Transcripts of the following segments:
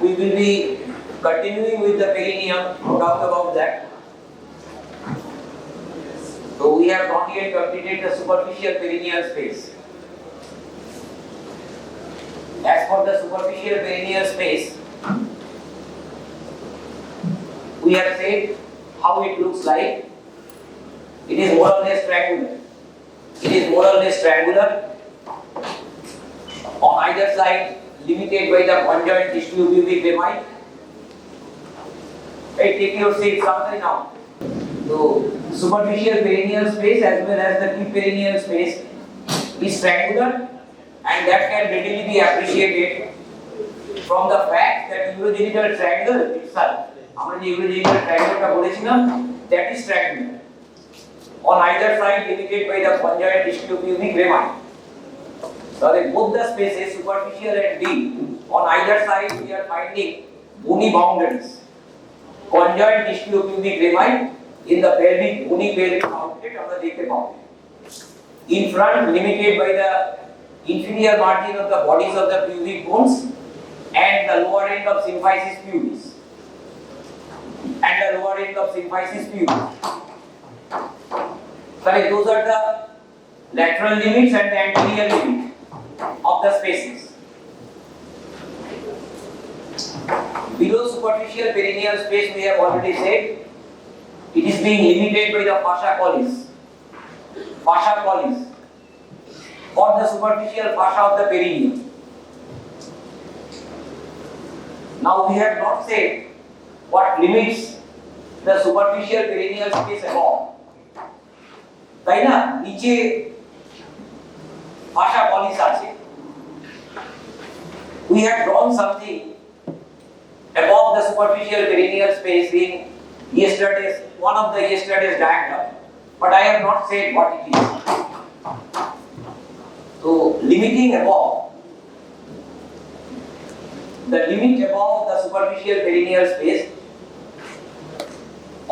we will be continuing with the perineum, no doubt about that. So we have not yet completed the superficial perineal space. As for the superficial perineal space, we have said how it looks like. It is more or less triangular. It is more or less triangular. On either side, limited by the conjoint tissue-pubic rami. Right, take your seat something now. So, superficial perineal space as well as the deep perineal space is triangular, and that can readily be appreciated from the fact that urogenital triangle itself, আমরা যে urogenital triangle বলেছিলাম, that is triangular. On either side limited by the conjoint tissue-pubic rami. So, both the spaces, superficial and deep, on either side we are finding bony boundaries. Conjoint tissue-pubic rami in the pelvic, bony pelvic outlet আমরা দেখতে পাবো. In front, limited by the inferior margin of the bodies of the pubic bones and the lower end of symphysis pubis. And the lower end of symphysis pubis. Sorry, those are the lateral limits and the anterior limit of the spaces. Below superficial perineal space, we have already said, it is being limited by the fascia collis. Fascia collis, or the superficial fascia of the perineum. Now we have not said what limits the superficial perineal space above. তাই না, নিচে fascia collis আছে. We have drawn something above the superficial perineal space in yesterday's, one of the yesterday's diagram, but I have not said what it is. So, limiting above, the limit above the superficial perineal space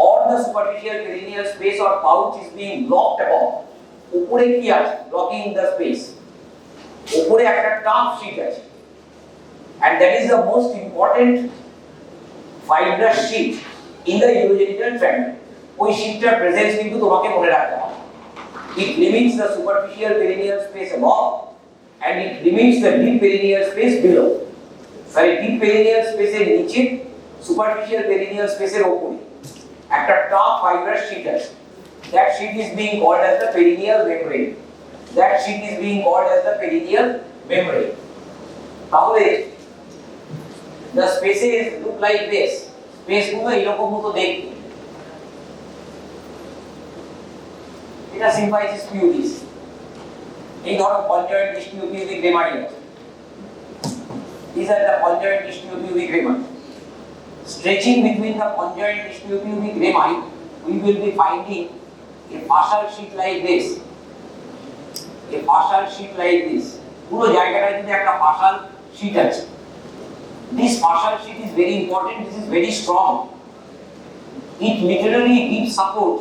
or the superficial perineal space or pouch is being blocked above. উপরে কি আছে? Blocking the space. উপরে একটা tough sheet আছে. And that is the most important fibrous sheet in the urogenital triangle. ওই sheetটার presence কিন্তু তোমাকে মনে রাখতে হবে. It limits the superficial perineal space above and it limits the deep perineal space below. Sorry, deep perineal space এর নিচে, superficial perineal space এর উপরে একটা tough fibrous sheet আছে. That sheet is being called as the perineal membrane. That sheet is being called as the perineal membrane. তাহলে the spaces look like this. Space গুলো এরকম মতো দেখতে. এটা symphysis pubis. এই ধরো conjoint tissue-pubic rami আছে. These are the conjoint tissue-pubic rami. Stretching between the conjoint tissue-pubic rami, we will be finding a fascial sheet like this. A fascial sheet like this. পুরো জায়গাটা যদি একটা fascial sheet আছে. This fascial sheet is very important. This is very strong. It literally gives support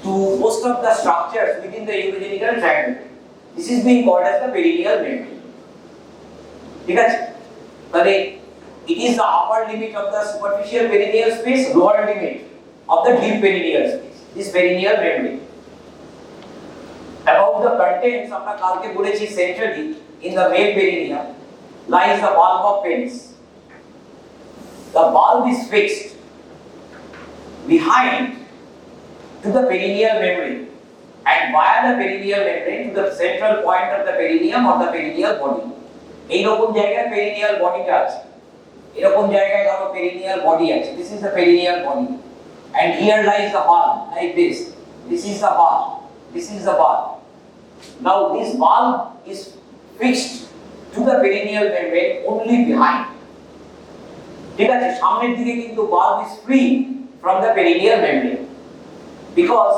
to most of the structures within the urogenital triangle. This is being called as the perineal membrane. ঠিক আছে? তাহলে it is the upper limit of the superficial perineal space, lower limit of the deep perineal space. This perineal membrane. About the contents, আমরা কালকে বলেছি centrally in the male perineum lies the bulb of penis. The bulb is fixed behind to the perineal membrane and via the perineal membrane to the central point of the perineum or the perineal body. এই রকম জায়গায় perineal bodyটা আছে. এরকম জায়গায় ধরো perineal body আছে. This is the perineal body. And here lies the bulb like this. This is the bulb. This is the bulb. Now this bulb is fixed to the perineal membrane only behind. ঠিক আছে, সামনের দিকে কিন্তু bulb is free from the perineal membrane because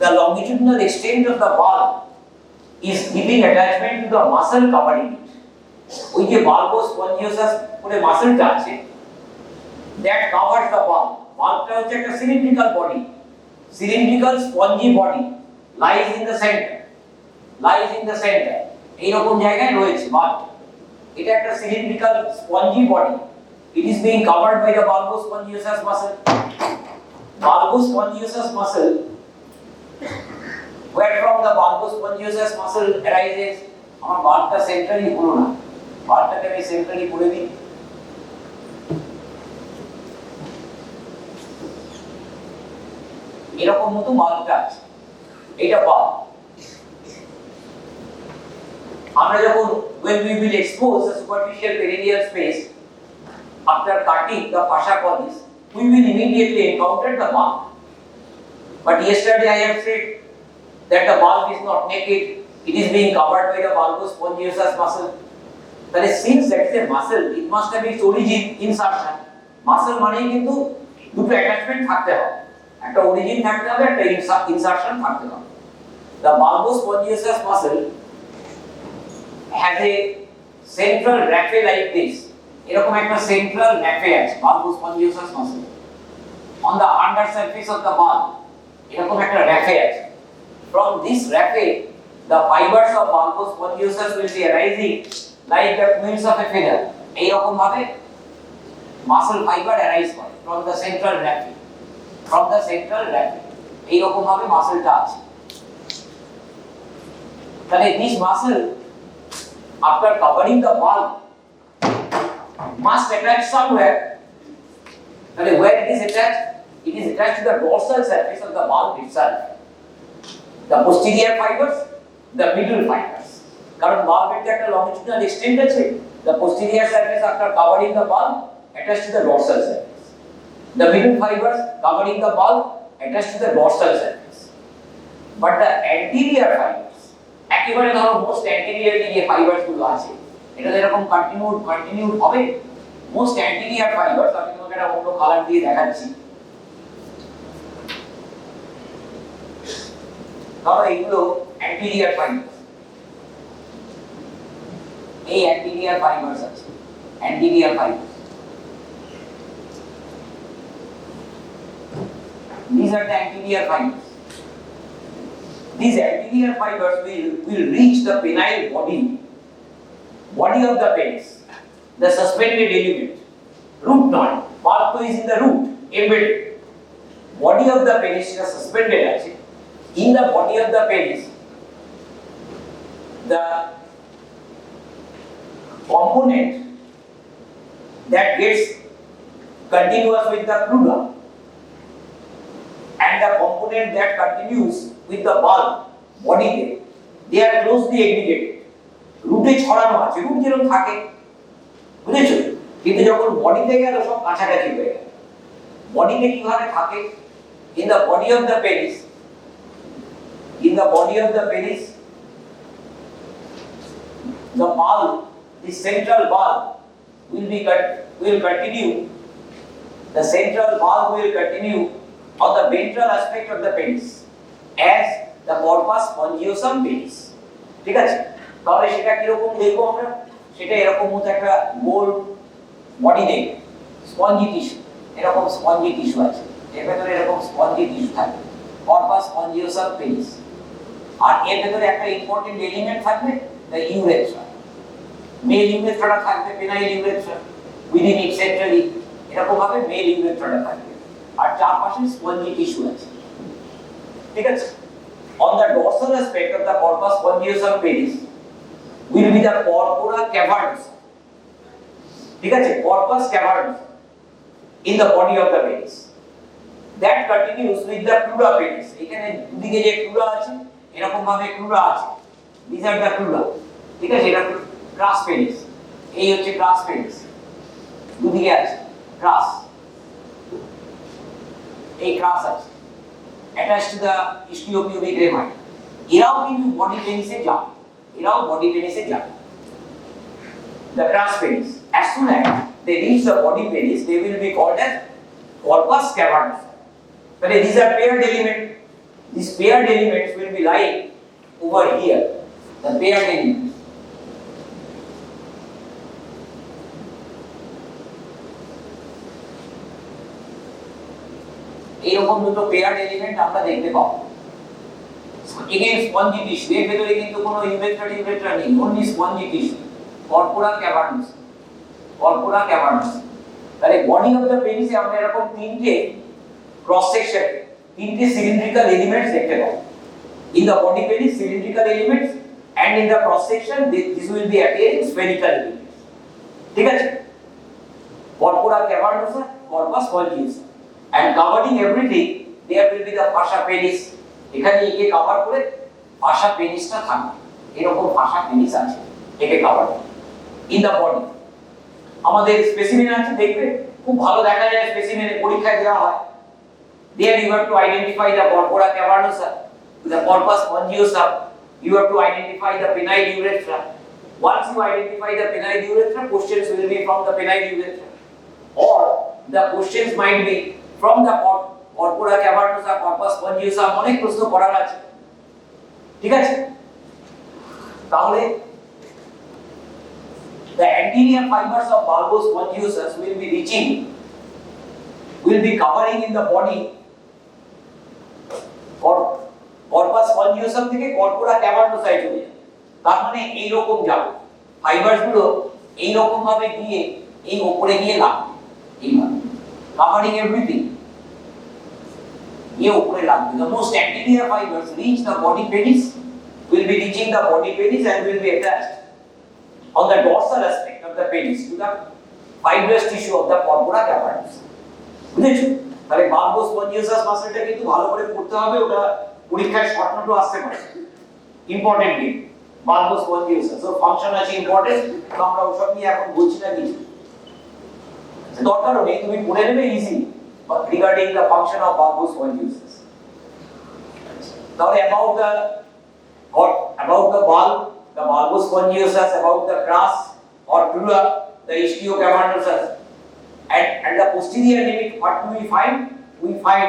the longitudinal extent of the bulb is giving attachment to the muscle covering it. ওই যে bulbospongiosum করে মাসলটা আছে, that covers the bulb. Bulbটা হচ্ছে একটা cylindrical body, cylindrical spongy body lies in the center, lies in the center. এই রকম জায়গায় রয়েছে bulb. এটা একটা cylindrical spongy body. It is being covered by the bulbospongiosum muscle. Bulbospongiosum muscle, where from the bulbospongiosum muscle arises, আমার বাল্বটা centrally হলো না, বাল্বটাকে আমি সেন্ট্রালি করে দিই। এরকম মতো বাল্বটা আছে, এটা বাল্ব। আমরা যখন when we will expose the superficial perineal space after cutting the fascia collis, we will immediately encounter the bulb. But yesterday I have said that the bulb is not naked, it is being covered by the bulbospongiosum muscle. That is, since that is a muscle, it must have its origin insertion. Muscle মানেই কিন্তু দুটো attachment থাকতে হবে, একটা origin থাকতে হবে, একটা insertion থাকতে হবে। The bulbospongiosum muscle has a central raphe like this. এরকম একটা central raphe আছে bulbospongiosum muscle. On the under surface of the bulb, এরকম একটা raphe আছে. From this raphe, the fibers of bulbospongiosum will be arising like the quills of a feather. এইরকম ভাবে muscle fiber arise করে from the central raphe. From the central raphe. এইরকম ভাবে মাসলটা আছে। তাহলে this muscle, after covering the bulb, must attach somewhere. Tahle where it is attached? It is attached to the dorsal surface of the bulb itself. The posterior fibers, the middle fibers. কারণ bulb এর একটা longitudinal extent আছে, the posterior surface after covering the bulb attached to the dorsal surface. The middle fibers covering the bulb attached to the dorsal surface. But the anterior fibers, একেবারে ধরো most anteriorly যে fibres গুলো আছে, এটা এরকম continued হবে। Most anterior fibres, আমি তোমাকে একটা অন্য কালার দিয়ে দেখাচ্ছি। ধরো এইগুলো অ্যান্টেরিয়র ফাইবারস, এই অ্যান্টেরিয়র ফাইবারস আছে, anterior fibres. These are the anterior fibers. These anterior fibers will reach the penile body of the penis, the suspended element, root knot. Bulb is in the root, embedded. Body of the penis is suspended actually. In the body of the penis, the component that gets continuous with the crura and the component that continues with the bulb body, they are closely aggregated. রুটে ছড়ানো আছে, root যেরকম থাকে, বুঝেছো? কিন্তু যখন বডিতে গেল সব কাছাকাছি হয়ে গেল। বডিতে কিভাবে থাকে? In the body of the penis, the bulb, the central bulb will continue. The central bulb will continue on the ventral aspect of the penis as the corpus spongiosum penis. ঠিক আছে? তাহলে সেটা কি রকম দেখবো আমরা? সেটা এরকম মতো একটা গোল বডি দেখব, স্পঞ্জি টিস্যু, এরকম স্পঞ্জি টিস্যু আছে, এর ভেতরে এরকম স্পঞ্জি টিস্যু থাকে, corpus spongiosum penis। আর এর ভেতরে একটা ইম্পর্টেন্ট এলিমেন্ট থাকবে, the urethra। মেল ইউরেথ্রাটা থাকবে, penile urethra, within it centrally এরকম ভাবে মেল ইউরেথ্রাটা থাকবে, আর চারপাশে স্পঞ্জি টিস্যু আছে। ঠিক আছে? On the dorsal aspect of the corpus spongiosum penis will be the corpora cavernosa. ঠিক আছে? Corpus cavernosa in the body of the penis that continues with the crura penis. এখানে দুদিকে যে crura আছে, এরকম ভাবে crura আছে, these are the crura। ঠিক আছে? এটা ক্রাস পেনিস, এই হচ্ছে ক্রাস পেনিস, দুদিকে আছে ক্রাস, এই ক্রাস আছে attached to the istiopubic rami। এরাও কিন্তু বডি পেনিসে যায়, the cras penis, as soon as they reach the body penis, they will be called as corpus cavernosa। But these are paired elements. These paired elements will be lying over here, the paired elements। এইরকম দুটো paired element আমরা দেখতে পাবো। Again spongy tissue, এর ভেতরে কিন্তু কোনো urethra নেই, only spongy tissue. corpora cavernosa, corpora cavernosa. তাহলে বডি অফ দ্য পেনিসে আমরা এরকম তিনটে ক্রস সেকশন, তিনটে সিলিন্ড্রিক্যাল এলিমেন্টস দেখতে পাবো। In the body penis, cylindrical elements, and in the cross section, this will be appearing spherical elements. ঠিক আছে? Corpora cavernosa, corpus spongiosum, and covering everything, there will be the fascia penis. এখানে একে cover করে fascia penisটা থাকবে। এরকম fascia penis আছে, একে cover করে। In the body, আমাদের স্পেসিমেন আছে, দেখবে খুব ভালো দেখা যায় স্পেসিমেনে, পরীক্ষায় দেওয়া হয়। There you have to identify the corpora cavernosa, the corpus spongiosum. You have to identify the penile urethra. Once you identify the penile urethra, questions will be from the penile urethra, or the questions might be from the corpora cavernosa, corpus spongiosum. অনেক প্রশ্ন করার আছে, ঠিক আছে? তাহলে the anterior fibers of bulbous spongiosum will be covering in the body corpus spongiosum থেকে corpora cavernosa চলে যাবে। তার মানে এই রকম যাবে, ফাইবারস গুলো এই রকম ভাবে গিয়ে এই উপরে গিয়ে লাগবে, এইভাবে covering everything, ये উপরে লাগবে। The most anterior fibers reach the body penis, will be reaching the body penis and will be attached on the dorsal aspect of the penis to the fibrous tissue of the corpora cavernosa. বুঝেছো? তাহলে বাল্বোস স্পঞ্জিওসাস মাসলটা কিন্তু ভালো করে পড়তে হবে, ওটা পরীক্ষায় short নোটও আসতে পারে। ইম্পর্টেন্ট দিক বাল্বোস স্পঞ্জিওসাস, ওর ফাংশন আছে ইম্পর্টেন্ট, তো আমরা ওসব নিয়ে এখন বলছি না কিছু, দরকারও নেই, তুমি পড়ে নেবে easy regarding the function of bulbospongiosus. তাহলে about the bulb, the bulbous spongiosas, about the crus or pleura, the ischiocavernosus, and the posterior limit, what do we find? We find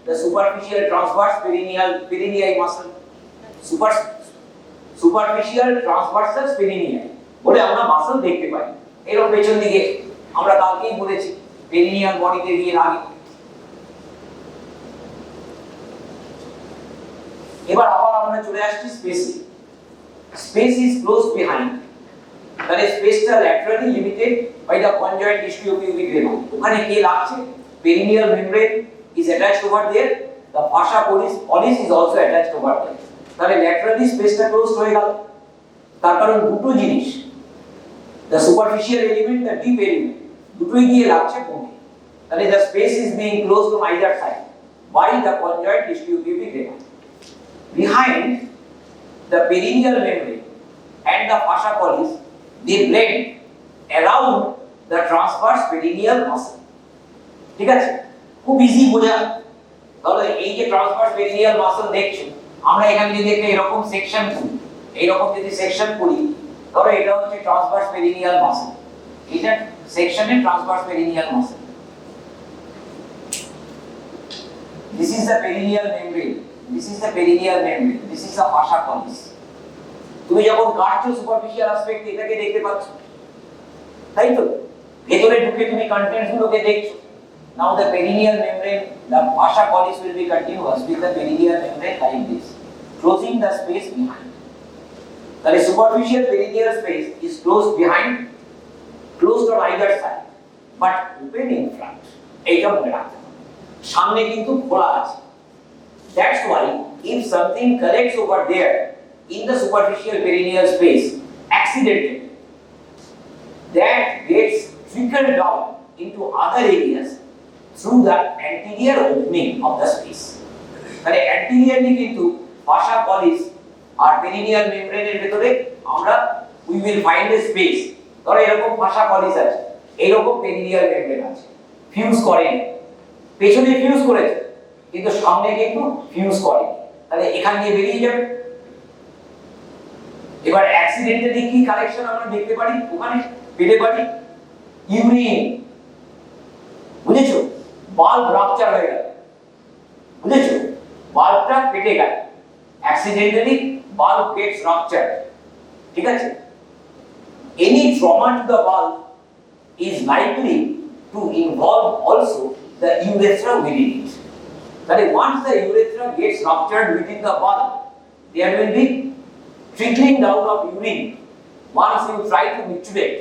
the superficial transverse perineal muscle, superficial transversus perineal বলে আমরা muscle দেখতে পাই। এরকম পেছন দিকে আমরা কালকেই বলেছি perineal বডিতে গিয়ে লাগে। এবার আবার আমরা চলে আসছি স্পেসে। Space is close behind, that is spaced laterally limited by the conjoint ischiopubic renal. ওখানে কে লাগছে? Perineal membrane is attached over there, the fascia pollis is also attached over there. তাহলে laterally spaced closed হয়ে গেল। তার কারণ দুটো জিনিস, the superficial element, the deep element, দুটোই গিয়ে লাগছে কোণে। তাহলে the space is being closed on either side by the conjoint ischiopubic renal. Behind the perineal membrane and the fascia pollis, they blend around the transverse perineal muscle. ঠিক আছে? খুব easy বোঝা। তাহলে এই যে ট্রান্সভার্স পেরিনিয়াল মাসল দেখছো, আমরা এখানে যদি একটা এরকম সেকশন করি, এইরকম যদি সেকশন করি, ধরো এটা হচ্ছে ট্রান্সভার্স পেরিনিয়াল মাসল, এটা সেকশনে transverse perineal muscle. This is the perineal membrane, this is the perineal membrane, this is the fascia pollis. তুমি যখন কাটছো সুপারফিশিয়াল অ্যাসপেক্ট এটাকে দেখতে পাচ্ছ, তাই তো? ভেতরে ঢুকে তুমি কন্টেন্টস গুলোকে দেখছো। Now the perineal membrane, the fascia pollis will be continuous with the perineal membrane like this, closing the space behind. The superficial perineal space is closed behind, closed on either side, but open in front. এইটা মনে রাখতে হবে, সামনে কিন্তু খোলা আছে। That's why if something collects over there in the superficial perineal space accidentally, that gets trickled down into other areas through the anterior opening of the space. তাহলে anteriorly কিন্তু fascia pollis আর perineal membrane এর ভিতরে আমরা we will find a space. ধরো এরকম fascia pollis আছে, এইরকম perineal membrane আছে, ফিউজ করে, পেছনে ফিউজ করেছে কিন্তু সামনে কিন্তু ফিউজ করে, তাহলে এখান দিয়ে বেরিয়ে যাবে। এবার অ্যাক্সিডেন্টালি কি কালেকশন আমরা দেখতে পারি, ওখানে পেতে পারি ইউরিন। বুঝেছো? বাল্ব রাপচার হয়ে গেল, বুঝেছো? বাল্বটা ফেটে গেল, অ্যাক্সিডেন্টালি বাল্ব গেটস রাপচার। ঠিক আছে? Any trauma to the bulb is likely to involve also the urethra within it. তাহলে once the urethra gets ruptured within the bulb, there will be trickling down of urine once you try to micturiate,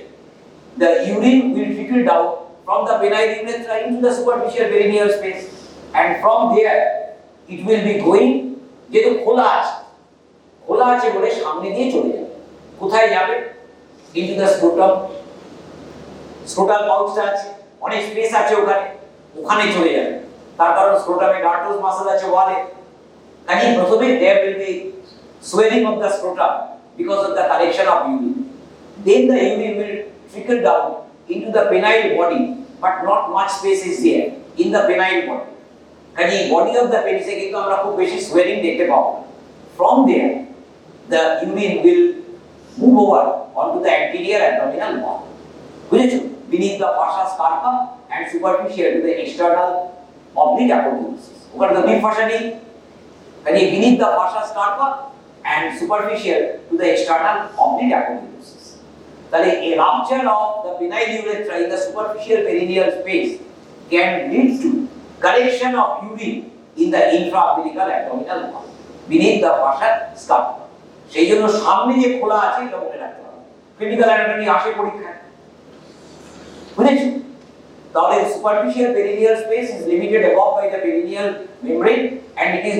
the urine will trickle down from the penile urethra into the superficial perineal space, and from there it will be going, যেহেতু খোলা আছে বলে সামনে দিয়ে চলে যাবে। কোথায় যাবে? into the scrotum, scrotal pouchটা আছে, অনেক স্পেস আছে ওখানে চলে যাবে। তার কারণ স্ক্রোটামে ডার্টোস মাসল আছে ওয়ালে, কাজে প্রথমে there will be swelling of the scrotum because of the collection of urine. Then the urine will trickle down into the penile body, but not much space is there in the penile body. কাজে body of the penis এ কিন্তু আমরা খুব বেশি swelling দেখতে পাবো। From there the urine will move over onto the anterior abdominal wall, বুঝেছো, beneath the fascia scarpa and superficial to the external oblique aponeuroses. ওখানে তো ডিপ fascia নেই, কাজে beneath the fascia scarpa and superficial to the external oblique aponeuroses. তাহলে a rupture of the penile urethra in the superficial perineal space can lead to collection of urine in the infraumbilical abdominal wall beneath the fascia scarpa. সেই জন্য সামনে যে খোলা আছে এটা মনে রাখতে হবে। ক্লিনিক্যাল অ্যানাটমি আসে পরীক্ষায়, বুঝেছো? তাহলে superficial perineal space is limited above by the perineal membrane and it is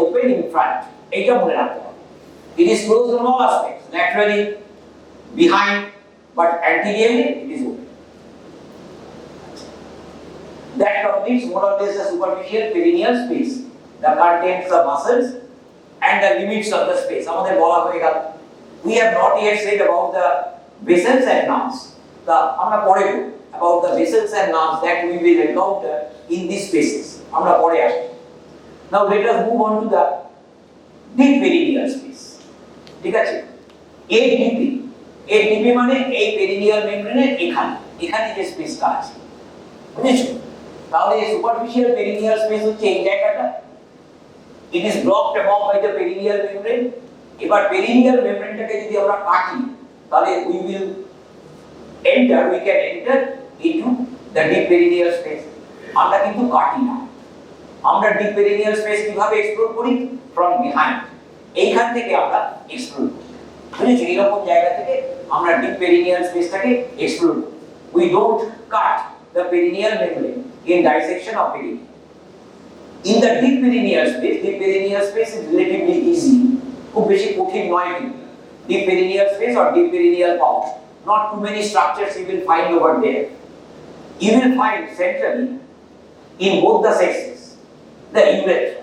open in front. এইটা মনে রাখতে হবে। It is closed on all aspects, laterally, behind, but anteriorly it is open. That completes more or less the superficial perineal space that contains the muscles and the limits of the space. আমাদের বলা হয়ে গেল। We have not yet said about the vessels and nerves. আমরা পরে about the vessels and nerves that we will encounter in these spaces. আমরা পরে আসব। Now let us move on to the deep perineal space. ঠিক আছে? ADP মানে এই perineal membrane এর এখানে যে স্পেসটা আছে, বুঝেছো? তাহলে superficial perineal space হচ্ছে এই জায়গাটা। It is blocked above by the perineal membrane. এবার perineal membrane-টাকে যদি আমরা কাটি তাহলে we can enter into the deep perineal space. আমরা কিন্তু কাটি না, আমরা deep perineal space কিভাবে এক্সপ্লোর করি? from behind. এইখান থেকে আমরা এক্সপ্লোর করি, বুঝেছো? এরকম জায়গা থেকে আমরা deep perineal space-টাকে এক্সপ্লোর করি। We don't cut the perineal membrane in dissection of perineum. In the deep perineal space is relatively easy, খুব বেশি কঠিন নয় কিন্তু। Deep perineal space or deep perineal pouch, not too many structures you will find over there. You will find centrally in both the sexes the urethra.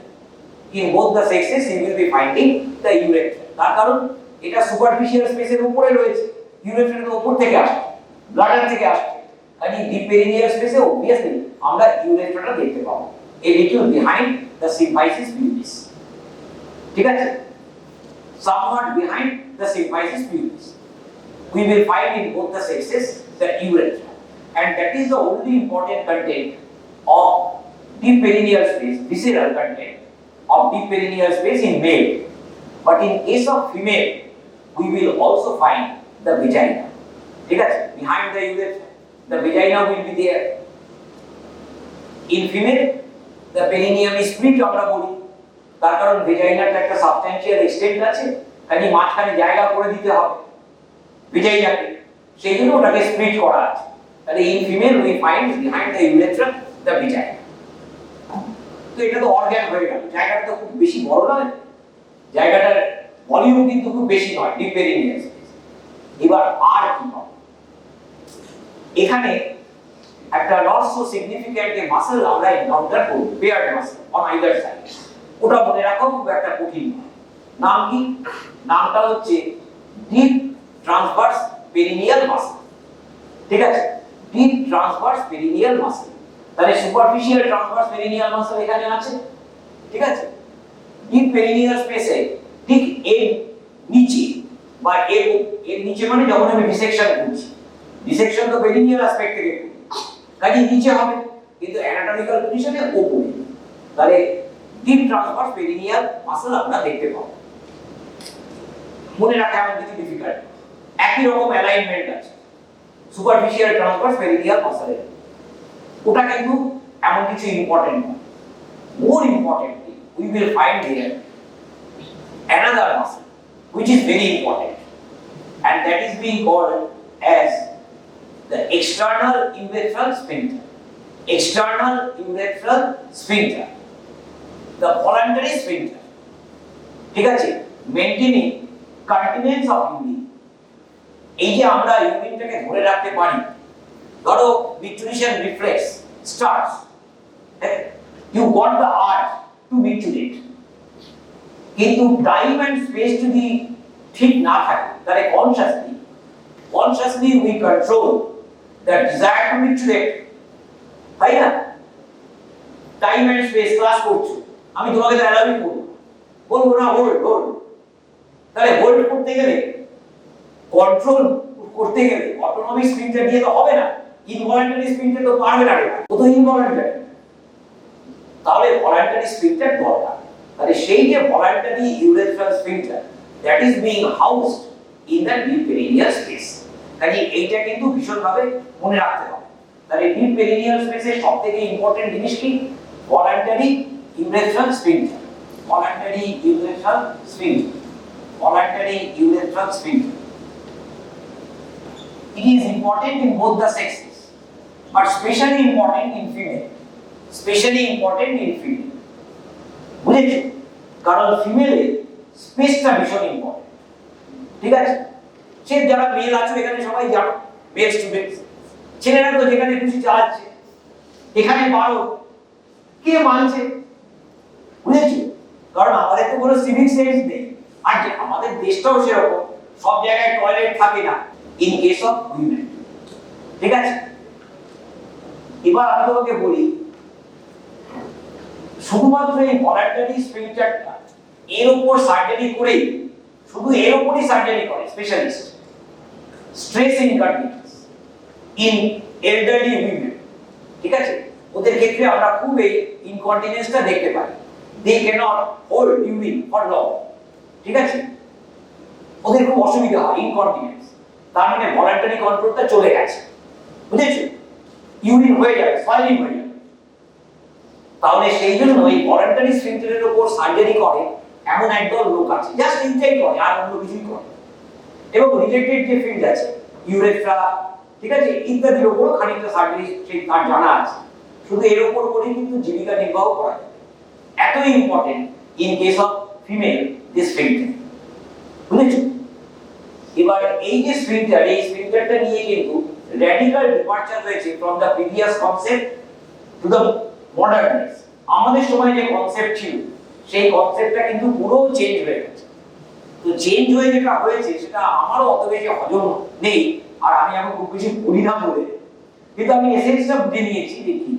In both the sexes you will be finding the urethra. তার কারণ এটা superficial space এর উপরে রয়েছে, urethra এর উপর থেকে আসে, bladder থেকে আসে। আর এই deep perineal space এ obviously আমরা urethra-টা দেখতে পাবো a little behind the symphysis pubis. ঠিক আছে? Somewhat behind the symphysis pubis. We will find in both the sexes the urethra, and that is the only important content of deep perineal space, visceral content of deep perineal space in male. But in case of female, we will also find the vagina. ঠিক আছে? Behind the urethra, the vagina will be there. In female, the perineum is split আমরা বলি, তার কারণ ভেজাইনাটা একটা substantial extent আছে, কাজে মাঝখানে জায়গা করে দিতে হবে ভেজাইনাকে, সেই জন্য ওটাকে স্প্লিট করা আছে। তাহলে in female we find behind the urethra the vagina. তো এটা তো অর্গান হয়ে গেল, জায়গাটা তো খুব বেশি বড় নয়, জায়গাটার ভলিউম কিন্তু খুব বেশি নয় ডিপ পেরিনিয়াল স্পেস। এবার আর কি হবে? এখানে একটা not so significant A muscle আমরা এনকাউন্টার করব, paired muscle on either side. ওটা মনে রাখো, খুব একটা কঠিন নয়। নাম কি? নামটা হচ্ছে ডিপ ট্রান্সভার্স পেরিনিয়াল মাসল। ঠিক আছে? Deep transverse perineal muscle. তাহলে সুপারফিশিয়াল ট্রান্সভার্স পেরিনিয়াল মাসল এখানে আছে, ঠিক আছে? ডিপ পেরিনিয়াল স্পেসে ঠিক এর নিচে বা এর নিচে মানে যখন আমি ডিসেকশন করছি, ডিসেকশন তো পেরিনিয়াল অ্যাসপেক্ট থেকে করি, কাজে নিচে হবে, কিন্তু অ্যানাটমিক্যাল পজিশনে উপরে। তাহলে ডিপ ট্রান্সভার্স পেরিনিয়াল মাসল আমরা দেখতে পাবো। মনে রাখা এমন কিছু ডিফিকাল্ট, একই রকম অ্যালাইনমেন্ট আছে সুপারফিশিয়াল ট্রান্সভার্স পেরিনিয়াল মাসলের। ওটা কিন্তু এমন কিছু ইম্পর্টেন্ট নয়। মোর importantly we will find here another muscle which is very important, and that is being called as the external urethral sphincter. External urethral sphincter, the voluntary sphincter. ঠিক আছে, maintaining continence of urine. এই যে আমরা ইউরিনটাকে ধরে রাখতে পারি, ধরো micturition reflex starts, you got the art to micturate, কিন্তু টাইম এন্ড স্পেস যদি ঠিক না থাকে তাহলে consciously we control the desire to micturate, তাই না? টাইম এন্ড স্পেস ক্লাস করছো, আমি তোমাকে অ্যালাউই করবো, বলবো না হোল্ড, তাহলে হোল্ড করতে গেলে, কন্ট্রোল করতে গেলে অটোনমিক স্ফিংটার দিয়ে তো হবে না, ইনভলন্টারি স্ফিংটার তো পারবে না, ও তো ইনভলন্টারি, তাহলে ভলান্টারি স্ফিংটার দরকার। তাহলে সেই যে voluntary urethral sphincter, that is being housed in the deep perineal space. তাহলে এইটা কিন্তু ভীষণভাবে মনে রাখতে হবে। তাহলে ডিপ পেরিনিয়াল স্পেসের সবথেকে ইম্পর্টেন্ট জিনিস কি? Voluntary urethral sphincter, voluntary urethral sphincter, voluntary urethral sphincter. It is important in both the sexes, but especially important in female. Especially important in female. বুঝেছো? কারণ ফিমেলে স্পেসটা ভীষণ ইম্পর্টেন্ট। ঠিক আছে, সে যারা মেল আছো এখানে সবাই জানো, মেল স্টুডেন্টস, ছেলেরা তো যেখানে খুশি চালাচ্ছে, এখানে পারো, কে মানছে? বুঝেছো? কারণ আমাদের তো কোনো সিভিক সেন্স নেই, আর আমাদের দেশটাও সেরকম, সব জায়গায় টয়লেট থাকে না ইন কেস অফ উইমেন। ঠিক আছে, এবার আমি তোমাকে বলি, শুধুমাত্র এই ভলান্টারি স্ফিংটারটা এর উপর সার্জারি করেই, শুধু এর উপরই সার্জারি করে specialist, stress incontinence in elderly women. ঠিক আছে, ওদের ক্ষেত্রে আমরা খুব এই ইনকন্টিনেন্সটা দেখতে পাই, they cannot hold urine for long. ঠিক আছে, ওদের খুব অসুবিধা হয়, ইনকন্টিনেন্স, তার মানে ভলান্টারি কন্ট্রোলটা চলে গেছে। বুঝেছো? ইউরিন হয়ে যাবে, সয়েলিং হয়ে যাবে। তাহলে সেই জন্য এই ভলান্টারি স্ফিংটারের উপর সার্জারি করে এমন একদল লোক আছে, জাস্ট এইটাই করে, আর অন্য কিছুই করে। এবং রিলেটেড যে ফিল্ড আছে, ইউরেথ্রা, ঠিক আছে, ইত্যাদির উপরও খানিকটা সার্জারি সেই তার জানা আছে। শুধু এর উপর করেই কিন্তু জীবিকা নির্বাহ করা যায়। এতই important in case of female this sphincter. বুঝেছো? এবার এই যে স্ফিংটার, এই স্ফিংটারটা নিয়ে কিন্তু র্যাডিক্যাল ডিপারচার হয়েছে from the previous concept to the modern days. আমাদের সময় যে কনসেপ্ট ছিল সেই কনসেপ্টটা কিন্তু পুরো চেঞ্জ হয়ে গেছে। তো চেঞ্জ হয়ে যেটা হয়েছে সেটা আমারও অত বেশি হজম নেই, আর আমি এখন খুব বেশি বলি না বলে, কিন্তু আমি এসেন্সটা বুঝে নিয়েছি দেখি,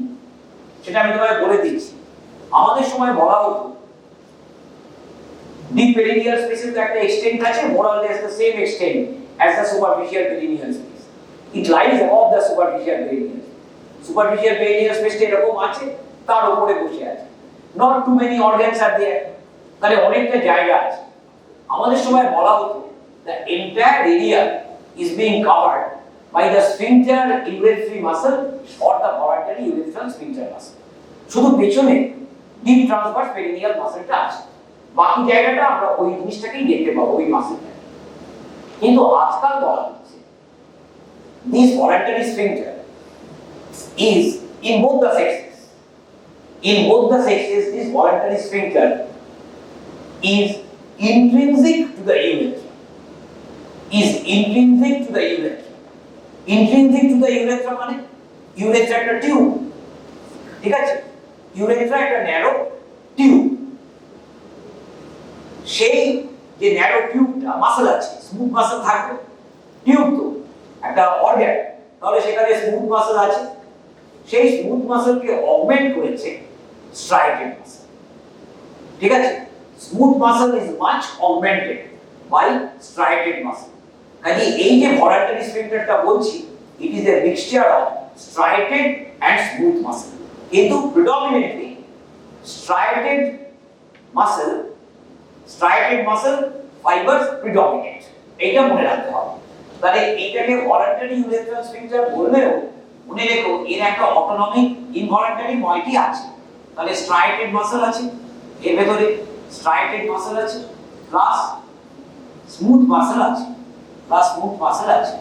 সেটা আমি তোমায় বলে দিচ্ছি। আমাদের সময় বলা হতো deep perineal space is একটা extent আছে, more or less the same extent as the superficial perineal space. It lies above the superficial perineal space. Superficial perineal space এরকম আছে, তার উপরে বসে আছে। Not too many organs are there. তাহলে অনেকটা জায়গা আছে। আমাদের সময় বলা হতো the entire area is being covered by the sphincter urethral muscle or the voluntary urethral sphincter muscle. শুধু পেছনে deep transverse perineal muscle-টা আছে, বাকি জায়গাটা আমরা ওই জিনিসটাকেই দেখতে পাবো, ওই মাসেলটা। কিন্তু আজকাল বলা হচ্ছে this voluntary sphincter is in both the sexes. In both the sexes, this voluntary sphincter is intrinsic to the urethra. Is intrinsic to the urethra. Intrinsic to the urethra মানে urethra একটা টিউব। ঠিক আছে, urethra একটা narrow tube. সেই যে narrow টিউবটা muscle আছে, smooth muscle থাকবে, টিউব তো একটা অর্গান, তাহলে সেখানে স্মুথ মাসল আছে। সেই স্মুথ মাসলকে অগমেন্ট করেছে স্ট্রাইটেড মাসল। ঠিক আছে, smooth muscle is much augmented by striated muscle. কাজে এই যে ভলান্টারি স্ফিংটারটা বলছি, it is a mixture of striated and smooth muscle, কিন্তু predominantly striated muscle, striated muscle fibers predominate, এইটা মনে রাখতে হবে। তাহলে এইটাকে ভলান্টারি ইউরেথ্রাল স্ফিংটার বললেও মনে রেখো এর একটা অটোনমিক ইনভলান্টারি মইটি আছে। তাহলে striated muscle আছে, এর ভেতরে striated muscle আছে প্লাস স্মুথ মাসল আছে। বা স্মুথ মাসল আছে।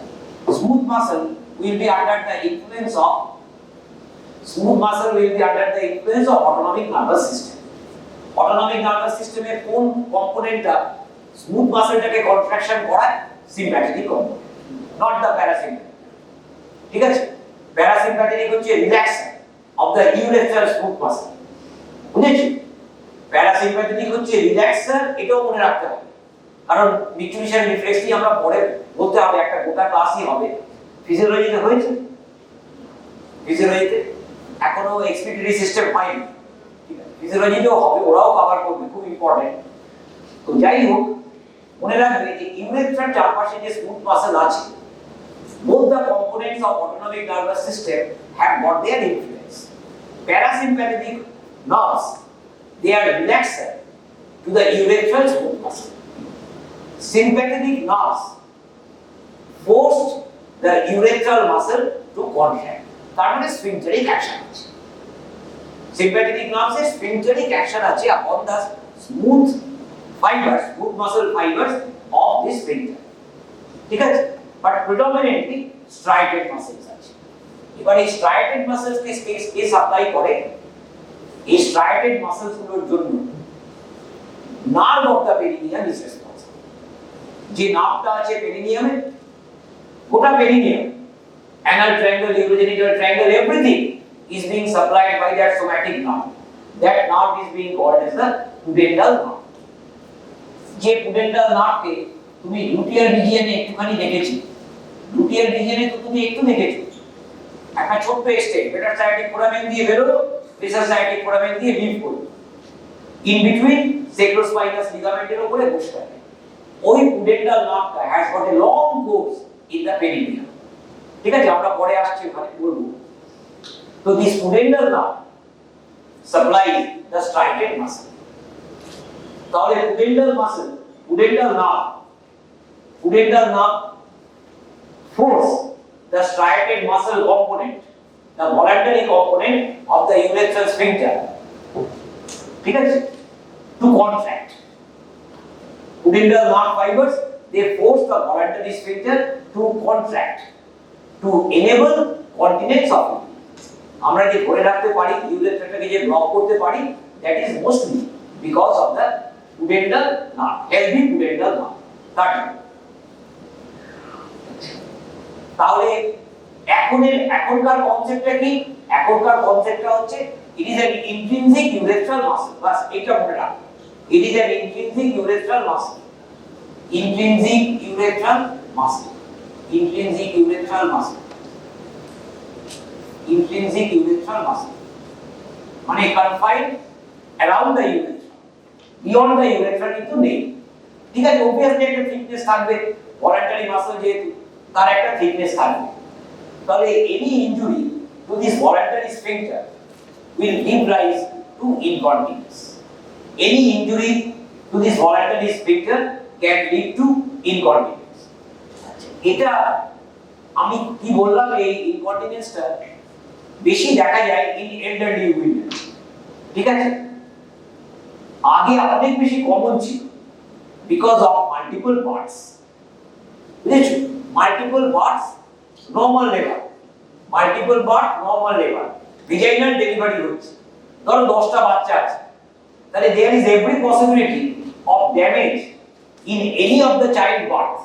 Smooth muscle will be under the influence of autonomic nervous system. Autonomic nervous system এর কোন কম্পোনেন্টটা স্মুথ মাসলটাকে কন্ট্রাকশন করায়? Sympathetic component, not the parasympathetic. ঠিক আছে, প্যারাসিম্প্যাথেটিক হচ্ছে relaxation of the urethral smooth muscle, বুঝেছো? প্যারাসিম্প্যাথেটিক হচ্ছে relaxation, এটাও মনে রাখতে হবে, কারণ নিউট্রিশন রিফ্লেক্সটি আমরা পরে বলতে হবে, একটা গোটা ক্লাসই হবে। ফিজিওলজিতে হয়েছে, ফিজিওলজিতে এখনো এক্সপিরেটরি সিস্টেম হয়নি, ঠিক আছে, ফিজিওলজিতেও হবে, ওরাও কভার করবে, খুব ইম্পর্টেন্ট। তো যাই হোক, মনে রাখবে যে ইউরেথ্রার চারপাশে যে স্মুথ মাসল আছে, both the components of autonomic nervous system have got their influence. Parasympathetic nerves, they are relaxer to the urethral smooth muscle. Sympathetic nerves forced the urethral muscle to contract. তার মানে sphincteric action আছে। Sympathetic nerves এর sphincteric action আছে upon the smooth fibers, smooth muscle fibers of this sphincter, ঠিক আছে, but predominantly striated muscles আছে। এবার এই striated muscles কে কে সাপ্লাই করে? এই striated muscles গুলোর জন্য nerve of the perineum is responsible। যে নার্ভটা আছে পেরিনিয়ামে, গোটা perineum, anal triangle, urogenital triangle, everything is being supplied by that somatic nerve. That nerve is being called as the pudendal nerve. যে pudendal nerve-কে তুমি লুটিয়ার রিজিয়নে একটুখানি দেখেছি, লুটিয়ার রিজিয়নে তো তুমি একটু দেখেছো, একটা ছোট্ট স্টেপ, মেটার সায়াটিক ফোরামেন দিয়ে বেরোলো, প্রেসার সায়াটিক ফোরামেন দিয়ে লিভ করলো, ইন বিটুইন সেক্রোস্পাইনাস লিগামেন্টের উপরে বসে থাকে। ওই pudendal nerve-টা has got a long course in the perineum, ঠিক আছে, আমরা পরে আসছি ওখানে বলবো। তো this pudendal nerve supplies the striated muscle। তাহলে pudendal muscle, pudendal nerve force the striated muscle component, the voluntary component of the urethral sphincter, ঠিক আছে, to contract. Pudendal nerve fibers, they force the voluntary sphincter to contract, to enable continence of urine। আমরা যে ধরে রাখতে পারি, ইউরেথ্রাটাকে যে block করতে পারি, that is mostly because of the pudendal nerve, healthy pudendal nerve। তাহলে এখনকার কনসেপ্টটা কি? এখনকার কনসেপ্টটা হচ্ছে it is an intrinsic urethral muscle, বাস এটা মনে রাখো, it is an intrinsic urethral muscle, intrinsic urethral muscle, intrinsic urethral muscle, intrinsic urethral muscle, মানে confined around the urethra, beyond the urethra কিন্তু নেই, ঠিক আছে। obviously একটা thickness থাকবে, voluntary muscle যেহেতু, তার একটা thickness থাকবে। তাহলে any injury to this voluntary sphincter will give rise to incontinence. Any injury to this voluntary sphincter can lead to incontinence. এটা আমি কি বললাম, এই incontinence-টা বেশি দেখা যায় in elderly women, ঠিক আছে, আগে অনেক বেশি কমন ছিল because of multiple parts, বুঝেছো? multiple parts, normal labor, multiple part, normal labor, vaginal delivery হচ্ছে, ধরো 10টা বাচ্চা আছে, তাহলে there is every possibility of damage in any of the child birth।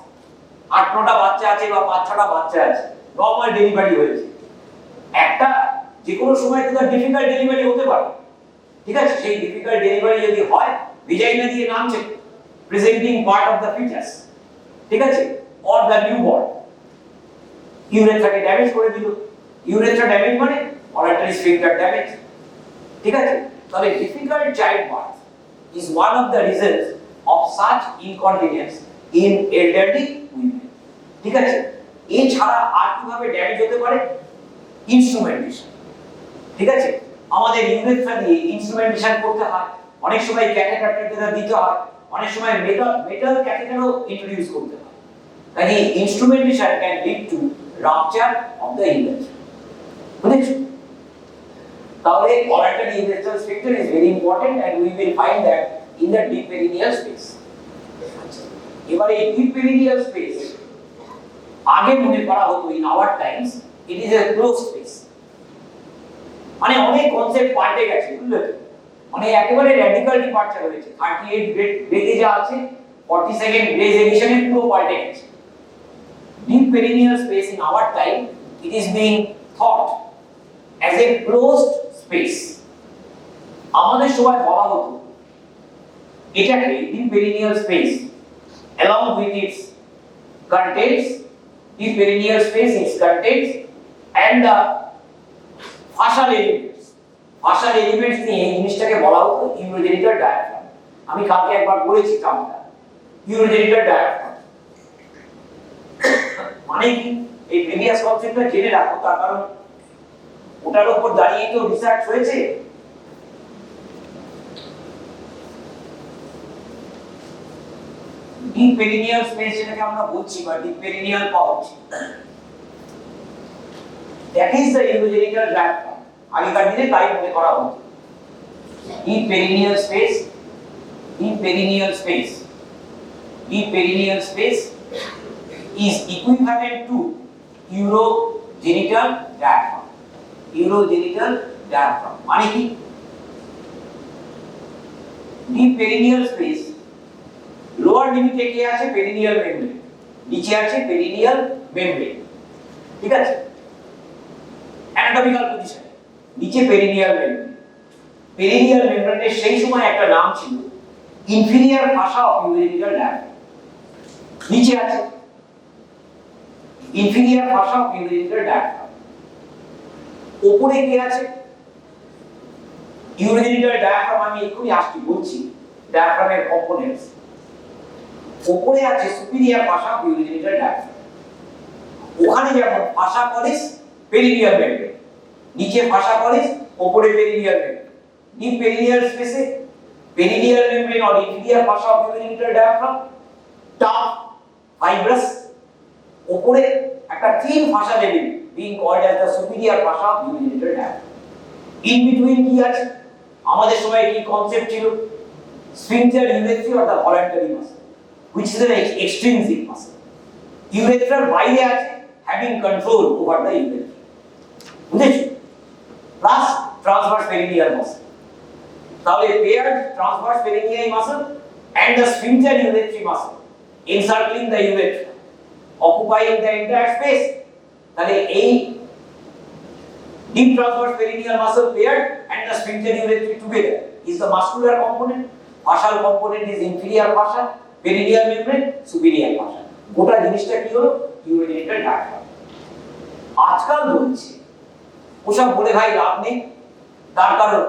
8-9টা বাচ্চা আছে বা 5-6টা বাচ্চা আছে, নরমাল ডেলিভারি হয়েছে, একটা যে কোনো সময় তো ডিফিকাল্ট ডেলিভারি হতে পারে, ঠিক আছে, সেই ডিফিকাল্ট ডেলিভারি যদি হয়, ভিজাইনা দিয়ে নামছে presenting part of the fetus, ঠিক আছে, অর দ্য নিউবর্ন, ইউরেথ্রাকে ড্যামেজ করে দিল। ইউরেথ্রা ড্যামেজ মানে voluntary sphincter ড্যামেজ, ঠিক আছে। তাহলে difficult childbirth is one of the reasons of such incontinence in elderly women, ঠিক আছে। এছাড়া আর কিভাবে ড্যামেজ হতে পারে? ইনস্ট্রুমেন্টেশন, ঠিক আছে, আমাদের ইউরেথ্রা দিয়ে ইনস্ট্রুমেন্টেশন করতে হয়, অনেক সময় ক্যাথেটারটা দিতে হয়, অনেক সময় মেটাল ক্যাথেটারও ইন্ট্রোডিউস করতে হয়। তাই instrumentation can lead to rupture of the urethra, বুঝেছো? তাহলে voluntary urethral sphincter is very important and we will find that in the deep perineal space। এবারে এই deep perineal space আগে মনে করা হতো in our times it is a closed space, মানে অনেক কনসেপ্ট পাল্টে গেছে, বুঝলে তো, মানে একেবারে র্যাডিক্যাল ডিপারচার হয়েছে। 38 গ্রেডে যা আছে 42nd গ্রেজ এডিশনে পুরো পাল্টে গেছে। Deep perineal space in our time it is being thought as a closed space. আমাদের সময় বলা হতো এটাকে deep perineal space along with its contents, deep perineal space, its contents and the fascial elements. Fascial elements নিয়ে এই জিনিসটাকে বলা হতো urogenital diaphragm। আমি কালকে একবার বলেছি টার্মটা urogenital diaphragm মানে কি, এই প্রিভিয়াস কনসেপ্টটা জেনে রাখো, তার কারণ ওটার উপর দাঁড়িয়ে তো রিসার্চ হয়েছে। ডিপ পেরিনিয়াল স্পেস যেটাকে আমরা বলছি বা deep perineal pouch, that is the urogenital diaphragm। আগেকার দিনে তাই মনে করা হতো। Deep perineal space, deep perineal space, deep perineal space is equivalent to urogenital diaphragm. Urogenital diaphragm মানে কি, deep perineal space লোয়ার লিমিটে কি আছে, পেরিনিয়াল মেমব্রেন, নিচে আছে পেরিনিয়াল মেমব্রেন, ঠিক আছে, অ্যানাটমিক্যাল পজিশন নিচে পেরিনিয়াল মেমব্রেন। পেরিনিয়াল মেমব্রেনের সেই সময় একটা নাম ছিল ইনফিরিয়র ফাসা অফ urogenital diaphragm, নিচে আছে inferior fascia of urogenital diaphragm, উপরে কি আছে urogenital diaphragm। আমি এক্ষুনি আসছি বলছি ডায়াফ্রামের কম্পোনেন্টস। উপরে আছে superior fascia of urogenital diaphragm, ওখানে যেমন fascia collis perineal membrane, নিচে fascia collis, উপরে perineal membrane। deep perineal space A perineal membrane or inferior fascia of urogenital diaphragm tough fibrous, উপরে একটা thin fascia layer being called as the superior fascia of urogenital diaphragm। in between কি আছে, আমাদের সময় কি concept ছিল, sphincter urethra or the voluntary muscle which is an extrinsic muscle। urethra বাইরে আছে having control over the urethra, বুঝেছো, plus transverse perineal muscle। তাহলে paired transverse perineal muscle and the sphincter urethra muscle encircling the urethra occupying the entire space। তাহলে এই deep transverse perineal muscle paired and the sphincter urethra together is the muscular component, fascial component is inferior fascia, perineal membrane, superior fascia। গোটা জিনিসটা কি হলো, urogenital diaphragm। আজকাল বলছে ওসব বলে ভাই লাভ নেই, তার কারণ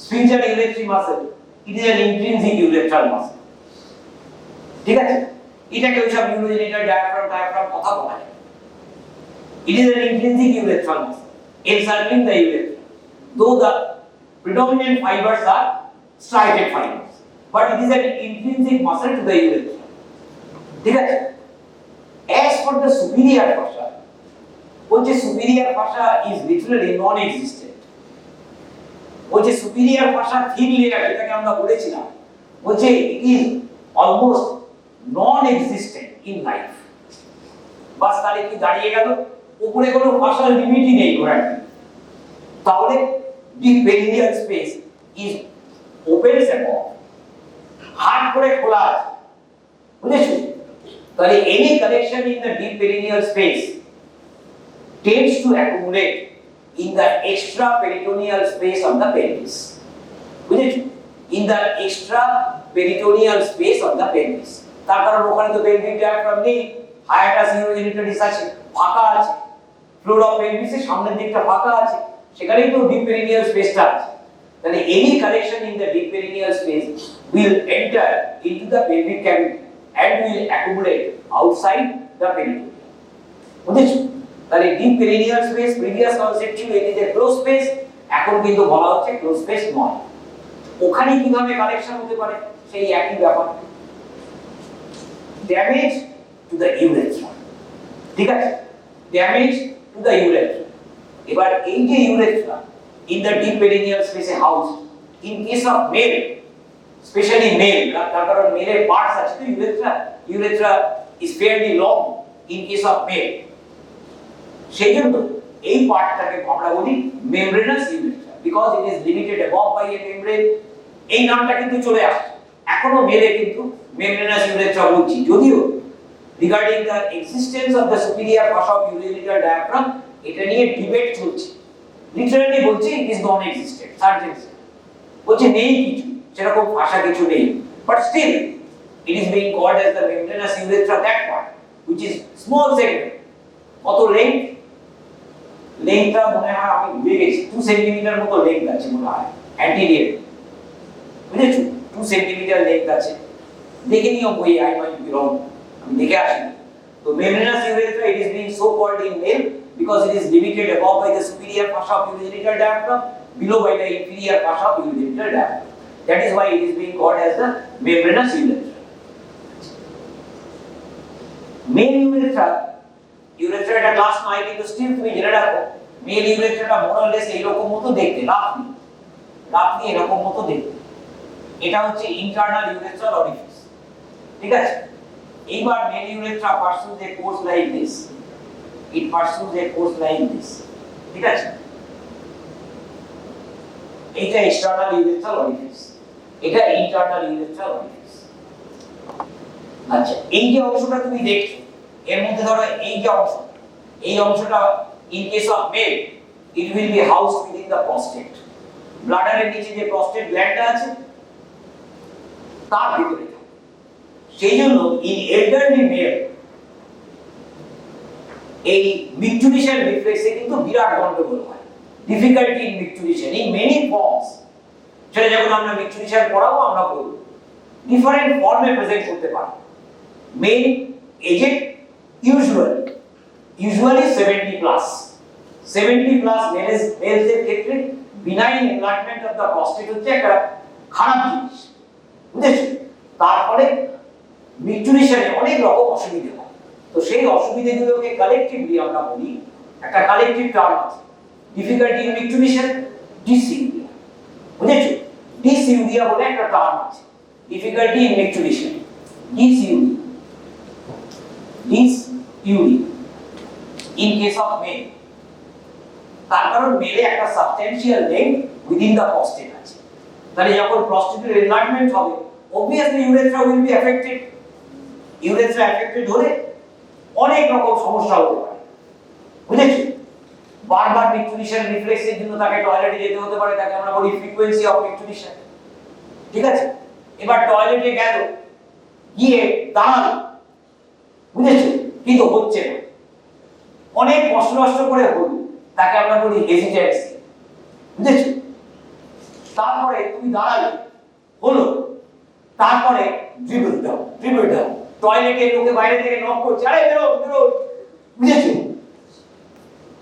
sphincter urethra muscle it is an intrinsic urethral muscle, ঠিক আছে, এটাকে ওইসব urogenital diaphragm কথা বলা যায়। it is an intrinsic urethral muscle encircling the urethra, though the predominant fibers are striated fibers, but it is an intrinsic muscle to the urethra, ঠিক আছে। as for the superior fascia, বলছে superior fascia is literally non-existent, বলছে superior fascia thin layer যেটাকে আমরা বলেছিলাম, বলছে it is almost non-existent in life। বাস তাহলে কি দাঁড়িয়ে গেল, উপরে কোনো ফাশাল লিমিটই নেই ঘোরার। তাহলে deep perineal space is open above, হাত করে খোলা আছে, বুঝেছো। তাহলে any collection in the deep perineal space tends to accumulate in the extra peritoneal space of the pelvis, বুঝেছো, in the extra peritoneal space of the pelvis। তার কারণ ওখানে তো pelvic diaphragm নেই, hiatus urogenital আছে, ফাঁকা আছে, ফ্লোর অফ পেলভিস এর সামনের দিকটা ফাঁকা আছে, সেখানেই তো ডিপ পেরিনিয়াল স্পেসটা আছে। তাহলে any collection in the deep perineal space will enter into the pelvic cavity and will accumulate outside the peritoneum, বুঝেছো। তাহলে deep perineal space previous concept ছিল it is a closed space, এখন কিন্তু বলা হচ্ছে ক্লোজ স্পেস নয়। ওখানে কিভাবে কালেকশন হতে পারে সেই একই ব্যাপার, ড্যামেজ টু দ্য urethra, ঠিক আছে, ড্যামেজ টু দ্য urethra। এবার এই যে urethra in the deep perineal space housed in case of male, especially male, তার কারণ মেলের পার্টস আছে তো urethra is fairly long in case of male. সেই জন্য এই পার্টটাকে আমরা বলি membranous urethra, because it is limited above by a membrane. এই নামটা কিন্তু চলে আসছে, এখনো মেলে কিন্তু মেমব্রেনাস ইউরেথ্রা বলছি, যদিও regarding the existence of the superior fascia of urinary diaphragm এটা নিয়ে ডিবেট চলছে। লিটারালি বলছে it is non existent, surgeons বলছে নেই কিছু, সেরকম ভাষা কিছু নেই, but still it is being called as the membranous urethra, that part which is small segment. কত লেন্থ, লেন্থটা মনে হয় আমি ভুলে গেছি, 2 সেন্টিমিটার মতো লেন্থ আছে মনে হয় অ্যান্টিরিয়র, বুঝেছো? 2 সেন্টিমিটার লেন্থ আছে, দেখে নিও বই, আই মাইট বি রং, আমি দেখে আসি। তো membranous urethra, it is being so called in male because it is limited above by the superior fascia of urethral diaphragm, below by the inferior fascia of urethral diaphragm. That is why it is being called as the membranous urethra. Male urethra, ইউরেথ্রাটা class 9 কিন্তু still তুমি জেনে রাখো, mail ইউরেথ্রাটা মোরলেস এইরকম মতো দেখতে, লাফনি এরকম মতো দেখতে। এটা হচ্ছে ইন্টারনাল ইউরেথ্রাল অরিফিস, ঠিক আছে? এইবার male urethra pursues a course like this, it pursues a course like this, ঠিক আছে? এটা এক্সটার্নাল ইউরেথ্রাল অরিফিস, এটা ইন্টারনাল ইউরেথ্রাল অরিফিস। আচ্ছা, এই যে অংশটা তুমি দেখছো, এর মধ্যে ধরো এই যে অংশ, এই অংশটা in case of male it will be housed within the prostate. ব্লাডারের নিচে যে প্রস্টেট গ্ল্যান্ডটা আছে তার ভিতরে, সেই জন্য ইন এল্ডারলি মেল এই মিকচুরেশন রিফ্লেক্সে কিন্তু বিরাট গন্ডগোল হয়, difficulty in micturition in many forms. সেটা যখন আমরা মিকচুরেশন পড়াবো আমরা বলবো ডিফারেন্ট ফর্মে প্রেজেন্ট করতে পারে। Male aged usually 70 plus males এর ক্ষেত্রে benign enlargement of the prostate হচ্ছে একটা খারাপ জিনিস, বুঝেছো? তারপরে মিকচুরেশনে অনেক রকম অসুবিধা হয়, তো সেই অসুবিধাগুলোকে কালেক্টিভলি আমরা বলি, একটা কালেক্টিভ টার্ম আছে, ডিফিকাল্টি ইন মিকচুরেশন, ডিসইউরিয়া, বুঝেছো? ডিসইউরিয়া বলে একটা টার্ম আছে, difficulty in micturition, dysuria in case of male। তার কারণ মেলে একটা substantial length within the prostate আছে, তাহলে যখন প্রস্টেটের এনলার্জমেন্ট হবে obviously urethra will be affected। urethra affected হলে অনেক রকম সমস্যা হতে পারে, বুঝেছো? বারবার মিকচুরেশন রিফ্লেক্সের জন্য তাকে টয়লেটে যেতে হতে পারে, তাকে আমরা বলি ফ্রিকোয়েন্সি অফ মিকচুরেশন, ঠিক আছে? এবার টয়লেটে গেল, গিয়ে দাঁড়ালো, বুঝেছো, কিন্তু হচ্ছে না, অনেক কষ্ট করে হলো, তাকে আমরা বলি হেজিটেন্সি, বুঝেছো? তারপরে তুমি দাঁড়ালে, হলো, তারপরে ড্রিবল দাও, টয়লেটে লোকে বাইরে থেকে নক করছে, আরে বেরো, বুঝেছো?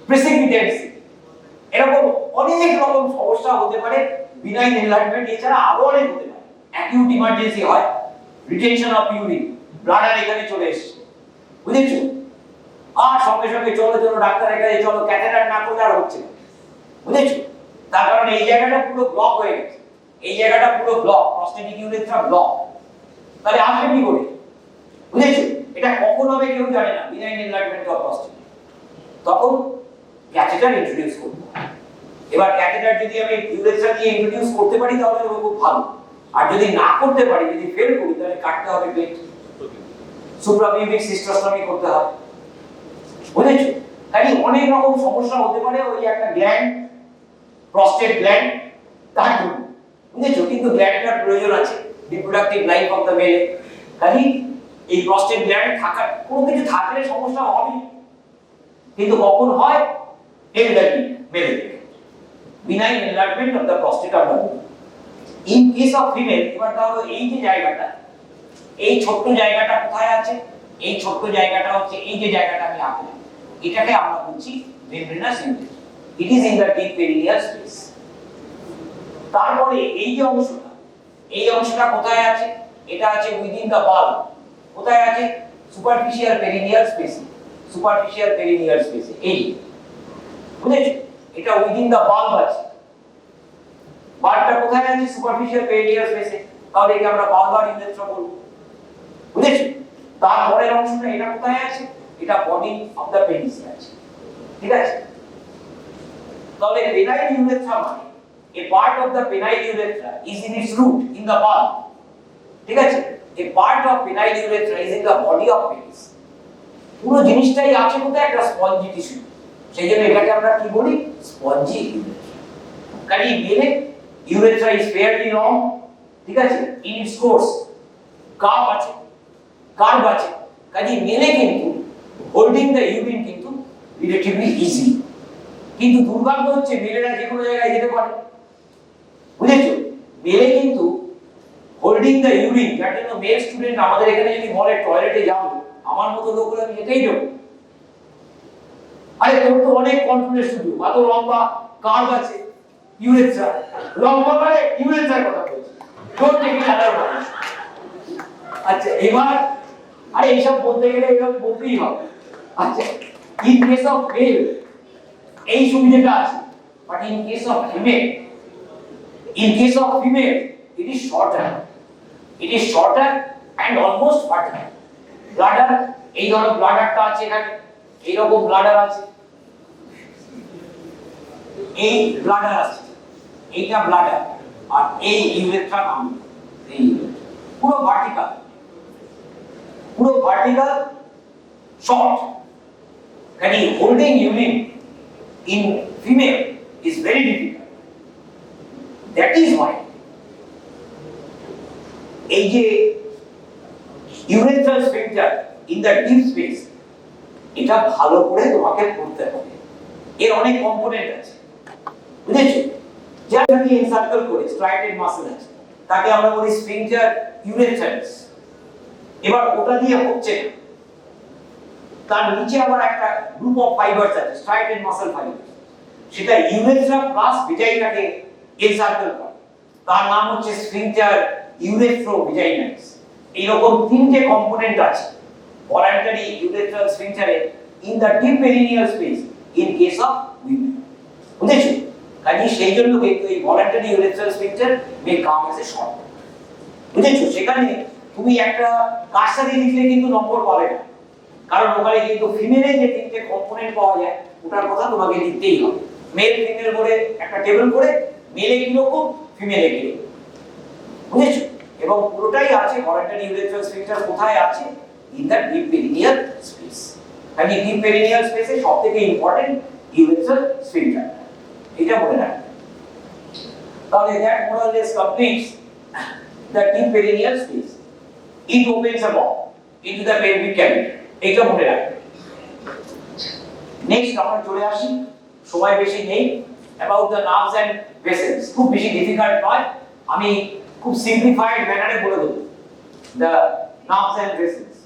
প্রেসিপিটেন্সি, এরকম অনেক রকম সমস্যা হতে পারে, বিনাইন এনলার্জমেন্ট এছাড়া আরো অনেক হতে পারে। অ্যাকিউট ইমার্জেন্সি হয়, রিটেনশন অফ ইউরিন, ব্লাডার এখানে চলে এসেছে, বুঝেছো? আর সঙ্গে সঙ্গে চলো ডাক্তারের কাছে চলো, ক্যাথেটার না করলে আর হচ্ছে না, বুঝেছো? তার কারণে এই জায়গাটা পুরো ব্লক হয়ে গেছে, এই জায়গাটা পুরো ব্লক, প্রস্টেটিক ইউরেথ্রা ব্লক। তাহলে আসবে কি করে, বুঝেছো? এটা কখন হবে কেউ জানে না, বিনাইন এনলার্জমেন্ট অফ প্রস্টেট। তখন ক্যাথেটার ইন্ট্রোডিউস করব। এবার ক্যাথেটার যদি আমি ইউরেথ্রা দিয়ে ইন্ট্রোডিউস করতে পারি তাহলে খুব ভালো, আর যদি না করতে পারি, যদি ফেল করি, তাহলে কাটতে হবে পেট, সুপ্রাপিউবিক সিস্টোস্টমি করতে হবে, বুঝেছো? তাই অনেক রকম সমস্যা হতে পারে ওই একটা গ্ল্যান্ড, প্রস্টেট গ্ল্যান্ড, তার জন্য, বুঝেছো? কিন্তু গ্ল্যান্ডটার প্রয়োজন আছে reproductive life of the male. খালি এই প্রস্টেট গ্ল্যান্ড থাকার কোনো কিছু থাকলে সমস্যা হবে, কিন্তু কখন হয়? এলডারলি মেলে, benign enlargement of the prostate আমরা বলি। ইন কেস অফ ফিমেল, এবার তাহলে এই যে জায়গাটা, এই ছোট্ট জায়গাটা কোথায় আছে? এই ছোট্ট জায়গাটা হচ্ছে এই যে জায়গাটা আমি আঁকলাম, এটাকে আমরা বলছি membranous urethra. It is in the deep perineal space. তারপরে এই যে অংশটা, এই অংশটা কোথায় আছে? এটা আছে উইদিন দ্য বাল্ব। কোথায় আছে? সুপারফিশিয়াল পেরিনিয়াল স্পেসে, সুপারফিশিয়াল পেরিনিয়াল স্পেসে, এই, বুঝেছো? এটা উইদিন দ্য বাল্ব আছে। বাল্বটা কোথায় আছে? সুপারফিশিয়াল পেরিনিয়াল স্পেসে, তাহলে একে আমরা বাল্বার ইউরেথ্রা বলবো, বুঝেছো? তারপরের অংশটা এটা কোথায় আছে? এটা বডি অফ দ্য পেনিস আছে, ঠিক আছে? তাহলে penile urethra মানে a part of the penile urethra is in its root in the bulb, ঠিক আছে? a part of penile urethra is in the body of penis. পুরো জিনিসটাই আছে কোথায়? একটা স্পঞ্জি টিস্যু, সেই জন্য এটাকে আমরা কি বলি? Spongy urethra. কাজেই মেলে ইউরেথ্রা ইজ ফেয়ারলি লং, ঠিক আছে? ইন ইটস কোর্স কার্ভ আছে, কাজেই মেলে কিন্তু হোল্ডিং দ্য ইউরিন কিন্তু রিলেটিভলি ইজি। কিন্তু দুর্ভাগ্য হচ্ছে মেলেরা যে কোনো জায়গায় যেতে পারে, বুঝেছো? মেলে কিন্তু হোল্ডিং দ্য ইউরিন, যার জন্য মেল স্টুডেন্ট আমাদের এখানে যদি বলে টয়লেটে যাবো, আমার মতো লোক হলে আমি যেতেই দেবো। আরে তোর তো অনেক কন্ট্রোলের স্টুডিও, এত লম্বা কার্ভ আছে ইউরেথ্রা, লম্বা মানে ইউরেথ্রার কথা বলছি, ডোন্ট টেক ইট আদারওয়াইজ। আচ্ছা এবার আরে এইসব বলতে গেলে এরকম বলতেই হবে। আচ্ছা ইন কেস অফ মেল এই সুবিধাটা আছে, but in case of female, it is shorter and almost fatter. Bladder, এই ধরো ব্লাডারটা আছে এখানে, এই রকম ব্লাডার আছে, এই ব্লাডার আছে, এইটা ব্লাডার, আর এই ইউরেথ্রা নাম, এই পুরো vertical short. Can you holding urine in female is very difficult. That is why এই যে urethral sphincter in the deep space, এটা ভালো করে তোমাকে পড়তে হবে। এর অনেক কম্পোনেন্ট আছে, বুঝেছো? যাকে আমি এনসার্কেল করে স্ট্রাইটেড মাসল আছে, তাকে আমরা বলি sphincter urethralis। এবার ওটা দিয়ে হচ্ছে না, তার নিচে আবার একটা গ্রুপ অফ ফাইবারস আছে, স্ট্রাইটেড মাসল ফাইবারস, সেটা ইউরেথ্রা প্লাস ভিজাইনাকে এনসার্কেল করে, তার নাম হচ্ছে sphincter urethrovaginis। এইরকম তিনটে কম্পোনেন্ট আছে voluntary urethral sphincter in the deep perineal space in case of women, বুঝেছো? কাজে সেই জন্য কিন্তু এই voluntary urethral sphincter may come as a short, বুঝেছো? সেখানে তুমি একটা কারসারি লিখলে কিন্তু নম্বর পাবে না, কারণ ওখানে কিন্তু ফিমেলের যে তিনটে কম্পোনেন্ট পাওয়া যায় ওটার কথা তোমাকে লিখতেই হবে। মেল ফিমেল করে একটা টেবিল করে, মেলে কি রকম, ফিমেলে কি রকম, বুঝেছো? এবং পুরোটাই আছে ভলান্টারি urethral sphincter কোথায় আছে? In the deep perineal space. কাজে ডিপ পেরিনিয়াল স্পেসে সবথেকে ইম্পর্টেন্ট urethral sphincter, এটা মনে রাখবে। তাহলে that more or less completes the deep perineal space. It opens above into the pelvic cavity, এটা মনে রাখবে। নেক্সট আমরা চলে আসি, সময় বেশি নেই, about the nerves and vessels। খুব বেশি ডিফিকাল্ট নয়, আমি খুব সিম্পলিফাইড ম্যানারে বলে দেব the nerves and vessels।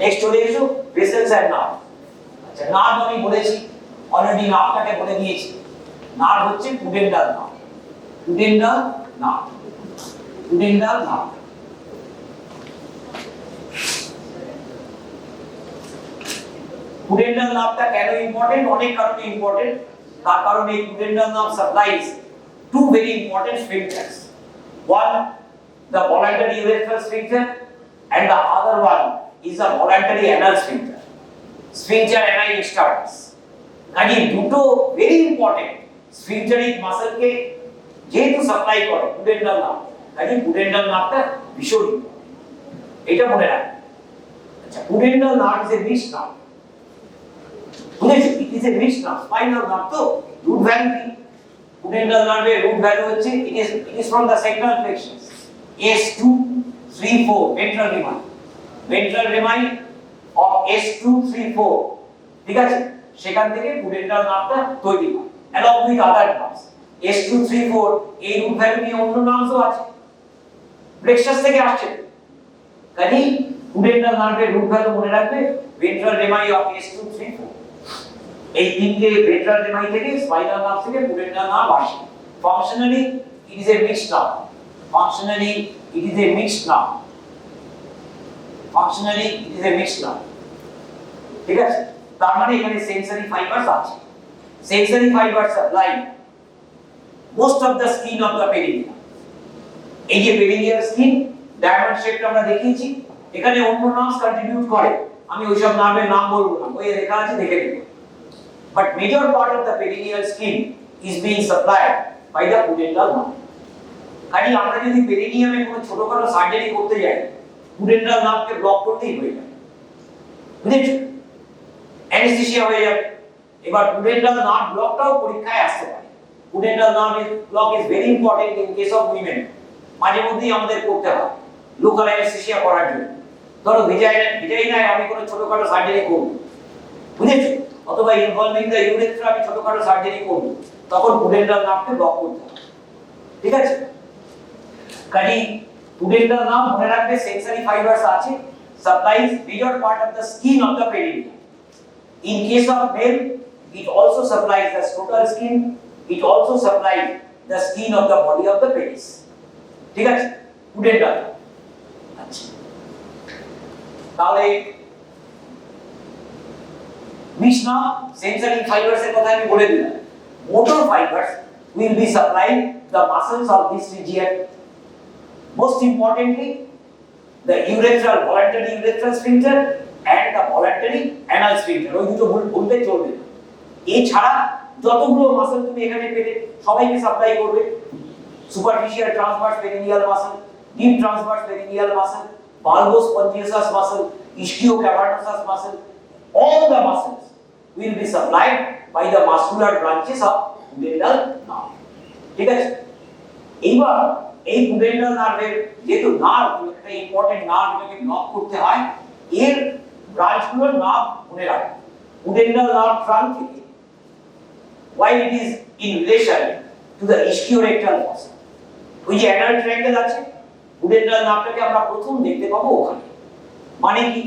Next চলে এসো vessels and nerve। আচ্ছা নার্ভ আমি বলেছি অলরেডি, নার্ভটাকে বলে দিয়েছি। নার্ভ হচ্ছে pudendal nerve, pudendal nerve. Pudendal নার্ভটা কেন ইম্পর্টেন্ট? অনেক কারণে ইম্পর্টেন্ট। তার কারণে এই pudendal nerve supplies to very important sphincters. One, the voluntary urethral sphincter, and the other one is the voluntary anal sphincter, sphincter ani externis. কাজে দুটো very important স্ফিংচারিক মাসলকে যেহেতু সাপ্লাই করে পুডেন্ডাল নার্ভ, কাজে পুডেন্ডাল নার্ভটা ভীষণ ইম্পর্টেন্ট, এটা মনে রাখবে। আচ্ছা pudendal nerve is a mixed nerve, বুঝেছো? It is a mixed nerve, spinal nerve তো রুট ভ্যালু কি? পুডেন্ডাল নার্ভের রুট ভ্যালু হচ্ছে it is from the sacral plexus S2 3 4 ventral rami of S2 3 4, ঠিক আছে? সেখান থেকে পুডেন্ডাল নার্ভটা তৈরি হয় along with other nerves S2 3 4। এই রুট ভ্যালু নিয়ে অন্য নার্ভও আছে, প্লেক্সাস থেকে আসছে। কাজে পুডেন্ডাল নার্ভের রুট ভ্যালু মনে রাখবে ventral rami of S2 3 4। এই তিনটে ventral rami থেকে স্পাইনাল নার্ভ থেকে পুডেন্ডাল নার্ভ আসে। Functionally it is a mixed nerve, ঠিক আছে? তার মানে এখানে সেন্সরি ফাইবারস আছে, sensory fibres supply most of the skin of the perineum. এই যে পেরিনিয়াল স্কিন ডায়মন্ড শেপটা আমরা দেখিয়েছি, এখানে অন্য নার্ভস কন্ট্রিবিউট করে, আমি ওইসব নার্ভের নাম বলবো না, ওই লেখা আছে দেখে নেব। But major part of the perineal skin is being supplied by the pudendal nerve. কাজে আমরা যদি পেরিনিয়ামে কোনো ছোটখাটো সার্জারি করতে যাই, পুডেন্ডাল নার্ভকে ব্লক করতেই হয়ে যাবে, বুঝেছো? অ্যানেস্থেসিয়া হয়ে যাবে। এবার পুডেন্ডাল নার্ভ ব্লকটাও পরীক্ষায় আসতে পারে। Pudendal nerve block is very important in case of women. মাঝে মধ্যেই আমাদের করতে হয় লোকাল অ্যানেস্থেসিয়া করার জন্য। ধরো ভিজাইনায় আমি কোনো ছোটখাটো সার্জারি করব, বুঝেছো? অথবা ইনভলভিং দ্য ইউরেথ্রা আমি ছোটখাটো সার্জারি করব, তখন পুডেন্ডাল নার্ভকে ব্লক করতে হবে, ঠিক আছে? কাজে পুডেন্ডাল নার্ভ মনে রাখবে সেন্সরি ফাইবারস আছে, supplies major part of the skin of the perineum. In case of male, it also supplies the scrotal skin, it also supplies the skin of the body of the penis. ঠিক আছে? Pudendal. আচ্ছা, তাহলে which now sensory fibers এর কথা আমি বলে দিলাম। Motor fibers will be supplying the muscles of this region. Most importantly, the urethral voluntary urethral sphincter and the voluntary anal sphincter, ওই দুটো বলতে চলবে। এছাড়া যতগুলো মাসল তুমি এখানে পেলে সবাইকে সাপ্লাই করবে। Superficial transverse perineal muscle, deep transverse perineal muscle, bulbospongiosus muscle, ischiocavernosus muscle, all the muscles will be supplied by the muscular branches of pudendal nerve, ঠিক আছে? এইবার এই পুডেন্ডাল নার্ভের যেহেতু নার্ভ একটা ইম্পর্টেন্ট নার্ভ, এটাকে block করতে হয়, এর ব্রাঞ্চগুলোর নাম মনে রাখো। পুডেন্ডাল নার্ভ ট্রাঙ্ক থেকে while it is in relation to the ischiorectal muscle, ওই যে অ্যানাল ট্রায়াঙ্গেল আছে, পুডেন্ডাল নার্ভটাকে আমরা প্রথম দেখতে পাবো ওখানে। মানে কি?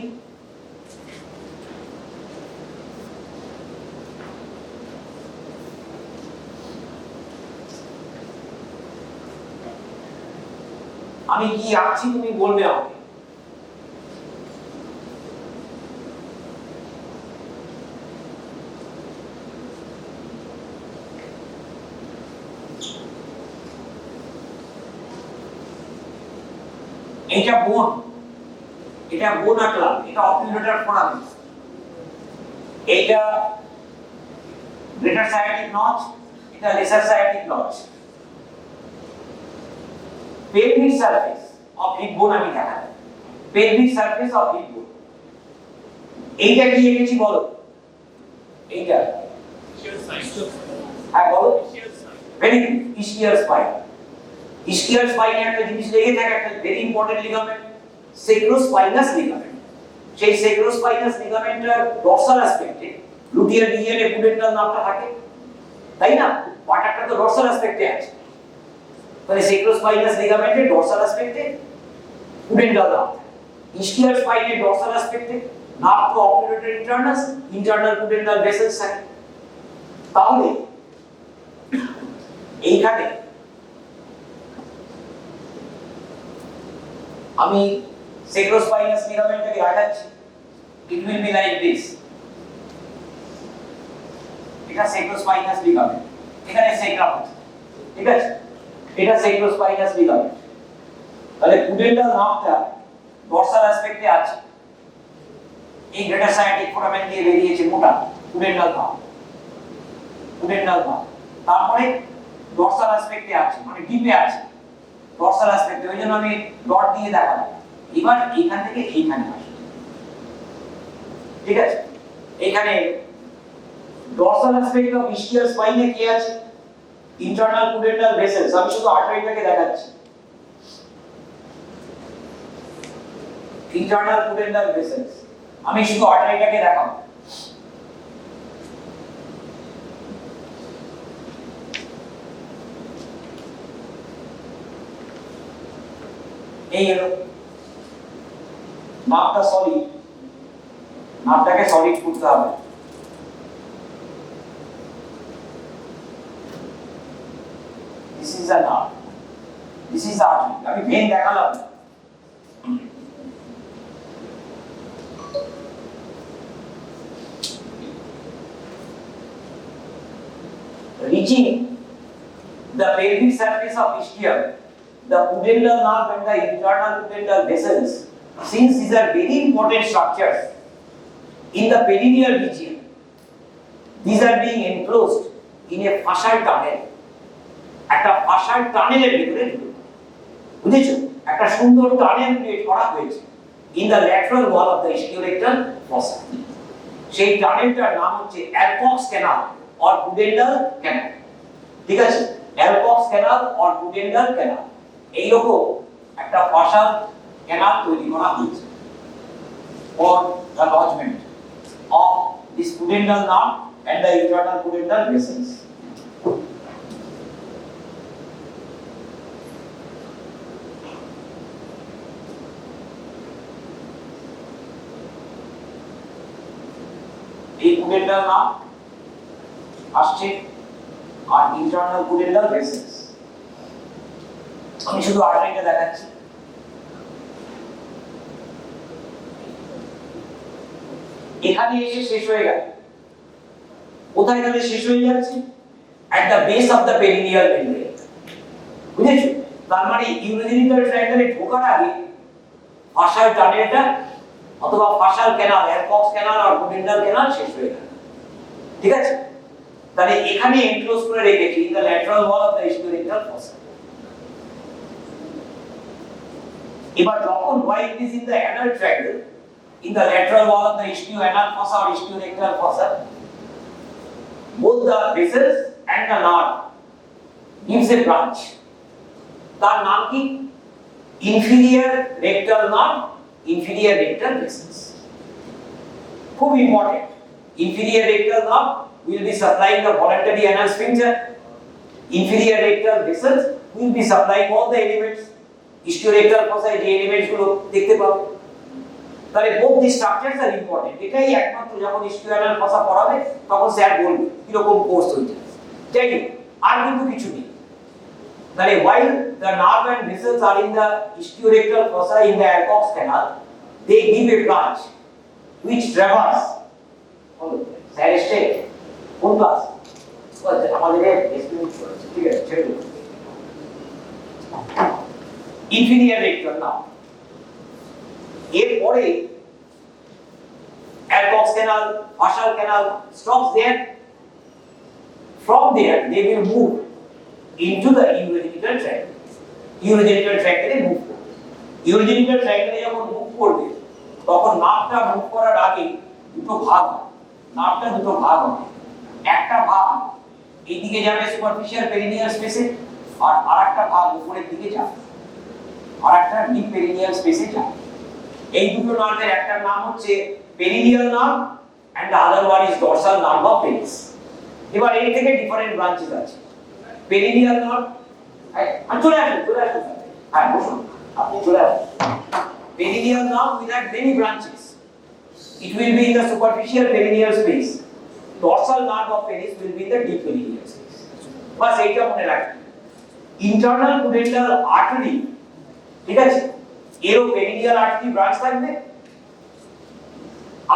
আমি কি আঁকছি তুমি বলবে আমাকে। এটা বোন, এটা বোন আঁকলাম, এটা অপিউলেটার ফোরামেন, এটা গ্রেটার সায়াটিক নচ, এটা lesser sciatic notch. pelvic surface of hip bone আমি দেখাবো, pelvic surface of hip bone। এইটা কি লিখেছি বলো? এইটা হ্যাঁ বলো, very good, ischial spine। ischial spine একটা জিনিস লেগে থাকে, একটা very important ligament, sacrospinous ligament। সেই sacrospinous লিগামেন্টের ডরসাল অ্যাসপেক্টে লুটিয়ার ডিএনএ পুডেন্ডাল নার্ভটা থাকে, তাই না? পাটাটা তো ডরসাল অ্যাসপেক্টে আছে, মানে sacrospinous ligament এর dorsal aspect এ pudendal nerve, ischial spine এর dorsal aspect A nerve to obliterate internus, internal pudendal vessels থাকে। তাহলে এইখানে আমি sacrospinous ligament টাকে আটাচ্ছি, it will be like this। এটা sacrospinous ligament, এখানে sacrum আছে, ঠিক আছে? এটা sacrospinous ligament। তাহলে পুডেন্ডাল নার্ভটা ডরসাল অ্যাসপেক্টে আছে, এই গ্রেটার সায়াটিক ফোরামেন দিয়ে বেরিয়েছে মোটা পুডেন্ডাল নার্ভ, পুডেন্ডাল নার্ভ। তারপরে ডরসাল অ্যাসপেক্টে আছে, মানে ডিপে আছে ডরসাল অ্যাসপেক্টে, ওই জন্য আমি ডট দিয়ে দেখালাম। এবার এইখান থেকে এইখানে আসে, ঠিক আছে? এইখানে ডরসাল অ্যাসপেক্ট অফ ইসকিয়াল স্পাইনে কি আছে? Internal pudendal vessels. আমি শুধু আর্টারিটাকে দেখাচ্ছি, ইন্টারনাল পুডেন্ডাল ভেসেলস, আমি শুধু আর্টারিটাকে দেখাবো। এই হলো নার্ভটা সলিড, নার্ভটাকে সলিড করতে হবে। This is a nerve, this is the artery। আমি ভেন দেখালাম, reaching the pelvic surface of ischium, the pudendal nerve and the internal pudendal vessels, since these are very important structures, In the perineal region, these are being enclosed in a fascial tunnel. একটা fascial tunnel ভিতরে বুঝেছো? একটা সুন্দর tunnel create করা হয়েছে in the lateral wall of the ischiorectal fossa. সেই টানেলটার নাম হচ্ছে Alcock's canal or pudendal canal. ঠিক আছে? Alcock's canal or pudendal canal. এই রকম একটা fascial canal তৈরি করা হয়েছে for the lodgement of this pudendal nerve and the internal pudendal vessels. এই pudendal nerve আসছে আর internal pudendal vessels. আমি শুধু আর্টারিটা দেখাচ্ছি। এখানে এসে শেষ হয়ে গেল। কোথায় গেলে শেষ হয়ে যাচ্ছে? at the base of the perineal membrane. বুঝেছো? তার মানে ইউরিনারি ট্রায়াঙ্গেলে ঢোকার আগে ফাশাল টানেলটা অথবা ফাশাল ক্যানাল, অ্যালকক্স ক্যানাল আর পudendal ক্যানাল শেষ হয়ে গেল। ঠিক আছে? তাহলে এখানে এনক্লোজ করে রেখেছি in the lateral wall of the ischiorectal fossa. এবার যখন why it is in the anal triangle, in the lateral wall of the ischioanal fossa or ischiorectal fossa, both the vessels and the nerve gives a branch. তার নাম কি? Inferior rectal nerve, inferior rectal vessels. খুব important. Inferior rectal nerve will be supplying the voluntary anal sphincter. Inferior rectal vessels will be supplying all the elements. Ischiorectal fossa যে elements গুলো দেখতে পাবে। তাহলে both the structures are important. এটাই একমাত্র যখন ischioanal fossa পড়াবে তখন স্যার বলবে কি রকম কোর্স হচ্ছে। তাই আর কিন্তু কিছু নেই। তাহলে while the nerve and vessels are in the ischiorectal fossa in the Alcock's canal, they give a branch which traverse. Sir এসে কোন ক্লাস? আমাদের এক্সপ্লেইন করেছে। ঠিক আছে, ছেড়ে দিন। Inferior rectal nerve. এরপরে Alcock's canal, fascial canal stops there. From there, they will move into the urogenital tract. Urogenital tract A move করবে। urogenital tract এ যখন মুভ করবে তখন নার্ভটা মুভ করার আগে দুটো ভাগ হয়। নার্ভটা দুটো ভাগ হয়। একটা ভাগ এইদিকে যাবে সুপারফিশিয়াল পেরিনিয়াল স্পেসে আর আরেকটা ভাগ উপরের দিকে যাবে। আরেকটা ডিপ পেরিনিয়াল স্পেসে যাবে। এই দুটো নার্ভের একটার নাম হচ্ছে perineal nerve and the other one is dorsal nerve of penis. এবার এই থেকে ডিফারেন্ট ব্রাঞ্চেস আছে। পেরিনিয়াল নার্ভ চলে আসুন হ্যাঁ বসুন আপনি চলে আসুন। Perineal nerve will have many branches. It will be in the superficial perineal space. Dorsal nerve of penis will be in the deep perineal space. বাস এইটা মনে রাখবেন। Internal pudendal artery, ঠিক আছে, এরও perineal artery branch থাকবে।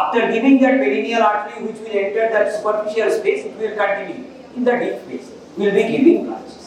After giving that perineal artery which will enter that superficial space, it will continue in the deep space. We will be giving branches.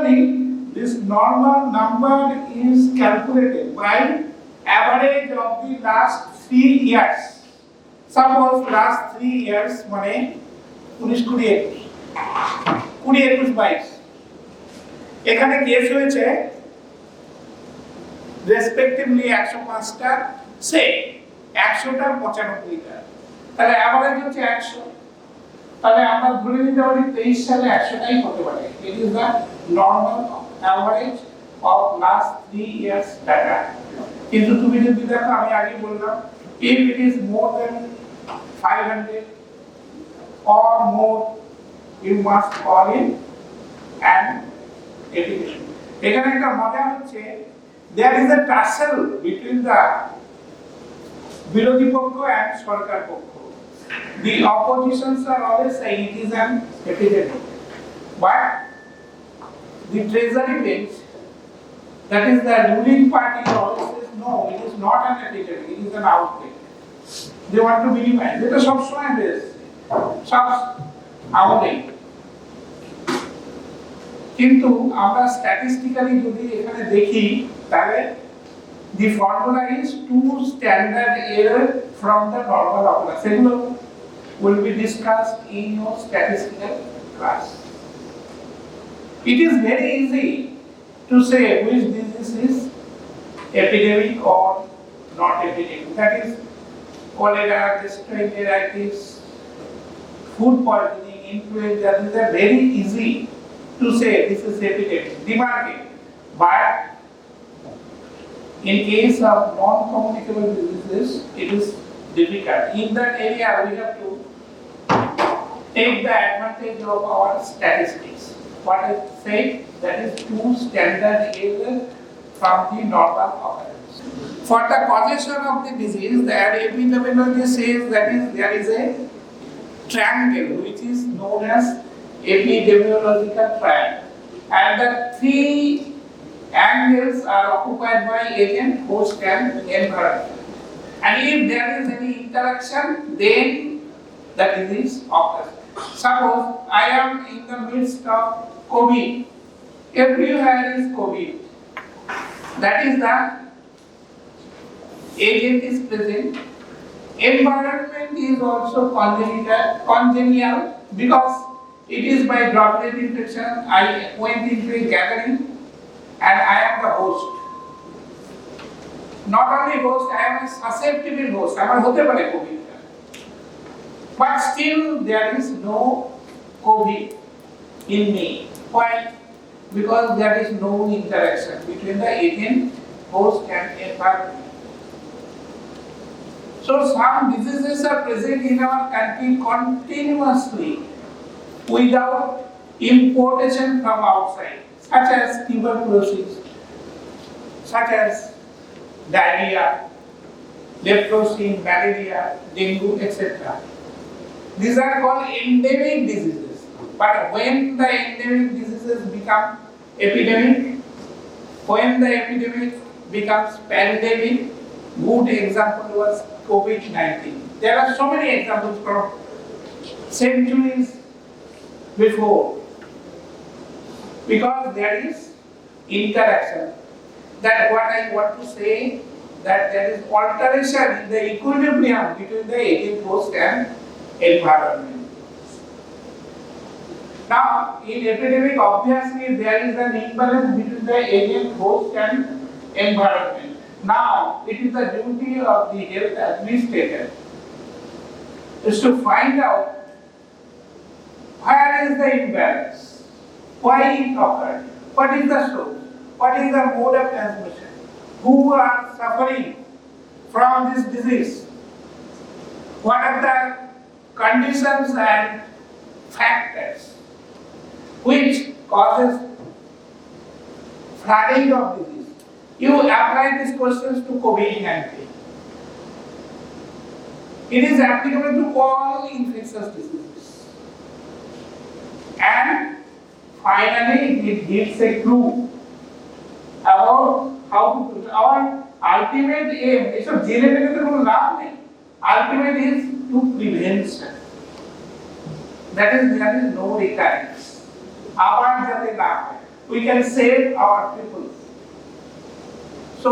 Usually, this normal number is calculated by average of the last 3 years. Suppose last 3 years মানে 19 20 21 22 এখানে case হয়েছে respectively 105টা সে 100টা 95টা তাহলে average হচ্ছে 100 তাহলে আমরা ধরে নিতে পারি 23 সালে 100টাই হতে পারে it is the normal average of last 3 years data কিন্তু তুমি যদি দেখো আমি আগে বললাম if it is more than 500 or more you must call in an application এখানে একটা মজা হচ্ছে there is a tussle between the বিরোধী পক্ষ and সরকার পক্ষ the oppositions are always saying it is an epidemic but the treasury bench that is the ruling party always says no it is not an epidemic it is an outbreak they want to minimize it is সব সময় বেশ সব আমাদের কিন্তু আমরা statistically যদি এখানে দেখি তাহলে the formula is 2 standard error from the normal occurrence সেগুলো will be discussed in your statistical class it is very easy to say which disease is epidemic or not epidemic that is cholera gastroenteritis food poisoning influenza these are very easy to say this is epidemic demarcate but in case of non-communicable diseases it is difficult in that area we have to take the advantage of our statistics what I say that is 2 standard errors from the normal occurrence for the causation of the disease the epidemiology says that is there is a triangle which is known as epidemiological triangle and the 3 angles are occupied by agent host and environment and if there is any interaction then the disease occurs suppose I am in the midst of COVID everywhere is COVID that is the agent is present environment is also congenial because it is by droplet infection I went into a gathering and I am the host not only host I am a susceptible host আমার হতে পারে COVID but still there is no COVID in me why because there is no interaction between the agent host and environment so some diseases are present in our country continuously without importation from outside such as tuberculosis, such as diarrhea, leprosy, malaria, dengue, etc. These are called endemic diseases. But when the endemic diseases become epidemic, when the epidemic becomes pandemic, good example was COVID-19. There are so many examples from centuries before. Because there is interaction that what I want to say that there is alteration in the equilibrium between the agent host and environment now in epidemic obviously there is an imbalance between the agent host and environment now it is the duty of the health administrator is to find out where is the imbalance why it occurred, what is the source, what is the mode of transmission, who are suffering from this disease, what are the conditions and factors which causes flooding of disease. You apply these questions to COVID-19. It is applicable to all infectious diseases. And finally, it gives a clue about how to do it. Our ultimate aim, so ultimate is to prevention. That is, there is no recurrence. আবার যাতে না হয় we can save our people. So,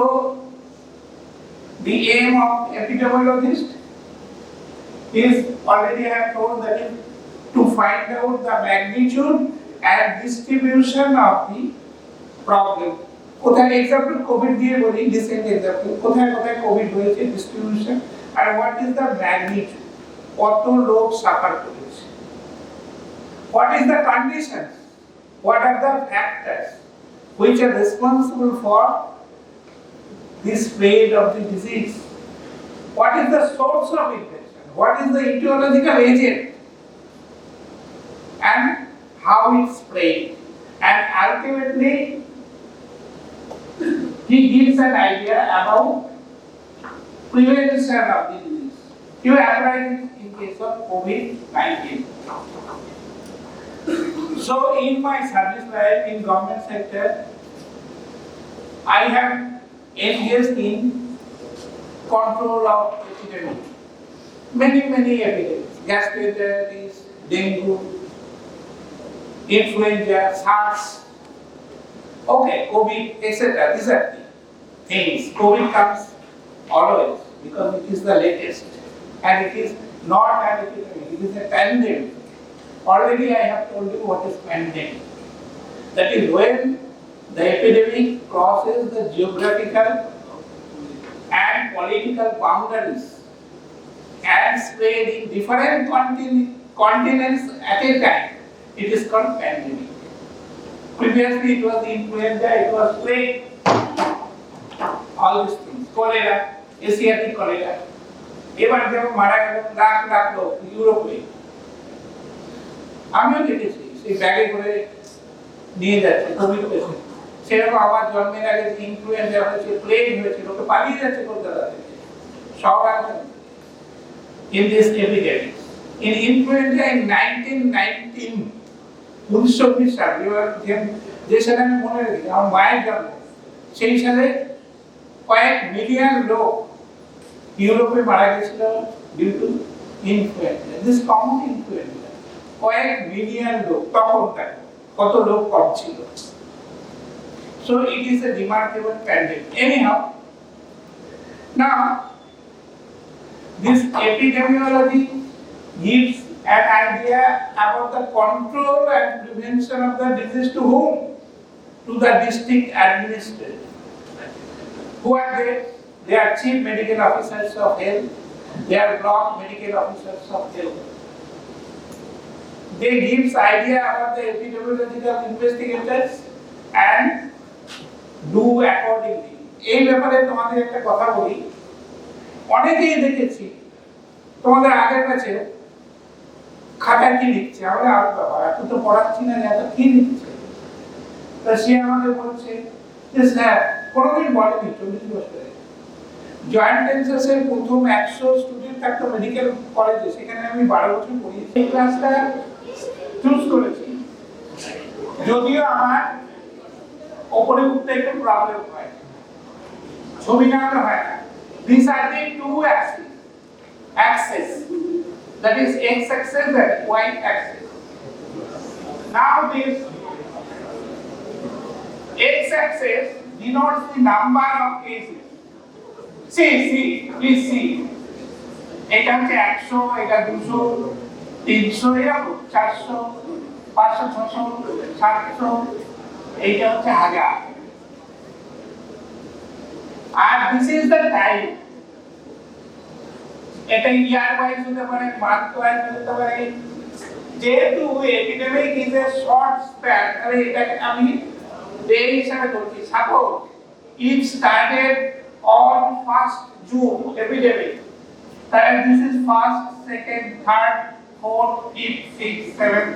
the aim of epidemiologist is already I have told that is to find out the magnitude and distribution of the problem. কোথায় example COVID দিয়ে বলি recent example কোথায় কোথায় COVID হয়েছে distribution and what is the magnitude কত লোক suffer করেছে, what is the condition, what are the factors which are responsible for the spread of the disease, what is the source of infection, what is the etiological agent and how it spread, and ultimately he gives an idea about prevention of the disease. You apply it in case of COVID-19. So in my service life in government sector, I have engaged in control of epidemic. Many epidemics, gastroenteritis, dengue, influenza, SARS, okay, COVID, etc. These are the things. COVID comes always because it is the latest and it is not an epidemic, it is a pandemic. Already I have told you what is pandemic. That is when the epidemic crosses the geographical and political boundaries and spread in different continents at a time. It is called pandemic. Previously it was influenza, it was plague, all these things, cholera, Asiatic cholera. এবার যেমন মারা গেল লাখ লোক ইউরোপে, আমিও দেখেছি সেই ব্যাগে করে নিয়ে যাচ্ছে কোভিড পেশেন্ট, সেরকম আবার জন্মের আগে ইনফ্লুয়েঞ্জা হয়েছে, প্লেগ হয়েছে, লোকে পালিয়ে যাচ্ছে কলকাতা থেকে শহরাঞ্চল। In this epidemic, in influenza in 1919, 1919 সাল, যে সালে আমি মনে রেখেছি আমার মায়ের জন্ম, সেই সালে কয়েক মিলিয়ন লোক ইউরোপে মারা গেছিল due to influenza, this common influenza. কয়েক মিলিয়ন লোক, তখন কত লোক কম ছিল। So it is a remarkable pandemic. Anyhow, now this epidemiology gives an idea about the control and prevention of the disease to whom? To the district administrator. Who are they? They are chief medical officers of health. They are block medical officers of health. They gives idea about the epidemiological investigators and do accordingly. এই ব্যাপারে তোমাদের একটা কথা বলি, অনেকেই দেখেছি তোমাদের আগের কাছে খাতায় কি লিখছে, আমরা আর বাবা এত তো পড়াচ্ছি না, এত কি লিখছে। তা সে আমাদের বলছে যে স্যার কোনোদিন বলেনি 40 বছরে জয়েন্ট টেন্সাসের প্রথম 100 স্টুডেন্ট থাকতো মেডিকেল কলেজে, সেখানে আমি 12 বছর পড়িয়েছি। এই ক্লাসটা চুজ করেছি যদিও আমার ওপরে উঠতে একটু প্রবলেম হয়, ছবি না হয় না। These are the two axes, that is x-axis and y-axis. Now this x-axis denotes the number of cases. Please see. এটা হচ্ছে 100, এটা 200, 300, এরকম 400, 500, 600, 700, এইটা হচ্ছে 1000। আর this is the time. এটা ইয়ার ওয়াইজ হতে পারে, মান্থ ওয়াইজ হতে পারে। যেহেতু epidemic is a short span, তাহলে এটাকে আমি ডে হিসাবে ধরছি। Suppose it started on 1st June epidemic, তাহলে this is 1st, 2nd, 3rd, 4th, 5th, 6th, 7th,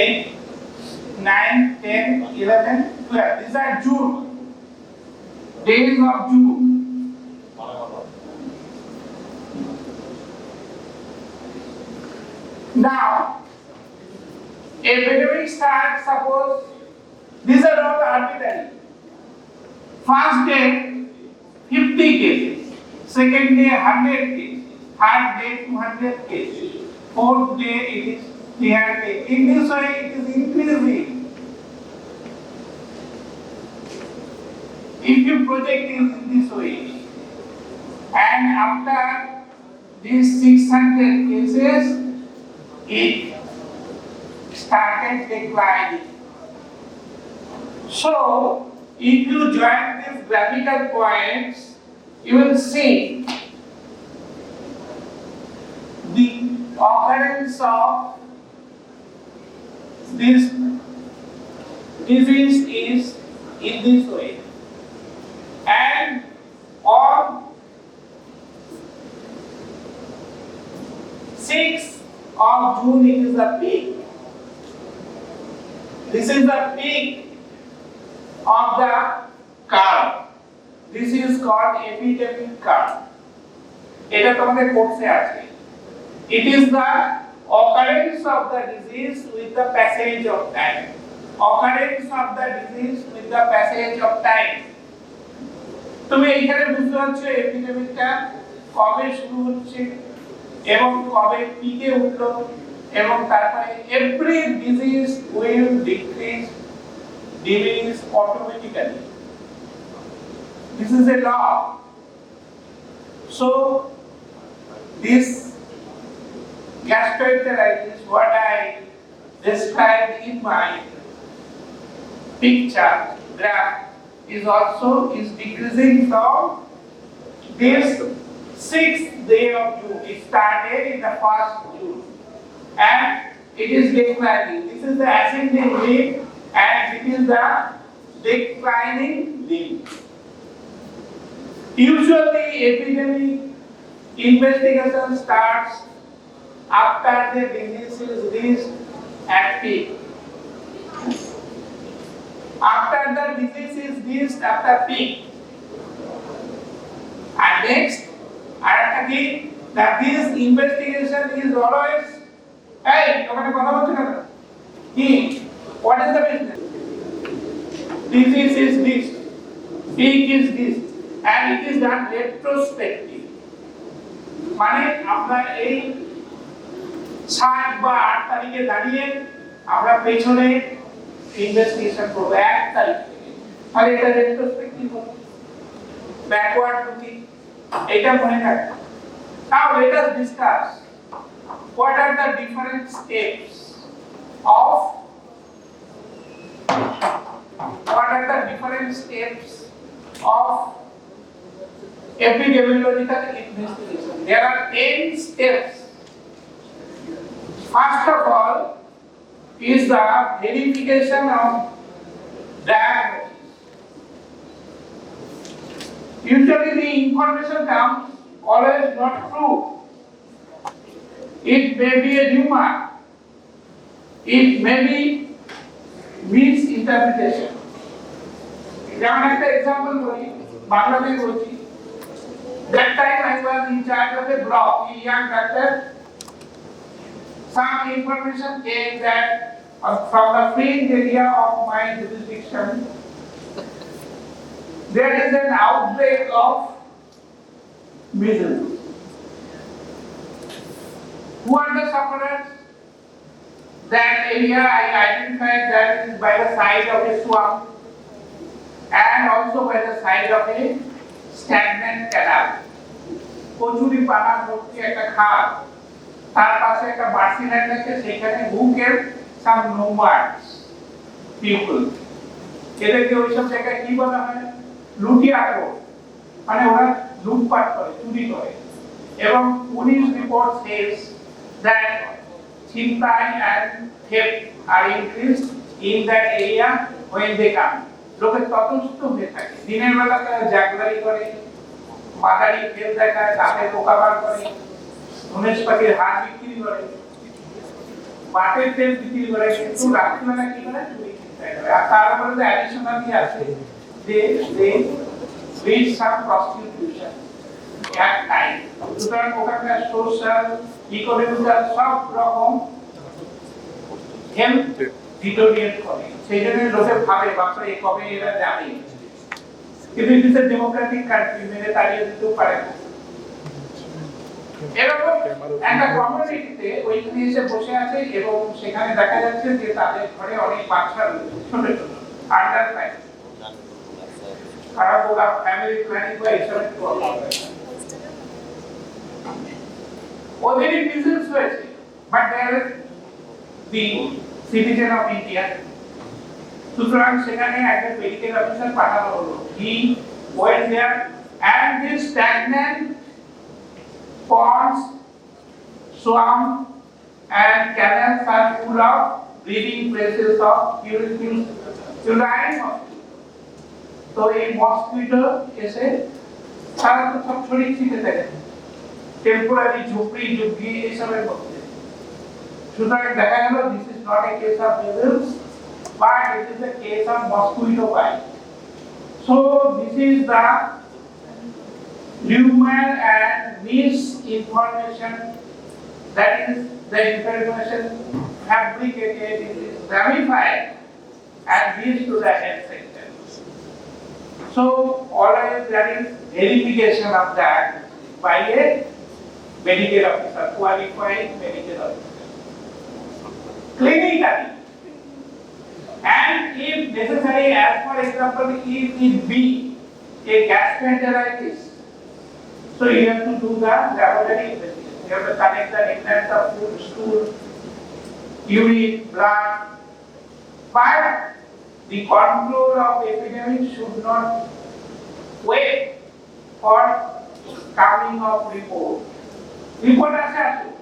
8th, 9th, 10th, 11th, 12th. These are June, days of June. Now, epidemic starts, suppose these are all arbitrary. First day 50 cases, second day 100 cases, third day 200 cases, fourth day it is 300. In this way it is increasing. if you project it in this way, and after these 600 cases, it started declining. So, if you join these graphical points, you will see the occurrence of this disease is in this way. And on 6th of June, it is the peak. This is the peak of the curve. This is called epidemic curve. এটা তোমাদের কোর্সে আছে। It is the occurrence of the disease with the passage of time. Occurrence of the disease with the passage of time. তুমি এইখানে বুঝতে পারছো এপিডেমিকটা কবে শুরু হচ্ছে এবং কবে পিকে উঠলো এবং তারপরে every disease will diminish automatically. This is a law. So this gastroenteritis, what I described in my picture graph, is decreasing from this 6th day of June. It started in the 1st June and it is declining. This is the ascending limb and it is the declining limb. Usually epidemic investigation starts after the disease is reached at peak. After the disease is reached at the peak. And next, that this investigation is always, hey, what is the business? Disease is this, peak is this, and it is done retrospective. মানে আমরা এই 7 বা 8 তারিখে দাঁড়িয়ে আমরা পেছনে investigation করব 1 তারিখ থেকে, তাহলে এটা রেট্রোস্পেক্টিভ হবে, ব্যাকওয়ার্ড লুকিং, এটা মনে রাখবেন। Now let us discuss what are the different steps of epidemiological investigation. There are 10 steps. First of all is the verification of diagnosis. Usually the information comes always not true. It may be a rumor. It may be misinterpretation. যেমন একটা example বলি, বাংলাতে বলছি। That time I was in charge of a block, a young doctor. Some information came that from the fringe area of my jurisdiction, there is an outbreak of measles. Who are the sufferers? That area I identified that is by the side of a swamp and also by the side of a stagnant canal. Kachori পানা ভর্তি একটা খাল, তার পাশে একটা বার্সিল্যান্ড আছে, সেখানে who kept some nomads people. এদেরকে ওইসব জায়গায় কি বলা হয়? লুটিয়াখোর, মানে ওরা লুটপাট করে, চুরি করে। এবং পুলিশ রিপোর্ট says that ছিনতাই and theft are increased in that area when they come. লোকে ততস্থ হয়ে থাকে, দিনের বেলা তারা জাগলারি করে, মাদারি খেল দেখায়, দাঁতে পোকা বার করে, ধনেশ পাখির হাড় বিক্রি করে, মাটির তেল বিক্রি করে, কিন্তু রাত্রিবেলা কি করে? চুরি ছিনতাই করে। আর তার উপরে যে অ্যাডিশনালি আছে যে with some prostitution at night. সুতরাং ওখানকার সোশ্যাল, ইকোনমিক্যাল সব রকম হেলথ ডিটোরিয়েট করে। সেই জন্য লোকে ভাবে বাপরে কবে এরা যাবে, কিন্তু ইট ইজ এ ডেমোক্রেটিক কান্ট্রি, মেরে তাড়িয়ে দিতেও পারে না। এরকম একটা কমিউনিটিতে ওইখানে এসে বসে আছে এবং সেখানে দেখা যাচ্ছে যে তাদের ঘরে অনেক বাচ্চা রয়েছে, ছোট ছোট আন্ডার 5। খেলাধুলা ফ্যামিলি প্ল্যানিং বা এসব করতে হবে ওদেরই বিজনেস হয়েছে but there the citizen of India সুতরাং সেখানে একজন মেডিকেল অফিসার পাঠানো হলো he went there and this stagnant ponds swamp and canals are full of breeding places of urine mosquito. So a mosquito এসে সারা তো সব ছড়িয়ে ছিটে থাকে টেম্পোরারি ঝুপড়ি ঝুপড়ি এইসবের মধ্যে সুতরাং দেখা গেল this is not a case of measles but it is a case of mosquito bite. So this is the rumor and misinformation, that is the information fabricated, it is ramified and leads to the health sector. So always there is verification of that by a medical officer, qualified medical officer. Clinically, and if necessary, as for example, if it be a gastroenteritis, so you have to do the laboratory investigation. You have to connect the implants of food, stool, urine, blood. But the control of epidemic should not wait for coming of report. Report আসে আসুক,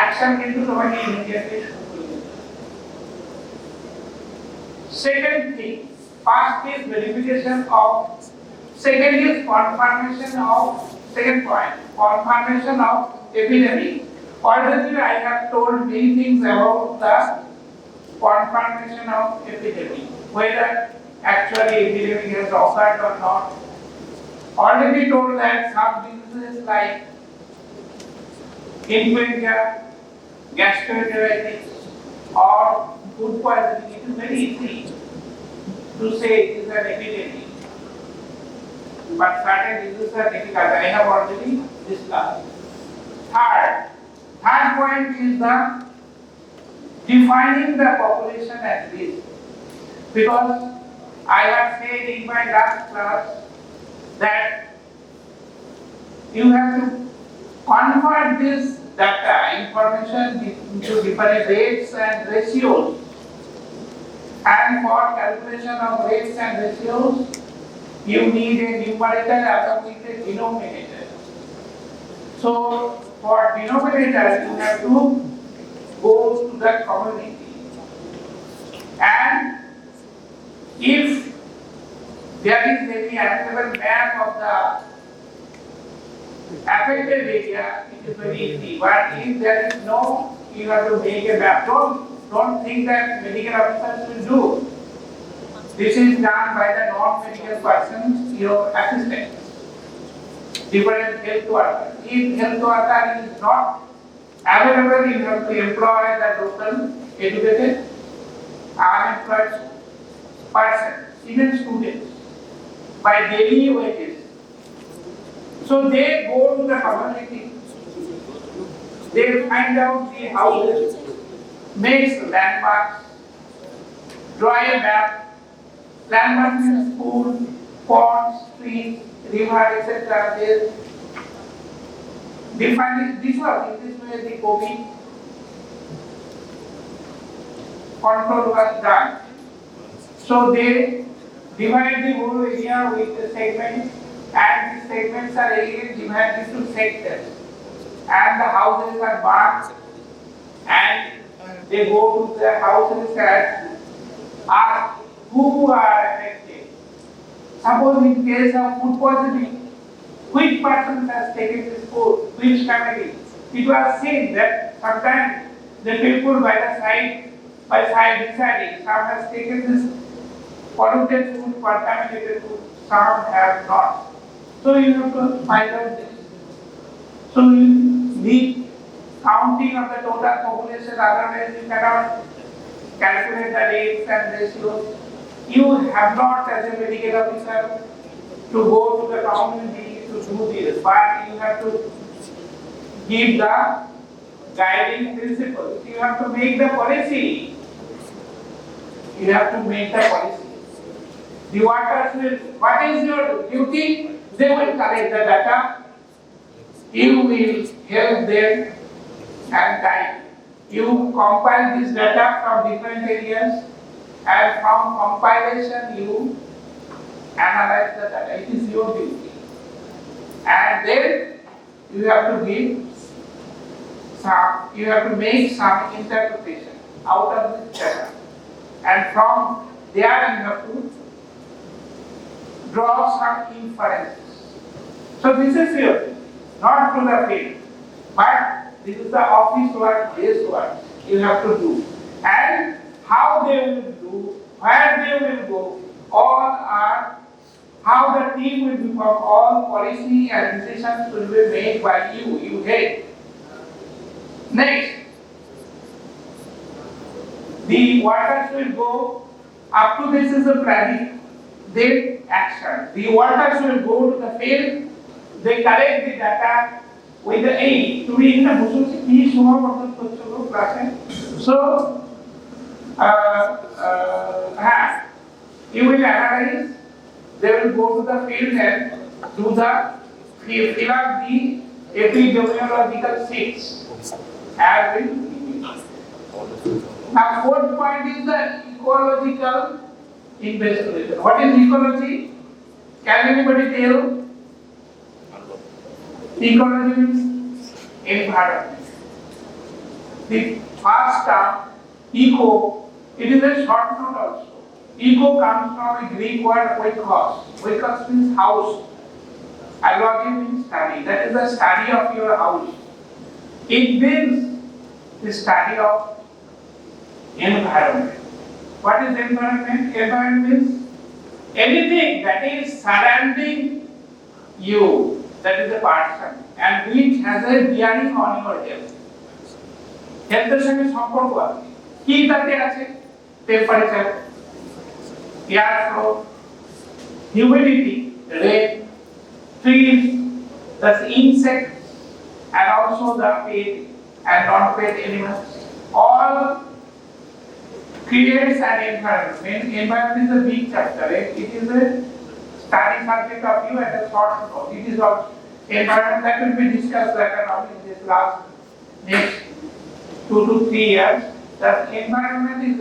action কিন্তু তোমাকে immediately শুরু করে দিতে হবে। Second thing, first is verification of, second is confirmation of, second point, confirmation of epidemic. Already I have told many things about the confirmation of epidemic, whether actually epidemic has occurred or not. Already told that some diseases like influenza, gastroenteritis or food poisoning, it is very easy to say it is an epidemic. But certain diseases are difficult. I have already discussed. Third point is the defining the population at risk. Because I have said in my last class that you have to convert this data information into different rates and ratios. And for calculation of rates and ratios, you need a numerator along with a denominator. So for denominator, you have to go to the community. And if there is any available map of the affected area, it is very easy. But if there is no, you have to make a map. Don't think that medical officers will do. This is done by the non-medical persons, your assistants, different health workers. If health worker is not available, you have to employ the local educated, unemployed person, even students, by daily wages. So they go to the community, they find out the houses, make landmarks, draw a map. Landmarks means school, ponds, streets, river, etc. They define it this way the COVID control was done. So they divide the whole area with the segments, and the segments are again divided into sectors. And the houses are marked, and they go to the houses and ask who are affected. Suppose in case of food poisoning, which person has taken this food, which family? It was seen that sometimes the people by side deciding, some has taken this polluted food, contaminated food, some have not. So you have to find out this. So you need counting of the total population, otherwise you cannot calculate the rates and ratios. You have not, as a medical officer, to go to the community to do this, but you have to give the guiding principles. You have to make the policy. You have to make the policy. The waters will, what is your duty? They will collect the data. You will help them and guide. You compile this data from different areas, and from compilation you analyze the data. It is your duty. And then you have to give some, you have to make some interpretation out of this data. And from there you have to draw some inferences. So this is your, not to the field, but this is the office work, this work you have to do. And how they will do, where they will go, all are, how the team will be formed, all policy and decisions will be made by you head. Next, the waters will go, up to this is the planning, then action. The waters will go to the field, they collect the data with the aim to be in the bushel class. So, you will analyze, they will go to the field and do the fill up the epidemiological sheets. Now, fourth point is the ecological investigation. What is ecology? Can anybody tell? Ecology means environment. The first term, eco, it is a short note also. Eco comes from a Greek word oikos. Oikos means house. Ecology means study. That is the study of your house. It means the study of environment. What is environment? Environment means anything that is surrounding you, that is a person, and which has a bearing on your health. Health এর সঙ্গে সম্পর্ক আছে। কি তাতে আছে? Temperature, air flow, humidity, rain, trees, the insects, and also the paid and non-paid animals. All creates an environment. Environment is a big chapter. It is a study subject of you at a short note. It is also environment that will be discussed later on in this next 2 to 3 years. The environment is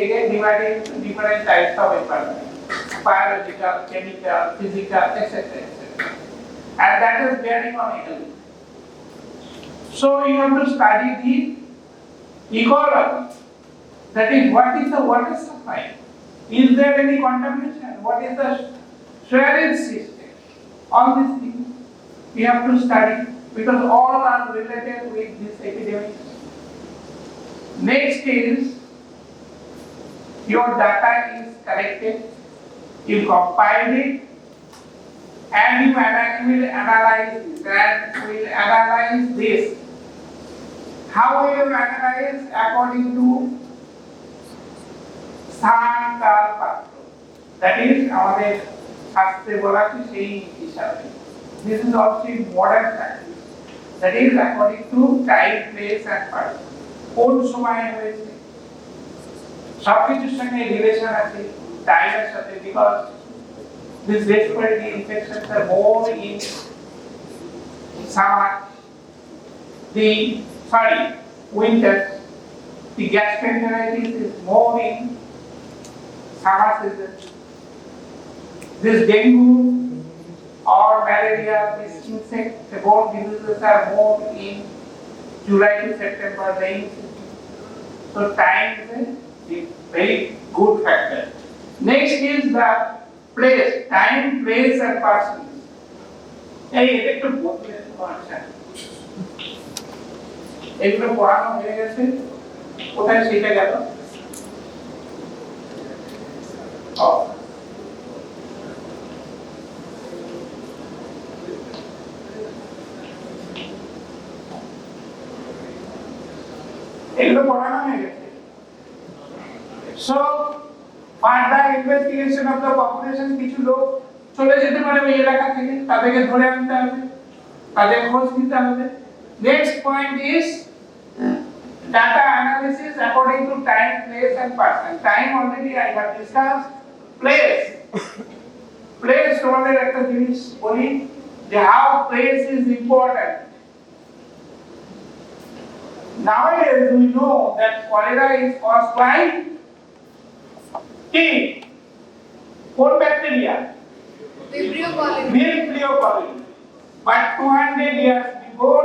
again divided into different types of environment: biological, chemical, physical, etc. And that is bearing on health. So you have to study the ecology. That is, what is the water supply? Is there any contamination? What is the sewage system? All these things we have to study because all are related with this epidemic. Next is your data is collected, you compile it, and you will analyze this. And will analyze this. How will you analyze? According to that is আমাদের শাস্ত্রে বলা আছে সেই হিসাবে। This is also in modern science. That is according to time, place and person. কোন সময় হয়েছে সবকিছুর সঙ্গে রিলেশন আছে টাইমের সাথে, because these respiratory infections are more in summer, winter. The gastroenteritis is more in summer season. This dengue or malaria, these insect-borne diseases are more in July to September, rain season. So time is a very good factor. Next is the place, time, place and person. একটু বদলে আচ্ছা এগুলো পড়ানো হয়ে গেছে, কোথায় সেটা গেল? এগুলো পড়ানো হয়ে গেছে। So further investigation of the population, কিছু লোক চলে যেতে পারে ওই এলাকা থেকে, তাদেরকে ধরে আনতে হবে, তাদের খোঁজ নিতে হবে। Next point is data analysis according to time, place and person. Time already I have discussed. Place, place তোমাদের একটা জিনিস বলি যে how place is important nowadays we know that cholera is caused by কি কোন bacteria Vibrio cholerae. Vibrio cholerae but 200 years before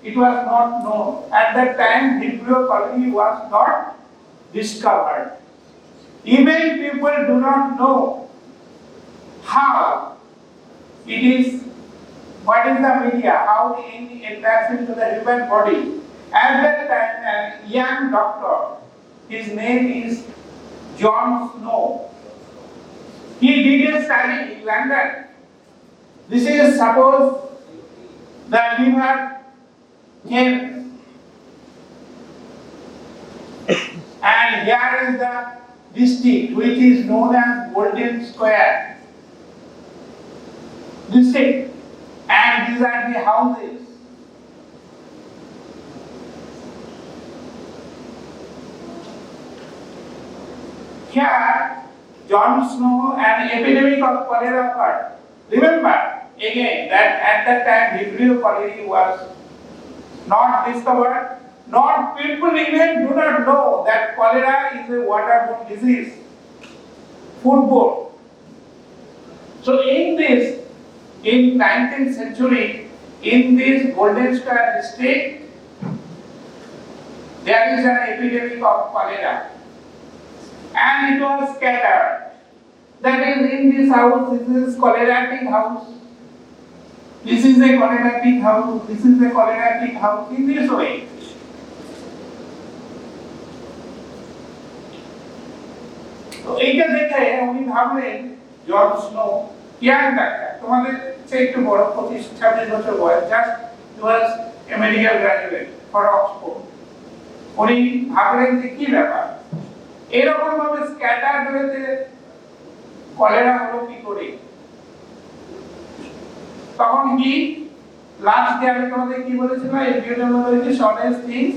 it was not known at that time Vibrio cholerae was not discovered even people do not know how it is, what is the media, how it enters into the human body. At that time, a young doctor, his name is John Snow. He did a study in London. This is suppose the liver came, and here is the district which is known as Golden Square. District, and these are the houses. Here, John Snow, an epidemic of cholera occurred. Remember again that at that time Vibrio cholerae was not discovered. Not people even do not know that cholera is a waterborne disease, foodborne. So in 19th century, in this Golden Square district, there is an epidemic of cholera, and it was scattered. That is, in this house, this is choleratic house. This is a choleratic house. This is a choleratic house. In this way. তো এইটা দেখে উনি ভাবলেন জন snow young doctor তোমাদের চেয়ে একটু বড় 25-26 বছর বয়স just he was A medical graduate for Oxford উনি ভাবলেন যে কি ব্যাপার এরকম ভাবে স্ক্যাটার্ড হয়েছে কলেরা হলো কি করে তখন কি লাস্ট ডে আমি তোমাদের কি বলেছিলাম এই ভিডিওর মধ্যে হচ্ছে honest things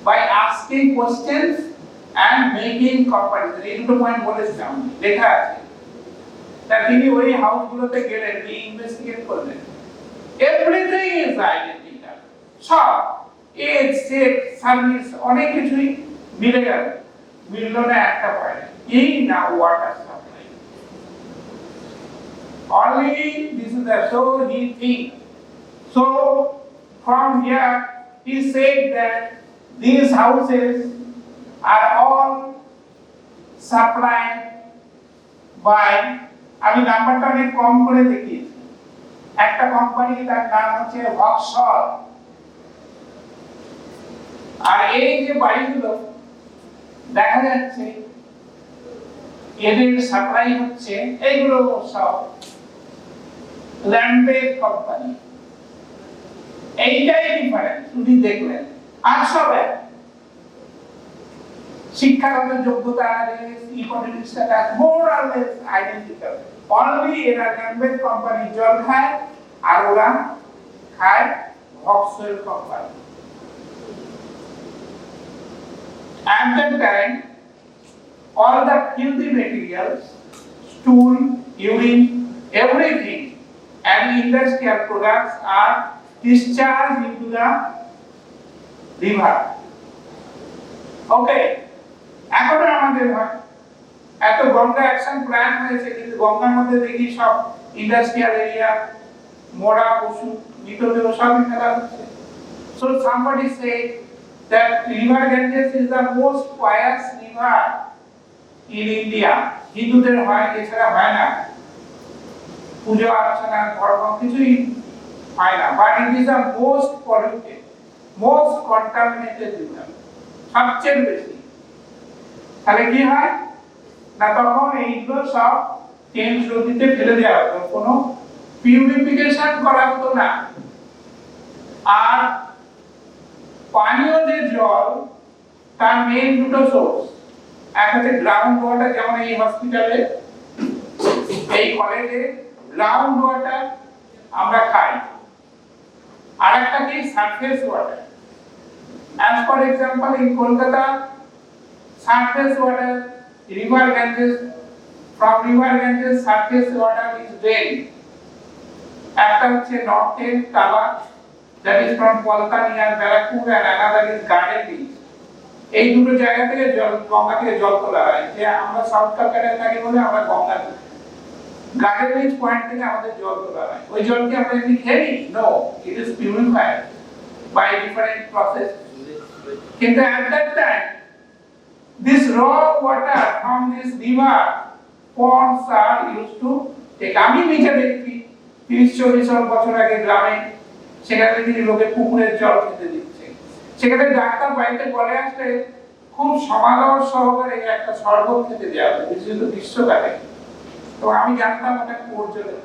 by asking questions and making comparison এই দুটো পয়েন্ট বলেছিলাম লেখা আছে তা তিনি ওই হাউসগুলোতে গেলেন গিয়ে ইনভেস্টিগেট করলেন এভরিথিং ইজ আইডেন্টিক্যাল সব এজ সেক্স সার্ভিস অনেক কিছুই মিলে গেল মিলল না একটা পয়েন্ট এই না water supply only this is the so he think so from here he said that these houses are all supplied by আমি নাম্বারটা অনেক কম করে দেখিয়েছি একটা কোম্পানি তার নাম হচ্ছে ভক্সল আর এই যে বাড়িগুলো দেখা যাচ্ছে এদের সাপ্লাই হচ্ছে এইগুলো সব ল্যান্ডেড কোম্পানি এইটাই ডিফারেন্স উনি দেখলেন আর সব এক শিক্ষাগত যোগ্যতা economic status more or less identical only এরা ল্যান্ডেড কোম্পানি জল খায় আর ওরা খায় ভক্সল company at that time all the filthy materials stool urine everything and industrial products are discharged into the river okay এখন আমাদের হয় এত গঙ্গা অ্যাকশন প্ল্যান হয়েছে কিন্তু গঙ্গার মধ্যে দেখি সব ইন্ডাস্ট্রিয়াল এরিয়া মরা পশু মৃতদেহ সব ফেলা হচ্ছে so somebody say that river Ganges is the most pious river in India হিন্দুদের হয় এছাড়া হয় না পূজা অর্চনা ধর্ম কিছুই হয় না but it is the most polluted most contaminated river সবচেয়ে বেশি তাহলে কি হয় না তখন এইগুলো সব টেমস নদীতে ফেলে দেওয়া হতো কোনো পিউরিফিকেশন করা হতো না আর পানীয় যে জল তার মেইন দুটো সোর্স এক হচ্ছে গ্রাউন্ড ওয়াটার যেমন এই হসপিটালে এই কলেজে গ্রাউন্ড ওয়াটার আমরা খাই আর একটা কি surface water as for example in Kolkata surface water river Ganges from river Ganges surface water is drained. একটা হচ্ছে নর্থের টালা, that is from Kolkata near Barrackpur, and another is Garden Beach. এই দুটো জায়গা থেকে জল, গঙ্গা থেকে জল তোলা হয়। যে আমরা সাউথ কলকাতায় থাকি বলে আমরা গঙ্গা, গার্ডেন বিচ পয়েন্ট থেকে আমাদের জল তোলা হয়। ওই জল কি আমরা এমনি খেয়ে নিই? No, it is purified by different process. কিন্তু at that time this raw water from this river ponds are used to take. আমি নিজে দেখি 30-40 বছর আগে গ্রামে সেখানে দেখি লোকে পুকুরের জল খেতে দিচ্ছে। সেখানে ডাক্তার বাড়িতে বলে আসলে খুব সমাদর সহকারে একটা শরবত খেতে দেওয়া হবে, বিশেষত গ্রীষ্মকালে। তো আমি জানতাম ওটা কোর জলে,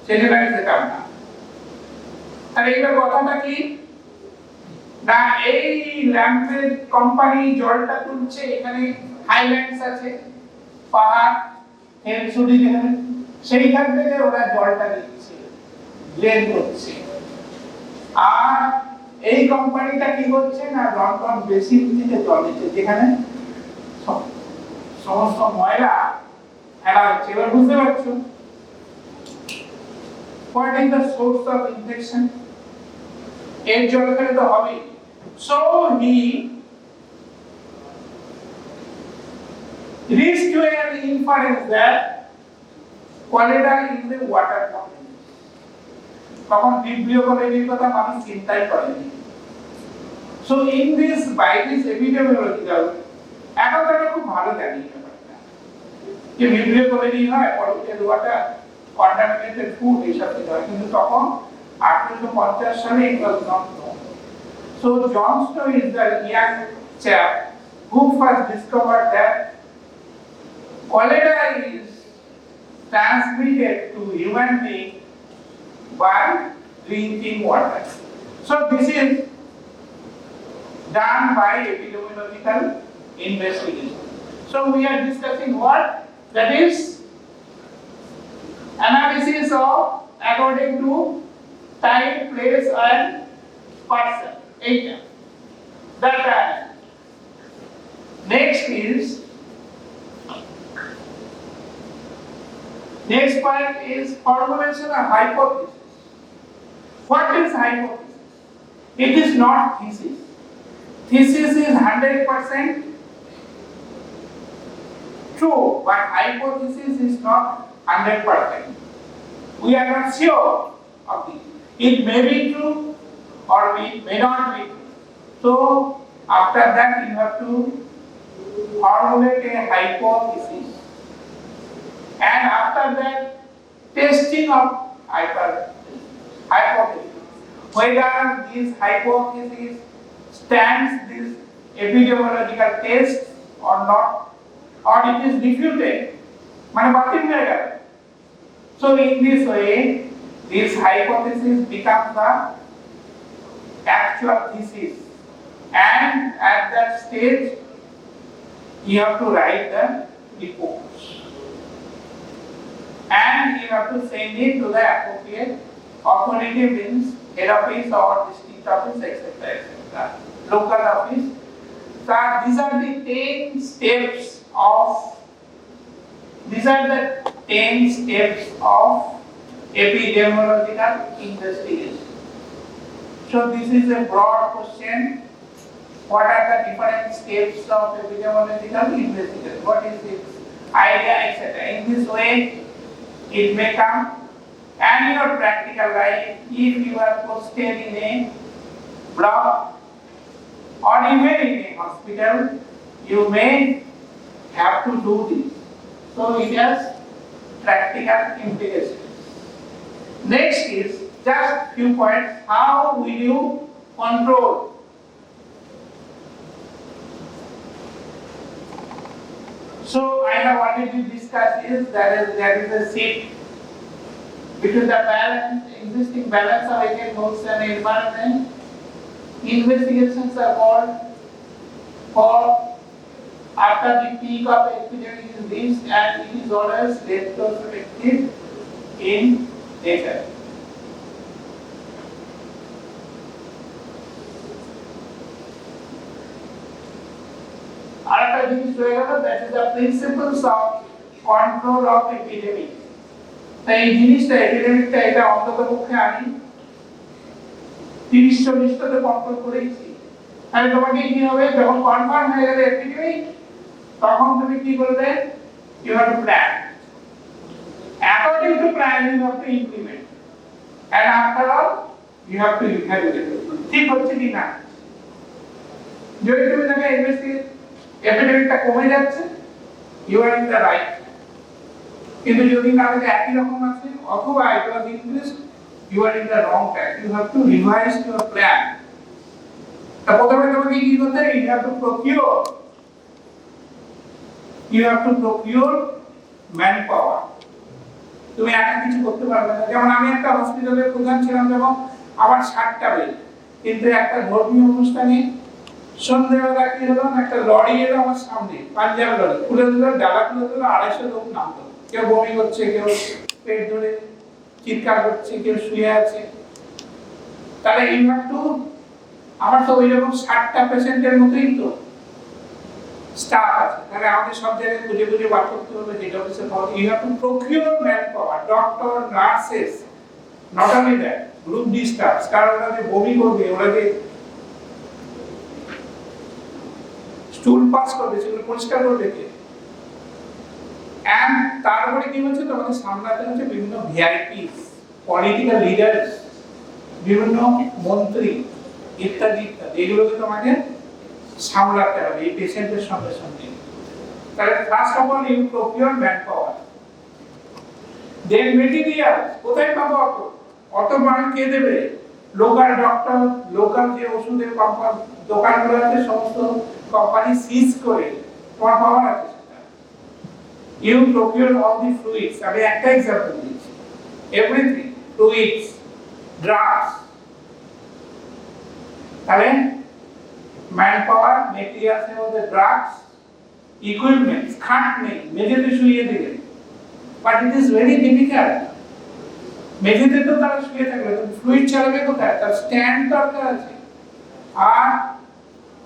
সেজন্য আমি খেতাম না। আর এইবার কথাটা কি না, এই ল্যাম্পের কোম্পানি জলটা তুলছে, এখানে হাইল্যান্ডস আছে, পাহাড়, হেলসুডি, সেইখান থেকে ওরা জলটা দিচ্ছে, ড্রেন করছে। আর এই কোম্পানিটা কি করছে না, লন্ডন বেসিন থেকে জল দিচ্ছে, যেখানে সমস্ত ময়লা ফেলা হচ্ছে। এবার বুঝতে পারছো what is the source of infection? এর জল খেলে তো হবে। So he reached to an inference that cholera is the water contamination. তখন ভিব্রিও কলেরির কথা মানুষ চিন্তাই করেনি। So in this, by this epidemiological, এখন তারা খুব ভালো জানি ব্যাপারটা যে ভিব্রিও কলেরি হয়, পলিউটেড ওয়াটার, কন্টামিনেটেড ফুড, এইসব কিছু হয়। কিন্তু তখন 1850 সালে it was not known. So John Snow is the young chap who first discovered that cholera is transmitted to human being by drinking water. So this is done by epidemiological investigation. So we are discussing what? That is analysis of according to time, place and person. That next point is formulation of hypothesis. What is hypothesis? It is not thesis. Thesis is 100% true, but hypothesis is not 100%. We are not sure of it. It may be true or it may not be true. So after that you have to formulate a hypothesis, and after that testing of hypothesis, whether this hypothesis stands this epidemiological test or not, or it is refuted, মানে বাতিল হয়ে গেল। So in this way this hypothesis becomes the actual thesis, and at that stage you have to write the report and you have to send it to the appropriate authority, means head office or district office, etc., etc., local office. So these are the 10 steps of epidemiological investigation. So this is a broad question. What are the different steps of epidemiological investigation? What is its idea, etc. In this way, it may come, and in your practical life, if you are posted in a block or even in a hospital, you may have to do this. So it has practical implications. Next is just few points. How will you control? So I have already discussed is there is a shift between the existing balance of host and environment. Investigations are called for after the peak of epidemic is reached, and it is always retrospective in nature. That is the principles of control of epidemic. তাই এই জিনিসটা এপিডেমিকটা এটা অন্তত পক্ষে আমি 30-40টাতে control করেছি। তাহলে তোমাকে কি হবে, যখন কনফার্ম হয়ে গেলে এপিডেমিক, তখন তুমি কি করবে, you have to plan. According to plan, you have to implement, and after all, you have to evaluate. ঠিক হচ্ছে কি না, যদি তুমি দেখো ইনভেস্টিগেট এপিডেমিকটা কমে যাচ্ছে, you are in the right. কিন্তু যদি না দেখে একই রকম আছে অথবা it was increased, you are in the wrong track. You have to revise your plan. তা প্রথমে তোমাকে কি করতে হবে, you have to procure manpower. তুমি একা কিছু করতে পারবে না। যেমন আমি একটা হসপিটালের প্রধান ছিলাম, যখন আমার 60টা বেড, কিন্তু একটা ধর্মীয় অনুষ্ঠানে সন্ধ্যাবেলা কি হলো, একটা লরি এলো আমার সামনে, পাঞ্জাব লরি খুলে দিল, ডালা খুলে দিল, 250 লোক নামলো, কেউ বমি করছে, কেউ পেট ধরে চিৎকার করছে, কেউ শুয়ে আছে। তাহলে ইউ হ্যাভ টু, আমার তো ওই রকম 60টা পেশেন্টের মতোই তো স্টাফ আছে, তাহলে আমাদের সব জায়গায় খুঁজে খুঁজে বার করতে হবে হেড অফিসে পাওয়া। You have to procure manpower, doctor, nurses, not only that, group D staff, কারণ ওরা যে বমি করবে, ওরা যে স্টুল পাস করবে, সেগুলো পরিষ্কার করবে কে? এন্ড তারপরে কি হচ্ছে, তোমাদের সামলাতে হচ্ছে বিভিন্ন ভিআইপি, পলিটিক্যাল লিডার্স, বিভিন্ন মন্ত্রী ইত্যাদি ইত্যাদি, এগুলোকে তোমাকে সামলাতে হবে এই পেশেন্টের সঙ্গে সঙ্গে। তাহলে first of all you procure manpower, then material. কোথায় পাবো অত মাল কে দেবে? লোকাল ডক্টর, লোকাল যে ওষুধের কোম্পানি দোকানগুলো আছে, সমস্ত কোম্পানি সিজ করে তোমার পাওয়ার আছে সেটা। You procure all the fluids. আমি একটা এক্সাম্পল দিচ্ছি, এভরিথিং, ফ্লুইডস, ড্রাগস। তাহলে manpower, materials এবং the drugs, equipment, খাট নেই, মেঝেতে শুয়ে দিলে, but it is very difficult. মেঝেতে তো তারা শুয়ে থাকবে, ফ্লুইড চালাবে কোথায়? তার স্ট্যান্ড দরকার আছে, আর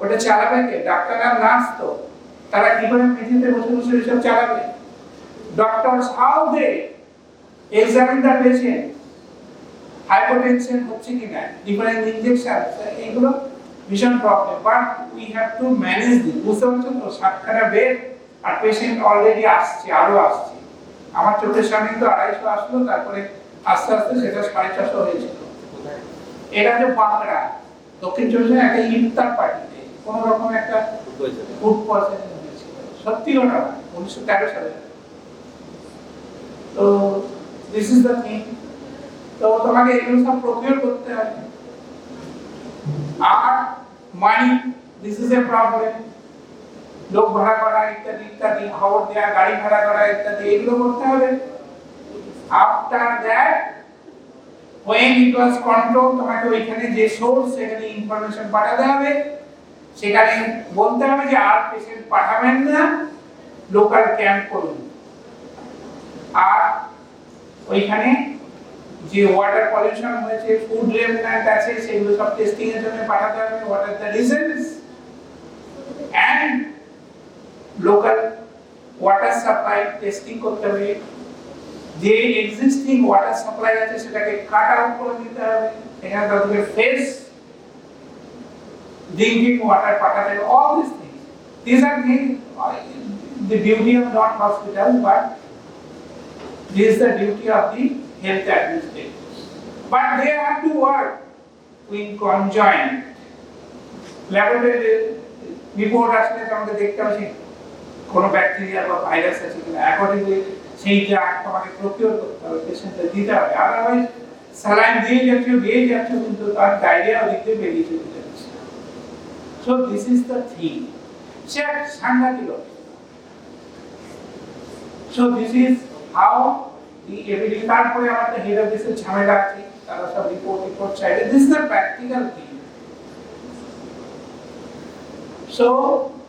ওটা চালাবে কে? ডাক্তার আর নার্স। তো তারা কি করে মেঝেতে বসে বসে এসব চালাবে? Doctors, how they examine the patient, hypotension হচ্ছে কিনা, ডিফারেন্ট ইনজেকশন, এগুলো ভীষণ problem. But we have to manage this. বুঝতে পারছো তো, 60খানা বেড আর পেশেন্ট অলরেডি আসছে, আরো আসছে। আমার চোখের সামনে তো 250 আসলো, তারপরে আস্তে আস্তে সেটা 450 হয়েছিল। এটা যে বাংলা দক্ষিণ চব্বিশ পরগনার একটা ইফতার পার্টিতে কোনো রকম একটা ফুড পয়জনিং হয়েছিল, সত্যি ঘটনা, 1913 সালে। তো দিস ইজ দ্য থিং। তো তোমাকে এগুলো সব প্রকিউর করতে হবে। আর মানি, দিস ইজ এ প্রবলেম। লোক ভাড়া করা ইত্যাদি ইত্যাদি, খবর দেওয়া, গাড়ি ভাড়া করা ইত্যাদি, এগুলো করতে হবে। After that, when it was controlled, তোমাকে ওইখানে যে সোর্স, সেখানে ইনফরমেশন পাঠাতে হবে, সেখানে বলতে হবে যে আর পেশেন্ট পাঠাবেন না, লোকাল ক্যাম্প করুন। আর ওইখানে যে ওয়াটার পলিউশন হয়েছে, ফুড রেমিন্যান্ট আছে, সেগুলো সব টেস্টিং এর জন্য পাঠাতে হবে, what are the reasons, and local water supply testing করতে হবে। যে এক্সিস্টিং ওয়াটার সাপ্লাই আছে সেটাকে কাট আউট করে দিতে হবে, এখানে তাদেরকে ফ্রেশ ড্রিঙ্কিং ওয়াটার পাঠাতে হবে। All this things, this are the duty of not hospital, but this is the duty of the health administrators. But they have to work in conjoint. Laboratory report আসলে আমাদের দেখতে হবে কোনো bacteria বা virus আছে কিনা, অ্যাকর্ডিংলি সেই drug তোমাকে প্রকিউর করতে হবে, পেশেন্টকে দিতে হবে। আদারওয়াইজ স্যালাইন দিয়ে যাচ্ছ কিন্তু তার ডায়রিয়া দিতে বেরিয়ে চলে যাচ্ছে। So this is the thing. সে সাংঘাতিক। So this is how the ability, তারপরে আমাদের হেড অফিসের ঝামেলা আছে, তারা সব রিপোর্ট চাইবে। This is the practical thing. So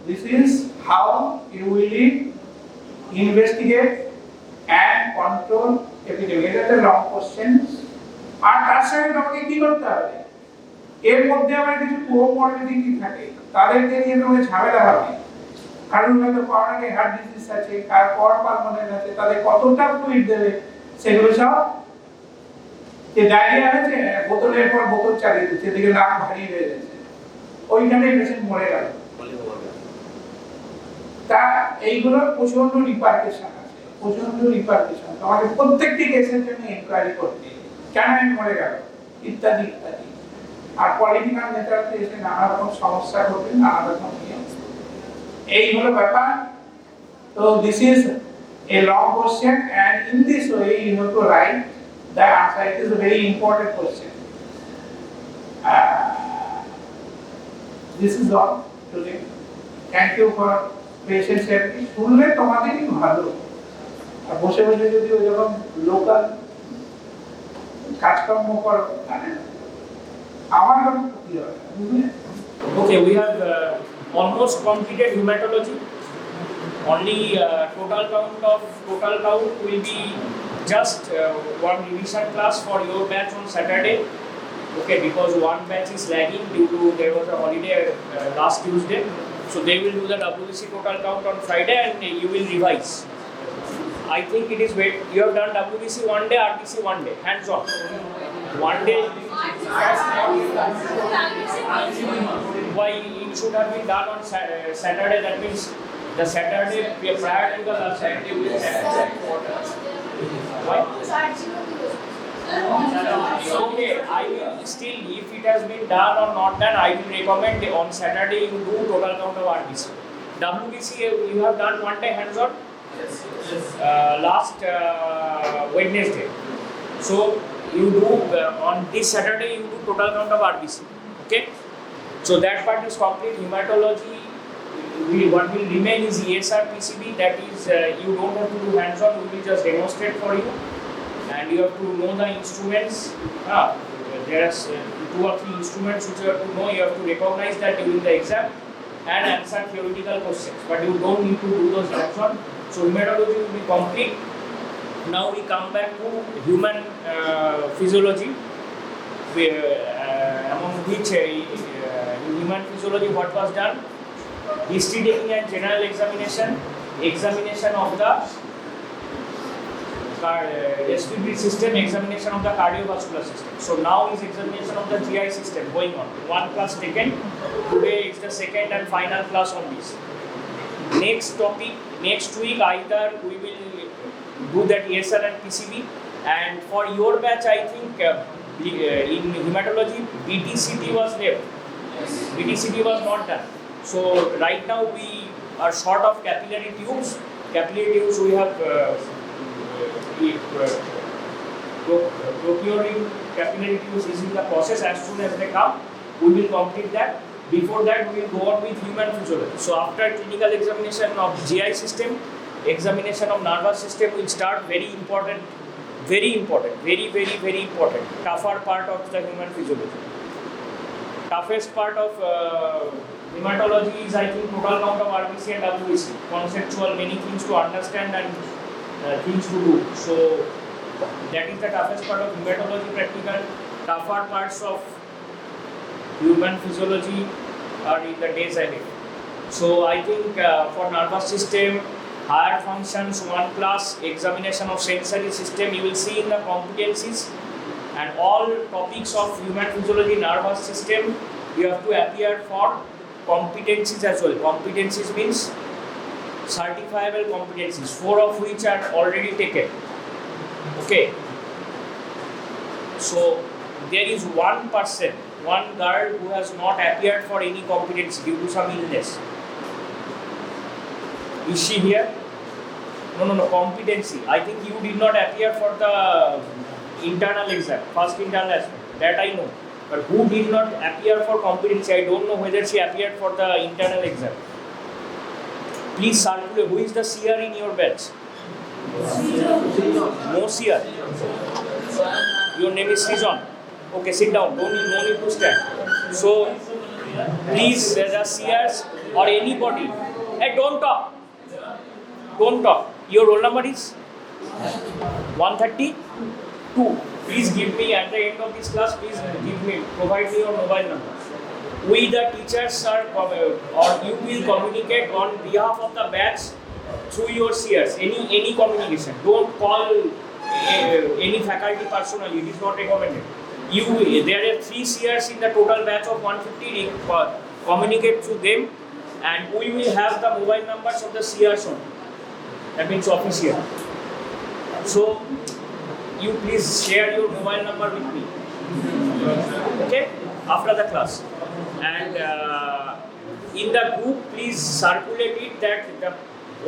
this is how you will investigate and control epidemic. এটা একটা লং কোশ্চেন। আর তার সঙ্গে তোমাকে কি করতে হবে, এর মধ্যে আবার কিছু কোমরবিডিটি থাকে, তাদেরকে নিয়ে তোমাকে ঝামেলা হবে। কারোর হয়তো করোনারি হার্ট ডিজিজ আছে, কার কর পালমোনারি আছে, তাদের কতটা ফ্লুইড দেবে সেগুলো সব যে ডায়রিয়া হয়েছে বোতলের পর বোতল চালিয়ে দিচ্ছে, এদিকে নাক ভারী হয়ে গেছে, ওইখানে পেশেন্ট মরে গেল। তা এইগুলোর প্রচন্ড রিপার্কেশন আছে, প্রচন্ড রিপার্কেশন। তোমাকে প্রত্যেকটি কেসের জন্য ইনকোয়ারি করতে কেন মরে গেল ইত্যাদি ইত্যাদি। আর পলিটিক্যাল নেতারাতে এসে নানা রকম সমস্যা করবে, নানা রকম নিয়ে এই হলো ব্যাপার। তো this is a long question, and in this way you have to write the answer. It is a very important question. This is all today. Thank you for patience. শুনলে তোমাদেরই ভালো, আর বসে বসে যদি ওই রকম লোকাল কাজকর্ম করো মানে আমার কোনো ক্ষতি হবে না, বুঝলে? Okay, we have almost completed hematology. Only total count will be just one revision class for your batch on Saturday. Okay, because one batch is lagging due to there was a holiday last Tuesday, so they will do the WBC total count on Friday and you will revise. I think it is wait. You have done WBC one day, RBC one day, hands on. One day. Why it should have been done on Saturday? That means the Saturday prior to the last Saturday we have. Why? Okay, I will still, if it has been done or not done, I will recommend on Saturday you do total count of RBC. WBC you have done one day hands on. Last Wednesday. So you do on this Saturday you do total count of RBC. Okay. So that part is complete. Hematology. What will remain is ESR PCB. That is you don't have to do hands on. We will just demonstrate for you, and you have to know the instruments. There are 2 or 3 instruments which you have to know. You have to recognize that during the exam and answer theoretical questions. But you don't need to do those hands on. So hematology will be complete. Now we come back to human physiology, among which in human physiology what was done? History taking and general examination of the respiratory system, examination of the cardiovascular system. So now is examination of the GI system going on. One class taken. Today is the second and final class on this. Next topic, next week either we will do that ESR and PCB, and for your batch I think in hematology BTCT was left. BTCT was not done. So right now we are short of capillary tubes. Capillary tubes we have procuring capillary tubes is in the process. As soon as they come, we will complete that. Before that, we will go on with human physiology. So after clinical examination of GI system, examination of nervous system will start. Very important, very important. Tougher part of the human physiology. Toughest part of hematology is I think total count of RBC and WBC. Conceptual, many things to understand and things to do. So that is the toughest part of hematology. Practical. Tougher parts of human physiology are in the days ahead. So I think for nervous system, higher functions, 1 class, examination of sensory system, you will see in the competencies, and all topics of human physiology, nervous system, you have to appear for competencies as well. Competencies means certifiable competencies, 4 of which are already taken. Okay. So there is one person, one girl who has not appeared for any competency due to some illness. Is she here? No, competency. I think you did not appear for the internal exam, first internal exam. That I know. But who did not appear for competency? I don't know whether she appeared for the internal exam. Please circulate. Who is the seer in your batch? No seer. Your name is Srijan. Okay, sit down. No need to stand. So, please, there are seers or anybody. Hey, don't talk. Don't talk. Your roll number is 132. Please give me at the end of this class. Please provide me your mobile number. we the teachers are or you will communicate on behalf of the batch through your CRs. Any communication. Don't call any faculty personally. It is not recommended. There are 3 CRs in the total batch of 150. Communicate through them, and we will have the mobile numbers of the CRs on. That means official. So you please share your mobile number with me. Okay, after the class, and in the group please circulate it that the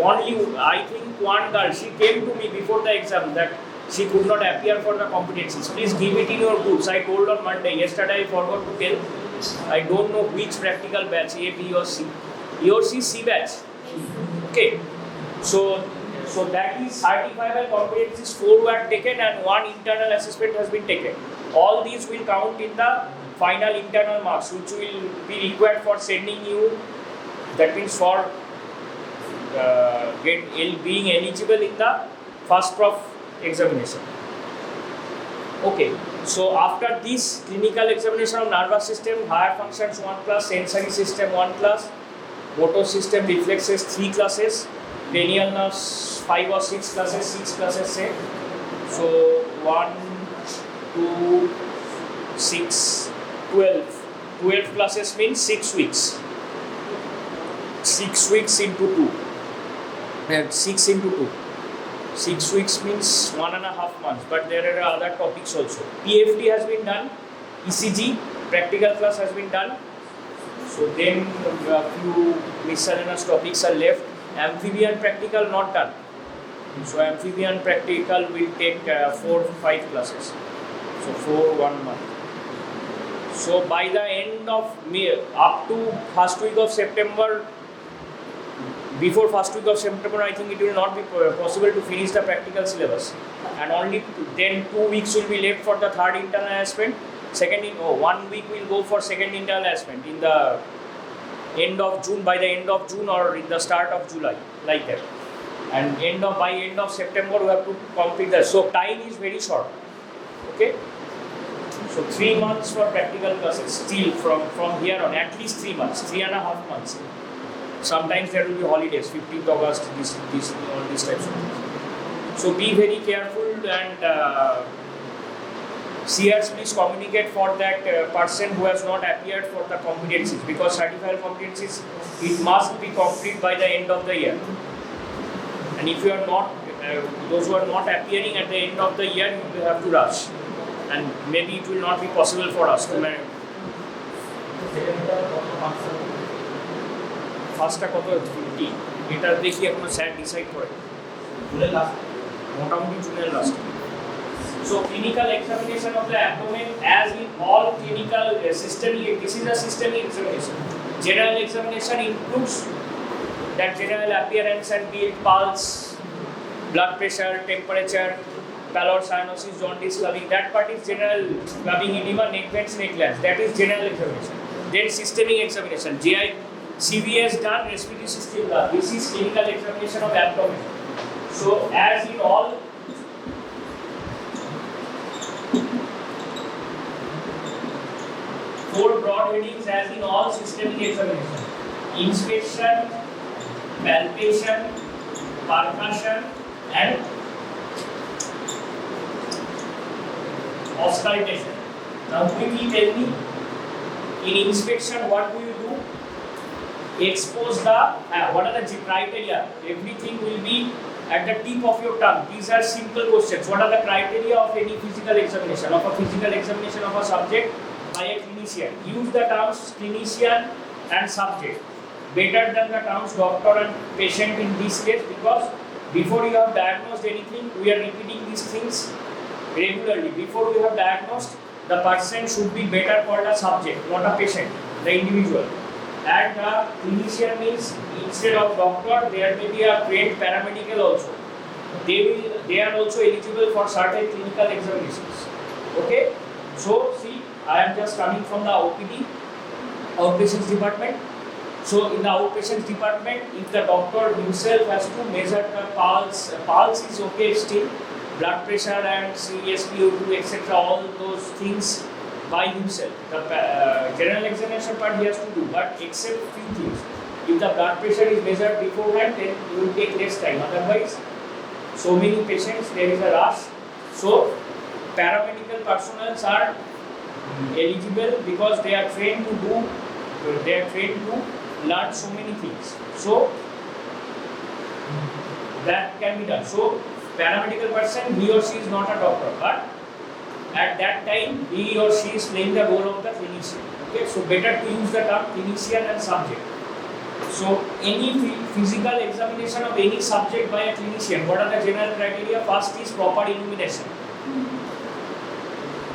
only I think one girl, she came to me before the exam that she could not appear for the competencies. Please give it in your groups. I told on Monday. Yesterday I forgot to tell. I don't know which practical batch, A, B or C. A or C batch. Okay. So that is certifiable competencies. 4 were taken and 1 internal assessment has been taken. All these will count in the final internal marks, which will be required for sending you. That means for being eligible in the first prof examination. Okay, so after this clinical examination of nervous system, higher functions 1 class, sensory system 1 class, motor system, reflexes 3 classes, cranial nerves 5 or 6 classes, 6 classes say. So 1, 2, 6, 12. 12 classes means 6 weeks. 6 weeks into 2. 6 into 2. 6 weeks means 1.5 months, but there are other topics also. PFD has been done, ECG, practical class has been done. So then a few miscellaneous topics are left. Amphibian practical not done. So amphibian practical will take 4 to 5 classes. So 4 1 month. So by the end of May, up to first week of September, before first week of September, I think it will not be possible to finish the practical syllabus, and only then 2 weeks will be left for the third internal assessment. 1 week will go for second internal assessment in the end of June, by the end of June or in the start of July, like that. And by end of September we have to complete that. So time is very short. Okay. So 3 months for practical classes. Still from here on, at least 3 months, 3.5 months. Sometimes there will be holidays, 15th August, all these types of things. So be very careful, and CRs please communicate for that person who has not appeared for the competencies, because certified competencies, it must be complete by the end of the year. And if you are not, those who are not appearing at the end of the year, you will have to rush. And maybe it will not be possible for us to manage. ফার্স্টটা কত 50 এটা দেখি এখনো sir decide করে জুনের last মোটামুটি জুনের last so clinical examination of the abdomen as in all clinical systemic this is a systemic examination general examination includes that general appearance and build pulse, blood pressure, temperature, pallor, cyanosis, jaundice, clubbing. That part is general clubbing, edema, neck veins, neck glands. That is general examination. Then systemic examination, GI CVS done, respiratory system done. This is clinical examination of abdomen. So as in all four broad headings, as in all systemic examination: inspection, palpation, percussion, and auscultation. Now quickly tell me, in inspection what do you do? Expose the, what are the criteria? Everything will be at the tip of your tongue. These are simple questions. What are the criteria of any physical examination, of a physical examination of a subject by a clinician? Use the terms clinician and subject better than the terms doctor and patient in this case, because before you have diagnosed anything, we are repeating these things regularly. Before we have diagnosed, the person should be better called a subject, not a patient, the individual. And the clinician means instead of doctor, there may be a trained paramedical also. They are also eligible for certain clinical examinations. Okay? So see, I am just coming from the OPD, outpatients department. So in the outpatients department, if the doctor himself has to measure the pulse is okay still, blood pressure and CSPO2, etc., all those things by himself. The general examination part he has to do, but except few things. If the blood pressure is measured beforehand, then it will take less time. Otherwise, so many patients, there is a rush. So, paramedical personnel are eligible because they are trained to do, they are trained to learn so many things. So, that can be done. So, paramedical person, he or she is not a doctor, but at that time, he or she is playing the role of the clinician. Okay, so better to use the term clinician and subject. So, any physical examination of any subject by a clinician, what are the general criteria? First is proper illumination.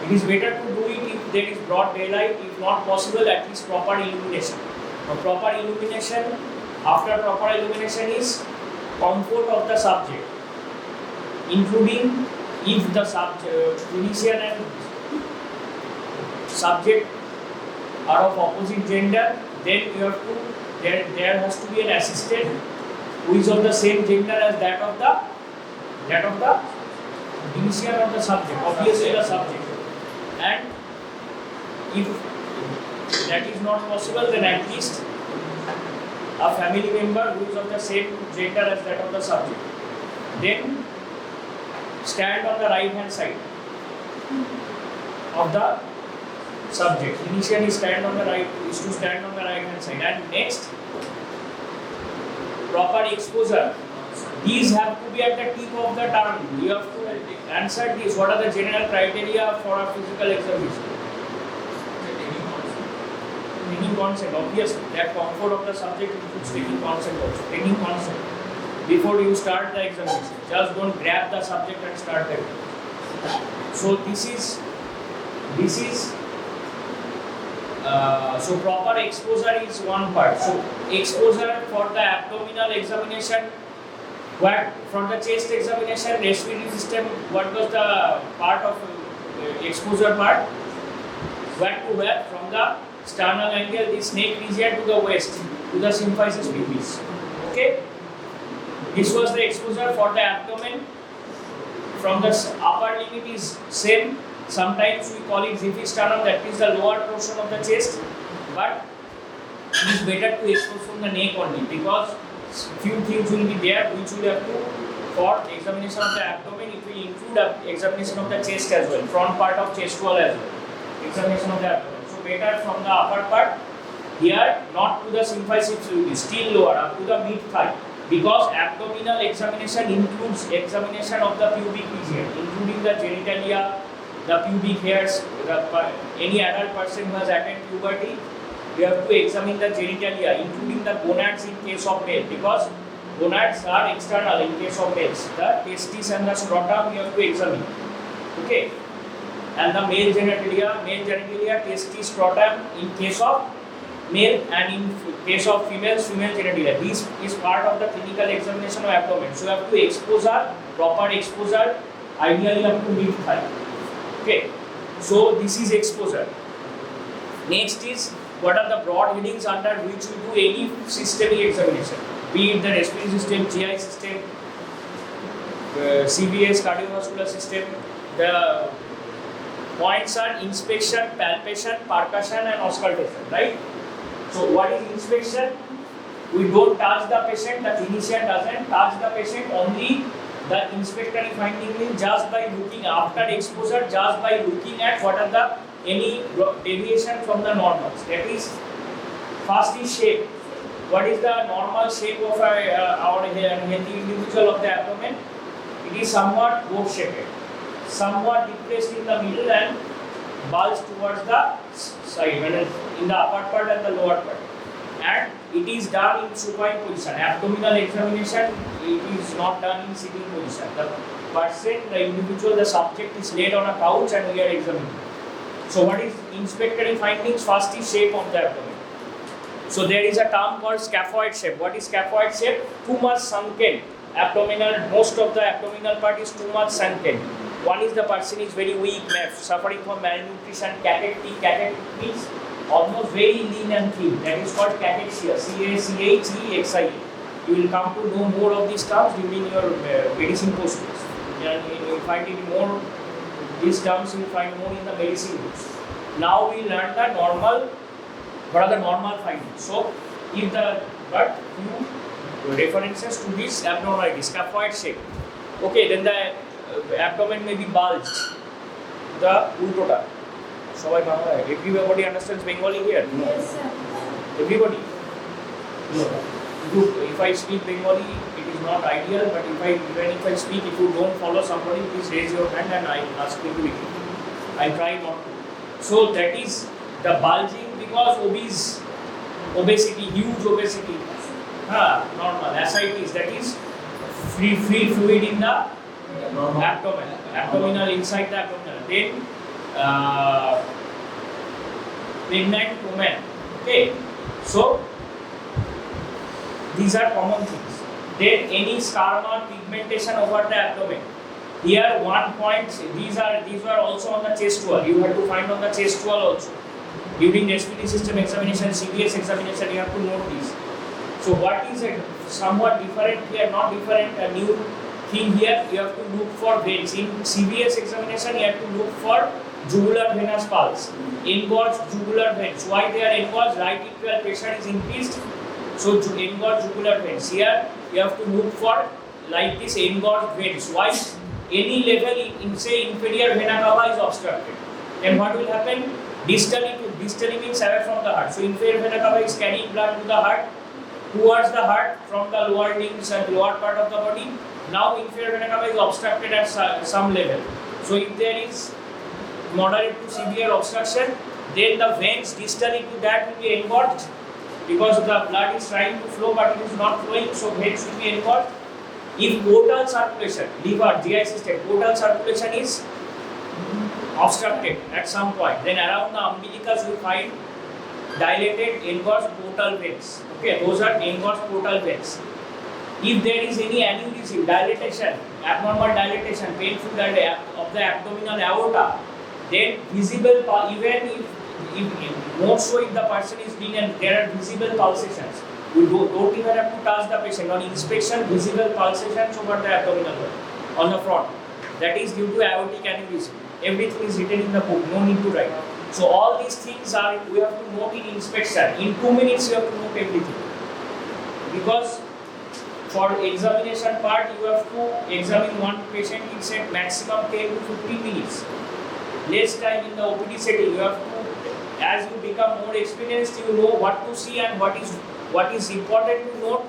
It is better to do it if there is broad daylight, if not possible, at least proper illumination. Now, proper illumination, after proper illumination is comfort of the subject, including if the clinician and subject are of opposite gender, then you have to there has to be an assistant who is of the same gender as that of the clinician of the subject, obviously the subject. And if that is not possible, then at least a family member who is of the same gender as that of the subject. Then stand on the right hand side of the subject. Initially is to stand on the right hand side. And next, proper exposure. These have to be at the tip of the tongue. You have to answer this. What are the general criteria for a physical examination? Taking consent, obviously. That comfort of the subject includes taking consent also. Taking consent before you start the examination. Just don't grab the subject and start it. So this is so proper exposure is one part. So exposure for the abdominal examination, what for the chest examination, respiratory system, what was the part of exposure part? Where to where? From the sternal angle, the neck region to the waist, to the symphysis pubis. Okay? This was the exposure for the abdomen. From the upper limit is same. Sometimes we call it xiphisternum, that is the lower portion of the chest. But it is better to expose from the neck only because few things will be there which will have to, for examination of the abdomen, it will include examination of the chest as well, front part of chest wall as well, examination of the abdomen. So better from the upper part, here not to the symphysis pubis, still lower, up to the mid thigh. Because abdominal examination includes examination of the pubic region, including the genitalia, the pubic hairs. Any adult person who has attained puberty, you have to examine the genitalia, including the gonads in case of male, because gonads are external in case of males. The testes and the scrotum you have to examine. Okay, and the male genitalia, testes, scrotum in case of male, and in case of females, female genitalia. This is part of the clinical examination of abdomen. So you have to exposure, proper exposure, ideally up to mid thigh. Okay, so this is exposure. Next is what are the broad headings under which we do any systemic examination, be it the respiratory system, GI system, CVS, cardiovascular system. The points are inspection, palpation, percussion, and auscultation, right? So what is inspection? We don't touch the patient, the clinician doesn't touch the patient, only the inspectory finding means just by looking after exposure, just by looking at what are the any deviation from the normals. That is, first is shape. What is the normal shape of our healthy individual of the abdomen? It is somewhat boat-shaped, somewhat depressed in the middle and bulged towards the side, in the upper part and the lower part. And it is done in supine position. Abdominal examination, it is not done in sitting position. The person, the individual, the subject is laid on a couch and we are examining. So what is inspectory findings? First is shape of the abdomen. So there is a term called scaphoid shape. What is scaphoid shape? Too much sunken. Abdominal, most of the abdominal part is too much sunken. One is the person is very weak, suffering from malnutrition, cachetic. Cachetic means almost very lean and thin. That is called cachexia. C-A-C-H-E-X-I-A. You will come to know more of these terms during your medicine courses. And you will find it more. These terms you will find more in the medicine books. Now we learn the normal, what are the normal findings. So if the but few references to this abnormality, scaphoid shape. Okay, then the abdomen may be bulged, the ureters. So everybody understands Bengali here? Yes, sir. Everybody? If I speak Bengali, it is not ideal, but even if I speak, if you don't follow somebody, please raise your hand and I ask you to repeat. I try not to. So that is the bulging because obesity, huge obesity, normal, ascites, that is free fluid in the abdomen, abdominal, inside the abdominal. Then pregnant women. Okay, so these are common things. Then any scarma, pigmentation over the abdomen. Here 1 point. These were also on the chest wall. You have to find on the chest wall also. During respiratory system examination, CVS examination, you have to note these. So what is it? Somewhat different here, not different. A new thing here. You have to look for veins. In CVS examination, you have to look for jugular venous pulse. Engorged jugular veins. Why they are engorged? Right atrial pressure is increased. So engorged jugular veins. Here you have to look for like this engorged veins. Why? Any level in say inferior vena cava is obstructed. Then what will happen? Distally means away from the heart. So inferior vena cava is carrying blood to the heart, towards the heart from the lower limbs and lower part of the body. Now inferior vena cava is obstructed at some level. So if there is moderate to severe obstruction, then the veins distally to that will be engorged because the blood is trying to flow but it is not flowing, so veins will be engorged. If portal circulation, liver, GI system, portal circulation is obstructed at some point, then around the umbilicus we find dilated engorged portal veins. Okay, those are engorged portal veins. If there is any aneurysm, dilatation, abnormal dilatation, painful dilatation of the abdominal aorta, then visible, even if more so if the person is being and there are visible pulsations, we don't even have to touch the patient. On inspection, visible pulsations over the abdominal wall on the front. That is due to aortic aneurysm. Everything is written in the book, no need to write. So all these things are we have to note in inspection. In 2 minutes you have to note everything. Because for examination part you have to examine one patient in say maximum 10 to 15 minutes. Less time in the OPD setting. You have to, as you become more experienced, you know what to see and what is important to note.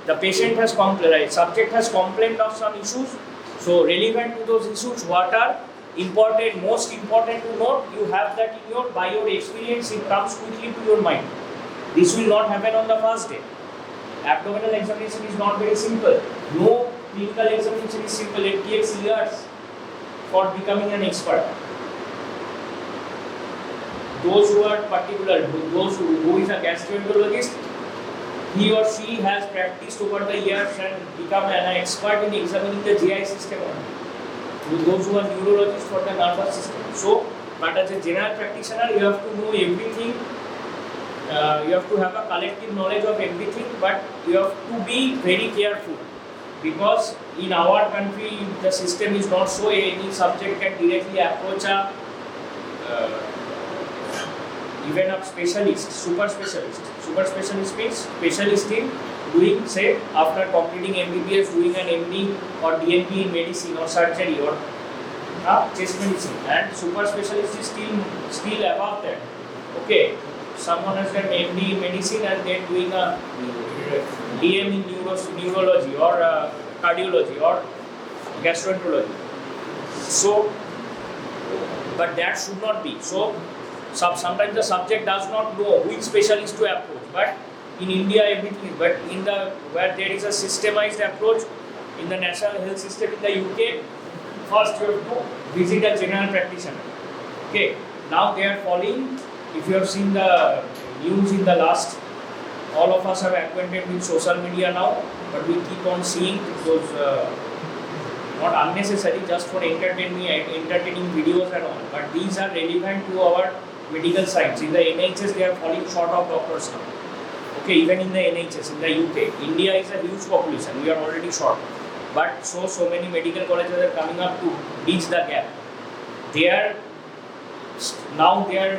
The patient has complained, subject has complained of some issues. So relevant to those issues, what are important, most important to note, you have that in your, by your experience, it comes quickly to your mind. This will not happen on the first day. Abdominal examination is not very simple. No clinical examination is simple. It takes years for becoming an expert. Those who are particular, those who is a gastroenterologist, he or she has practiced over the years and become an expert in examining the GI system only. Those who are neurologists for the nervous system. So, but as a general practitioner, you have to know everything. You have to have a collective knowledge of everything, but you have to be very careful because in our country the system is not so any subject can directly approach a even a specialist, super specialist. Super specialist means specialist in doing, say, after completing MBBS, doing an MD or DNP in medicine or surgery or chest medicine, and super specialist is still above that. Okay, someone has done MD in medicine and then doing a DM in neurology or cardiology or gastroenterology. So, but that should not be. So, sometimes the subject does not know which specialist to approach, but in India everything is, but in the where there is a systemized approach in the national health system in the UK, first you have to visit a general practitioner. Okay, now they are following, if you have seen the news in the last, all of us are acquainted with social media now, but we keep on seeing those not unnecessary, just for entertaining videos and all, but these are relevant to our medical science. In the NHS, they are falling short of doctors now. Okay, even in the NHS, in the UK, India is a huge population. We are already short, but so many medical colleges are coming up to bridge the gap. They are now they are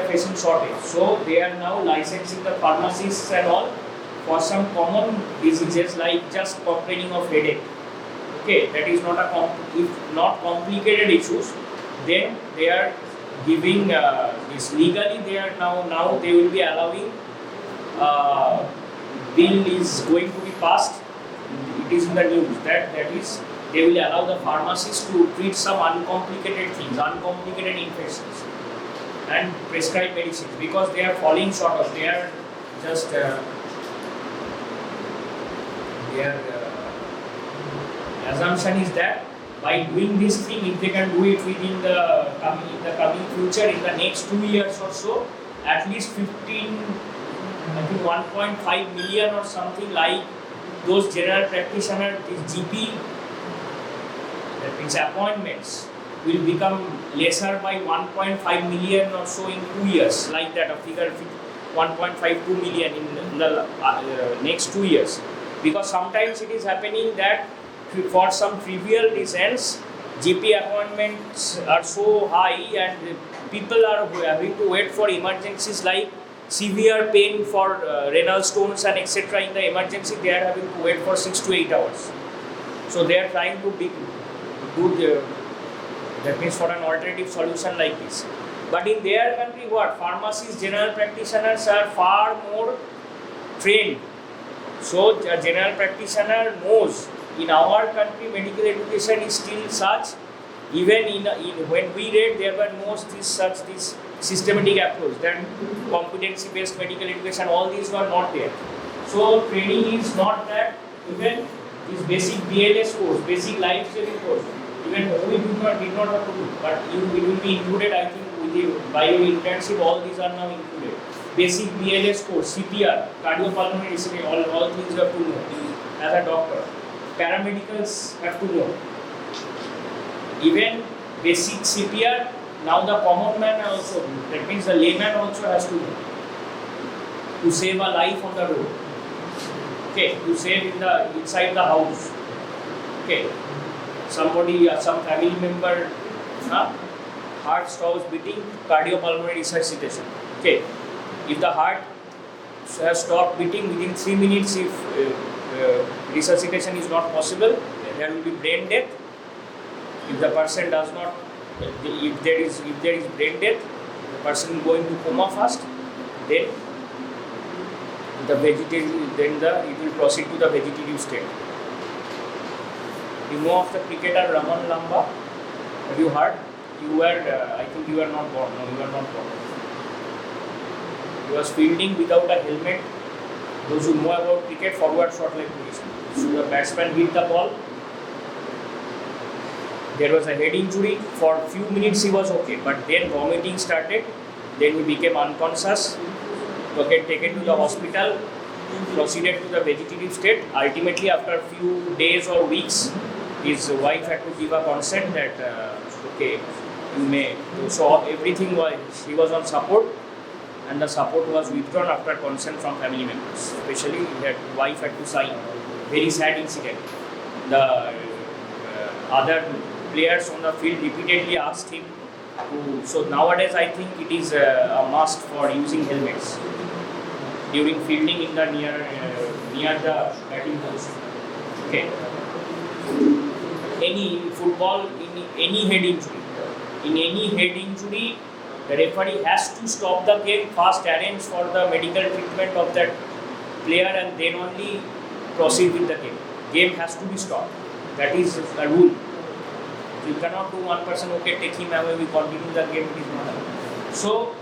facing shortage. So they are now licensing the pharmacists and all for some common diseases like just complaining of headache. Okay, that is not if not complicated issues, then they are giving this legally. They are now they will be allowing bill is going to be passed. It is in the news that is they will allow the pharmacists to treat some uncomplicated things, uncomplicated infections, and prescribe medicines because they are falling short of. They are just their assumption is that by doing this thing, if they can do it within the coming future, in the next 2 years or so, at least 1.5 million or something like those general practitioners, this GP, that means appointments, will become lesser by 1.5 million or so in 2 years, like that, a figure 1.52 million in the next 2 years. Because sometimes it is happening that for some trivial reasons, GP appointments are so high and people are having to wait for emergencies like severe pain for renal stones and etc. In the emergency, they are having to wait for 6 to 8 hours. So they are trying to do that means for an alternative solution like this. But in their country, what? Pharmacists, general practitioners are far more trained. So a general practitioner knows. In our country, medical education is still such. Even in when we read, there were no this systematic approach. Then competency-based medical education, all these were not there. So training is not that. Even this basic BLS course, basic life-saving course, even we did not have to do, but it will be included. I think with the bio internship, all these are now included. Basic BLS course, CPR, cardiopulmonary system, all things you have to know as a doctor. Paramedicals have to know. Even basic CPR, now the common man also, that means the layman also has to know. To save a life on the road. Okay, to save inside the house. Okay, somebody, some family member, heart stops beating, cardiopulmonary resuscitation. Okay, if the heart has stopped beating within 3 minutes, if resuscitation is not possible, there will be brain death. If the person does not, if there is brain death, the person is going to coma first, then it will proceed to the vegetative state. You know of the cricketer Raman Lamba? Have you heard? You were, I think you were not born. No, you were not born. He was fielding without a helmet. Those who know about cricket, forward short leg position. So the batsman hit the ball. There was a head injury. For a few minutes he was okay, but then vomiting started. Then he became unconscious. Okay, taken to the hospital. Proceeded to the vegetative state. Ultimately, after a few days or weeks, his wife had to give a consent that okay, you may. So everything was, he was on support. And the support was withdrawn after consent from family members. Especially that wife had to sign. Very sad incident. The other players on the field repeatedly asked him to. So nowadays, I think it is a must for using helmets during fielding in the near the batting post. Okay. Any football, in any head injury. The referee has to stop the game, first arrange for the medical treatment of that player and then only proceed with the game. Game has to be stopped. That is a rule. You cannot do one person, okay, take him away, we continue the game, it is not allowed. So,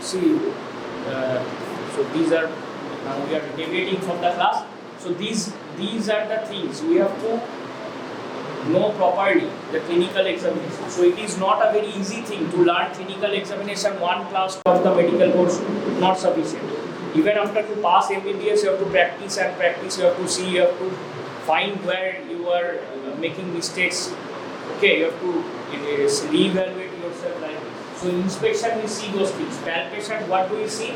see, so these are, now we are deviating from the class. So these are the things we have to know properly, the clinical examination. So it is not a very easy thing to learn clinical examination, one class of the medical course, not sufficient. Even after you pass MBBS, you have to practice and practice, you have to see, you have to find where you are making mistakes. Okay, you have to re-evaluate yourself like this. So in inspection we see those things. Palpation, what do we see?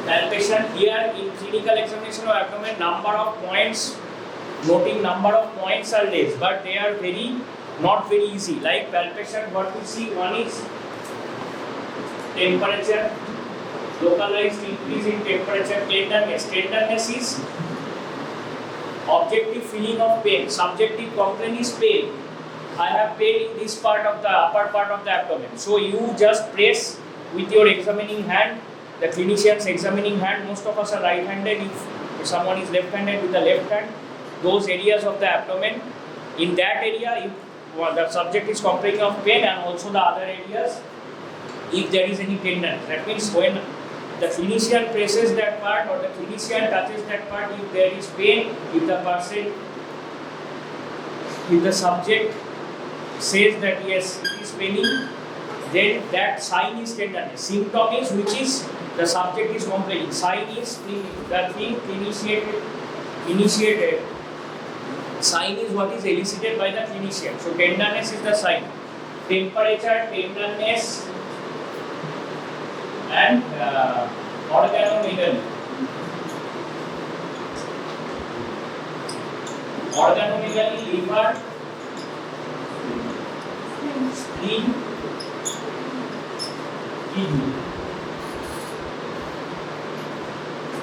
Palpation here in clinical examination of abdomen, number of points, noting number of points are less, but they are very not very easy. Like palpation, what we see, one is temperature, localized increase in temperature, tenderness. Tenderness is objective feeling of pain, subjective complaint is pain. I have pain in this part of the upper part of the abdomen. So you just press with your examining hand, the clinician's examining hand, most of us are right-handed, if someone is left-handed with the left hand, those areas of the abdomen, in that area, if the subject is complaining of pain and also the other areas, if there is any tenderness, that means when the clinician presses that part or the clinician touches that part, if there is pain, if the person, if the subject says that yes, it is paining, then that sign is tenderness. Symptom is which is the subject is complaining. Sign is the thing initiated. Sign is what is elicited by the clinician. So tenderness is the sign. Temperature, tenderness, and organomegaly. Organomegaly, liver, spleen, kidney.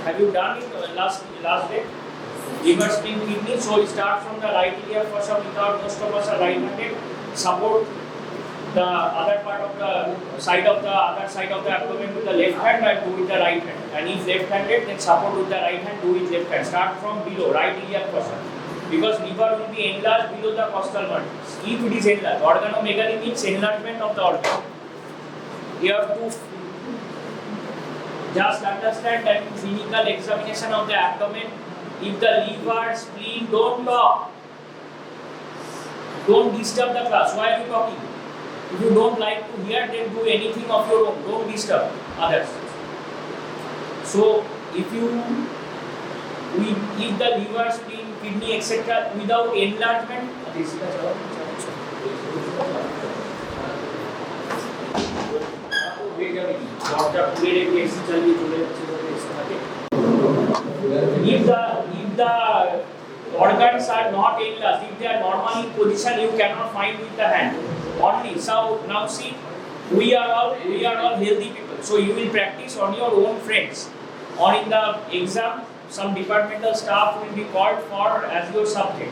Have you done it last day? Liver, spleen, kidney. So we start from the right iliac fossa. Without most of us are right-handed. Support the other part of the side of the other side of the abdomen with the left hand and do with the right hand. And if left-handed, then support with the right hand, do with left hand. Start from below, right iliac fossa. Because liver will be enlarged below the costal margins. If it is enlarged, organomegaly means enlargement of the organ. You have to just understand that in clinical examination of the abdomen, if the liver, spleen don't talk, don't disturb the class. Why are you talking? If you don't like to hear, then do anything of your own. Don't disturb others. So, if the liver, spleen, kidney, etc., without enlargement, if the organs are not enlarged, if they are normally in position, you cannot find with the hand only. So now see, we are all healthy people. So you will practice on your own friends. Or in the exam, some departmental staff will be called for as your subject.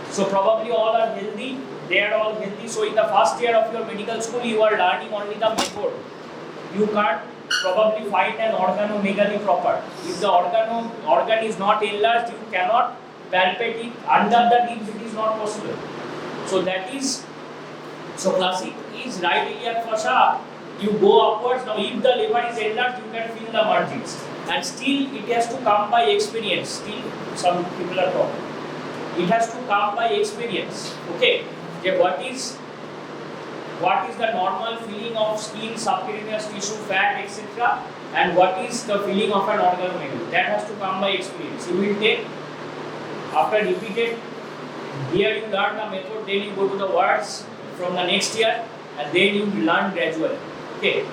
So probably all are healthy. They are all healthy. So in the first year of your medical school, you are learning only the method. You can't probably find an organomegaly proper. If the organ is not enlarged, you cannot palpate it under the ribs. It is not possible. So that is, so classic is right iliac fossa. You go upwards. Now if the liver is enlarged, you can feel the margins. And still it has to come by experience. Still some people are talking. It has to come by experience. Okay. What is the normal feeling of skin, subcutaneous tissue, fat, etc. and what is the feeling of an organomegaly? That has to come by experience. You will take, after repeated, here you learn the method, then you go to the words from the next year and then you learn gradually. Okay.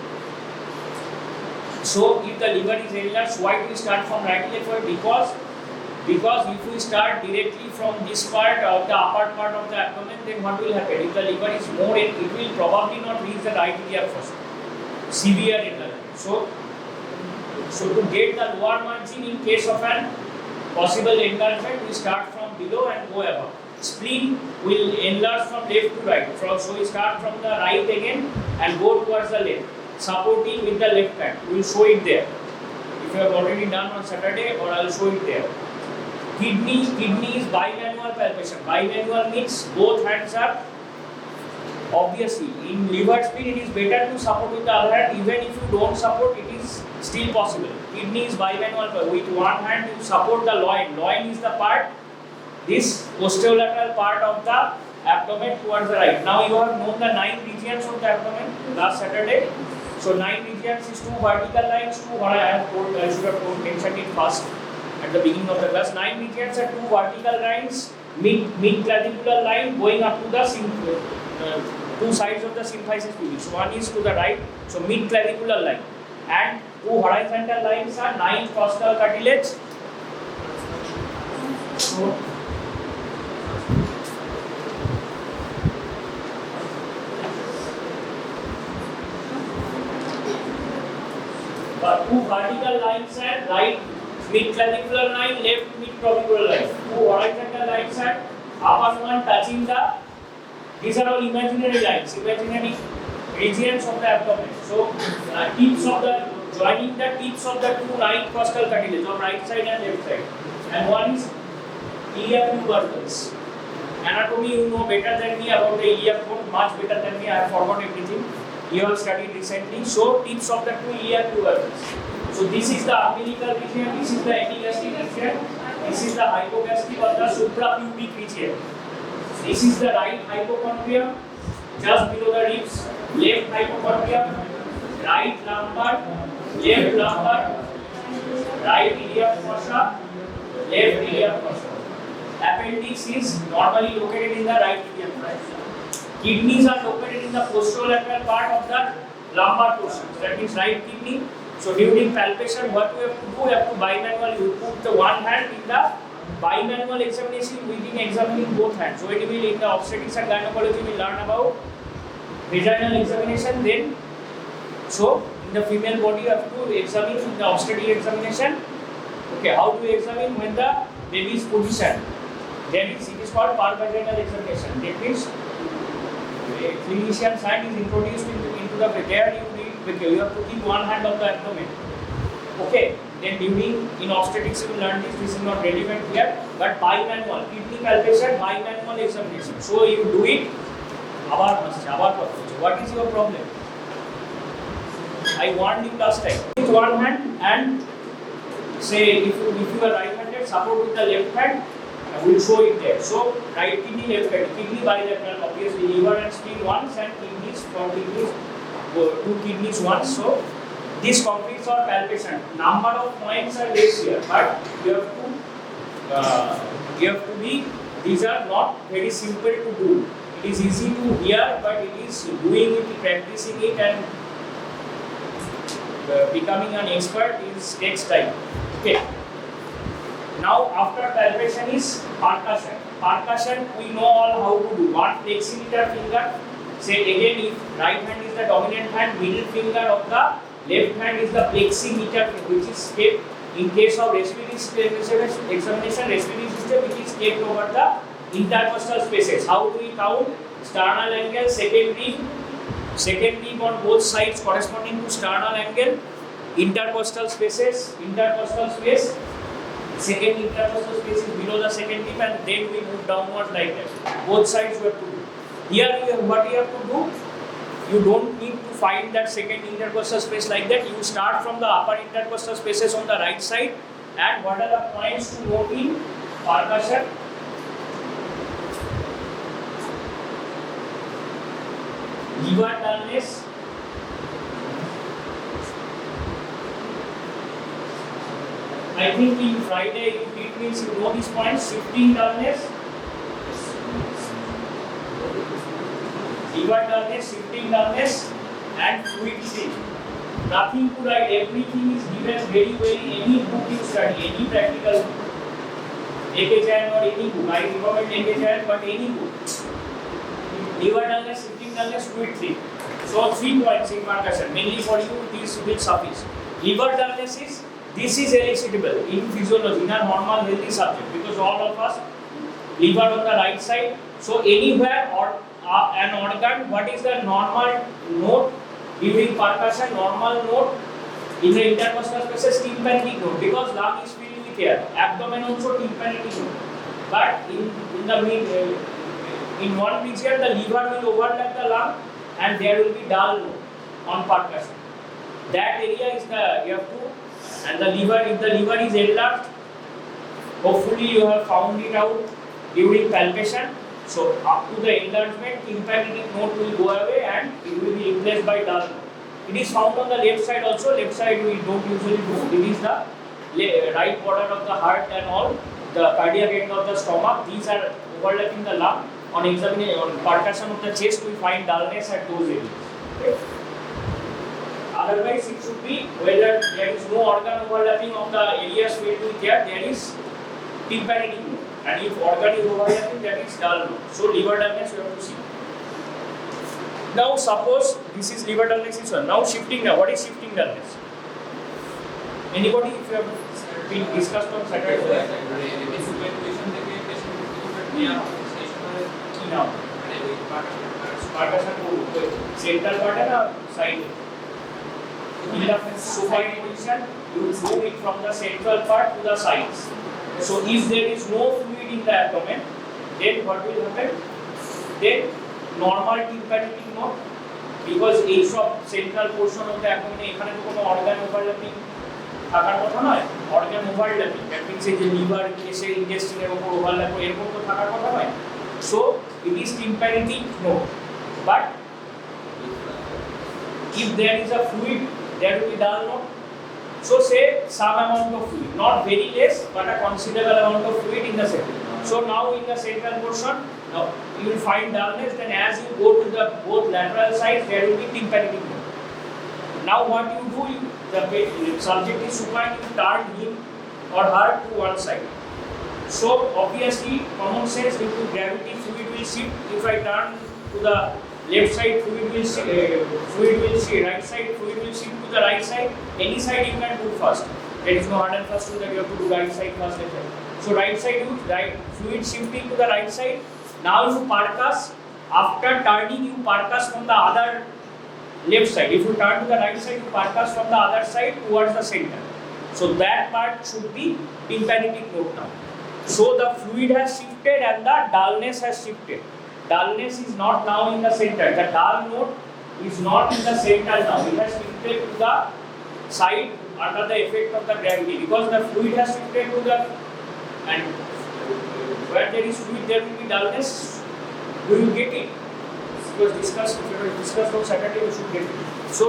So if the liver is enlarged, why do we start from right iliac? Because if we start directly from this part of the upper part of the abdomen, then what will happen? If the liver is more, it will probably not reach the right iliac fossa. Severe enlargement. So to get the lower margin in case of an possible enlargement, we start from below and go above. Spleen will enlarge from left to right. So we start from the right again and go towards the left, supporting with the left hand. We will show it there. If you have already done on Saturday, or I will show it there. Kidney is bimanual palpation. Bimanual means both hands are, obviously in liver, spleen it is better to support with the other hand. Even if you don't support, it is still possible. Kidney is bimanual. With one hand you support the loin. Loin is the part, this posterolateral part of the abdomen towards the right. Now you have known the 9 regions of the abdomen last Saturday. So 9 regions is 2 vertical lines, 2 what I should have mentioned it first at the beginning of the class. 9 regions are 2 vertical lines, mid-clavicular line going up to the 2 sides of the symphysis pubis. One is to the right, so mid-clavicular line, and 2 horizontal lines are 9 costal cartilage. So horizontal lines and right mid-clavicular line, left mid-clavicular line. Two horizontal lines and upper one touching the. These are all imaginary lines, imaginary regions of the abdomen. So, tips of the joining the tips of the two right costal cartilage on right side and left side. And one is iliac tubercles. Anatomy you know better than me about the iliac bone, much better than me. I have forgot everything. You have studied recently. So, tips of the two iliac tubercles. So, this is the umbilical region, this is the epigastric region, this is the hypogastric or the suprapubic region. This is the right hypochondrium, just below the ribs, left hypochondrium, right lumbar, left lumbar, right iliac fossa, left iliac fossa. Appendix is normally located in the right iliac fossa. Kidneys are located in the posterolateral part of the lumbar portion. That means right kidney. So during palpation, what we have to do? We have to bimanually you put the one hand in the bimanual examination within examining both hands. So it will in the obstetrics and gynecology we learn about vaginal examination. Then so in the female body you have to examine in the obstetric examination. Okay, how do you examine when the baby is positioned? Then it is called parvaginal examination. That means a clinician's hand is introduced into the there you have to keep one hand on the abdomen. Okay. Then during in obstetrics you learn this is not relevant here, but bimanual kidney palpation, bimanual examination. So you do it. What is your problem? I warned you last time. With one hand and say if you are right-handed, support with the left hand. I will show it there. So right kidney, left kidney bilateral, obviously liver and spleen once and kidneys from kidneys, two kidneys once. So this completes our palpation. Number of points are less here, but you have to be. These are not very simple to do. It is easy to hear, but it is doing it, practicing it, and becoming an expert takes time. Okay. Now after palpation is percussion. Percussion we know all how to do. One fleximeter finger. Say again, if right hand is the dominant hand, middle finger of the left hand is the fleximeter, which is kept in case of respiratory examination, respiratory system, which is kept over the intercostal spaces. How do we count? Sternal angle, second rib on both sides corresponding to sternal angle, intercostal spaces, intercostal space, second intercostal space is below the second rib, and then we move downwards like that. Both sides we have to do. Here what you have to do? You don't need to find that second intercostal space like that. You start from the upper intercostal spaces on the right side. And what are the points to note in percussion? Liver dullness, I think in Friday it means you know these points. Shifting dullness, liver dullness, shifting dullness, and fluid sleep. Nothing to write, everything is given very well. Any book you study, any practical book, Ekajan or any book, I recommend Ekajan, but any book. Liver dullness, shifting dullness, fluid sleep. So 3 points in percussion. Mainly for you, this will suffice. Liver dullness is, this is elicitable in physiology, in a normal healthy subject, because all of us liver on the right side. So anywhere or an organ, what is the normal note during percussion? Normal note in the intercostal spaces, tympanic note, because lung is filled with air. Abdomen also tympanic note. But in the mid, in one region the liver will overlap the lung and there will be dull note on percussion. That area is the you have to, and the liver, if the liver is enlarged, hopefully you have found it out during palpation. So up to the enlargement, tympanic note will go away and it will be replaced by dull note. It is found on the left side also. Left side we don't usually do. It is the right border of the heart and all, the cardiac end of the stomach. These are overlapping the lung. On examination, on percussion of the chest, we find dullness at those areas. Okay. Otherwise, it should be whether there is no organ overlapping of the areas filled with air, there is tympanic note. And if organ is overlapping, that is dull note. So liver dullness you have to see. Now suppose this is liver dullness is one. Now shifting. Now what is shifting dullness? Anybody, if you have been discussed on Saturday? Now, central part and side. In the supine position, you move it from the central part to the sides. So if there is no fluid in the abdomen, then what will happen? Then normal tympanic node, because each of central portion of the abdomen এখানে তো কোনো organ overlapping থাকার কথা নয়, organ overlapping, that means এই যে liver এসে intestine এর উপর overlap করে এরকম তো থাকার কথা নয়. So it is tympanic node, but if there is a fluid, there will be dull node. So say some amount of fluid, not very less, but a considerable amount of fluid in the center. So now in the central portion, now you will find dullness. Then as you go to the both lateral sides, there will be tympanic node. Now what you do, the subject is supine, you turn him or her to one side. So obviously, common sense, due to gravity, fluid will shift. If I turn to the left side, fluid will shift. Right side, fluid will shift to the right side. Any side you can do first. There is no hard and fast rule that you have to do right side first. So right side, fluid shifting to the right side. Now you percuss. After turning, you percuss from the other left side. If you turn to the right side, you percuss from the other side towards the center. So that part should be tympanic node now. So the fluid has shifted and the dullness has shifted. Dullness is not now in the center. The dull node is not in the center now. It has shifted to the side under the effect of the gravity, because the fluid has shifted to the, and where there is fluid there will be dullness. We will get it. It was discussed. If it was discussed on Saturday, we should get it. So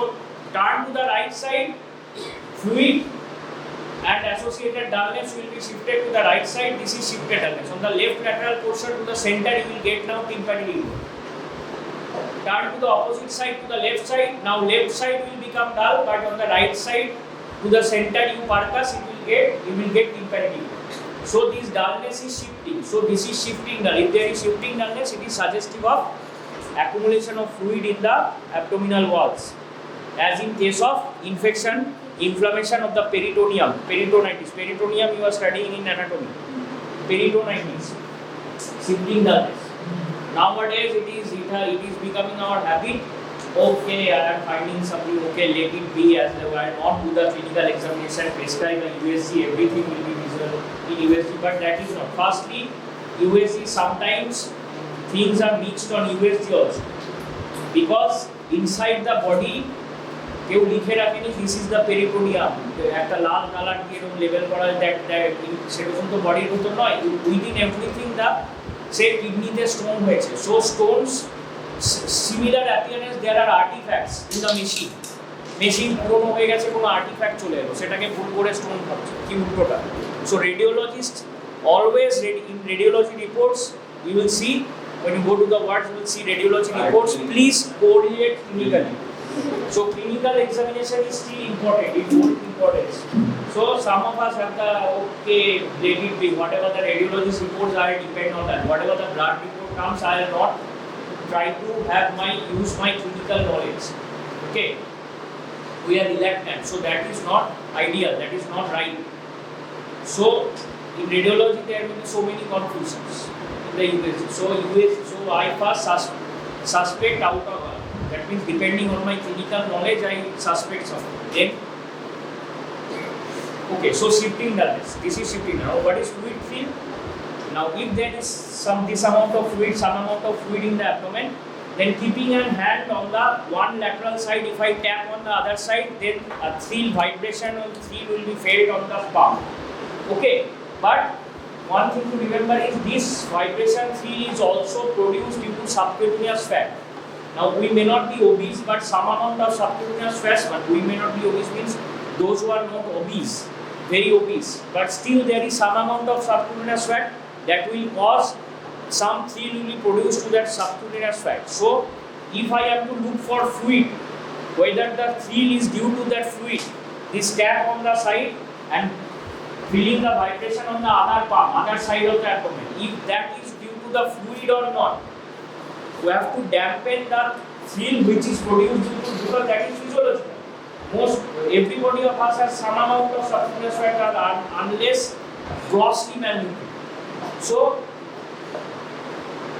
turn to the right side, fluid and associated dullness will be shifted to the right side. This is shifted dullness. On the left lateral portion to the center, you will get now tympanic node. Turn to the opposite side, to the left side. Now left side will become dull, but on the right side to the center you percuss, you will get tympanic node. So this dullness is shifting. So this is shifting dull. If there is shifting dullness, it is suggestive of accumulation of fluid in the abdominal walls. As in case of infection, inflammation of the peritoneum, peritonitis. Peritoneum you are studying in anatomy. Peritonitis, shifting dullness. Nowadays it is becoming our habit. Okay, I am finding something. Okay, let it be, as I will not do the clinical examination, prescribe a USG, everything will be visible in USG. But that is not. Firstly, USG sometimes things are mixed on USG also, because inside the body কেউ লিখে রাখেনি this is the peritoneum, একটা লাল colour দিয়ে এরকম label করা, সেরকম তো বডির মতো নয়। উইদিন এভরিথিং দ্য সে কিডনিতে স্টোন হয়েছে। So stones similar appearance, there are artefacts in the machine পুরনো হয়ে গেছে, কোনো আর্টিফ্যাক্ট চলে এলো, সেটাকে ভুল করে স্টোন ভাবছে, কি উল্টোটা। So radiologist always in radiology reports you will see, when you go to the wards you will see radiology reports, please correlate clinically. So clinical examination is still important, it holds importance. So some of us have the, okay, let it be, whatever the radiologist reports, I depend on that. Whatever the blood report comes, I will not try to use my clinical knowledge. Okay, we are reluctant, so that is not ideal, that is not right. So in radiology there will be so many confusions in the USG. So I first suspect out of, that means depending on my clinical knowledge I suspect something. Then okay, so shifting dullness, this is shifting. Now what is fluid field? Now if there is some amount of fluid in the abdomen, then keeping a hand on the one lateral side, if I tap on the other side, then a thrill vibration or thrill will be felt on the palm. Okay, but one thing to remember is this vibration thrill is also produced due to subcutaneous fat. Now we may not be obese, but some amount of subcutaneous fat, but we may not be obese means those who are not obese, very obese, but still there is some amount of subcutaneous fat that will cause some thrill will be produced to that subcutaneous fat. So if I have to look for fluid, whether the thrill is due to that fluid, this tap on the side and feeling the vibration on the other palm, other side of the abdomen, if that is due to the fluid or not, we have to dampen the thrill which is produced due to, because that is physiological. Most everybody of us has some amount of subcutaneous fat unless grossly malnutrition. So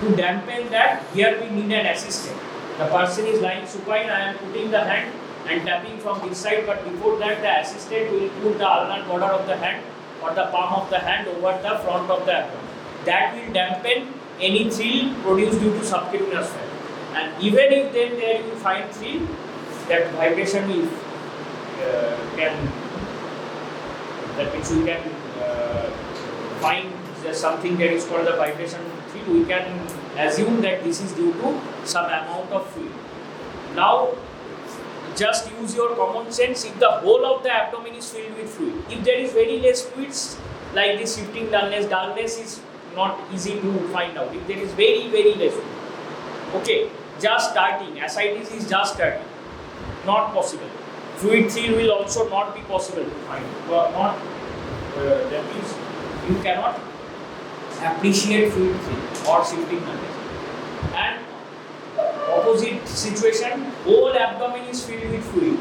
to dampen that, here we need an assistant. The person is lying supine, I am putting the hand and tapping from this side, but before that the assistant will put the ulnar border of the hand or the palm of the hand over the front of the abdomen. That will dampen any thrill produced due to subcutaneous fat. And even if then there you find thrill, that vibration will that means we can find something that is called the vibration thrill. We can assume that this is due to some amount of fluid. Now, just use your common sense. If the whole of the abdomen is filled with fluid, if there is very less fluids, like this shifting dullness is not easy to find out. If there is very less fluid, okay, just starting, ascites is just starting, not possible. Fluid thrill will also not be possible to find. That means you cannot appreciate fluid thrill or shifting dullness. And opposite situation, whole abdomen is filled with fluid,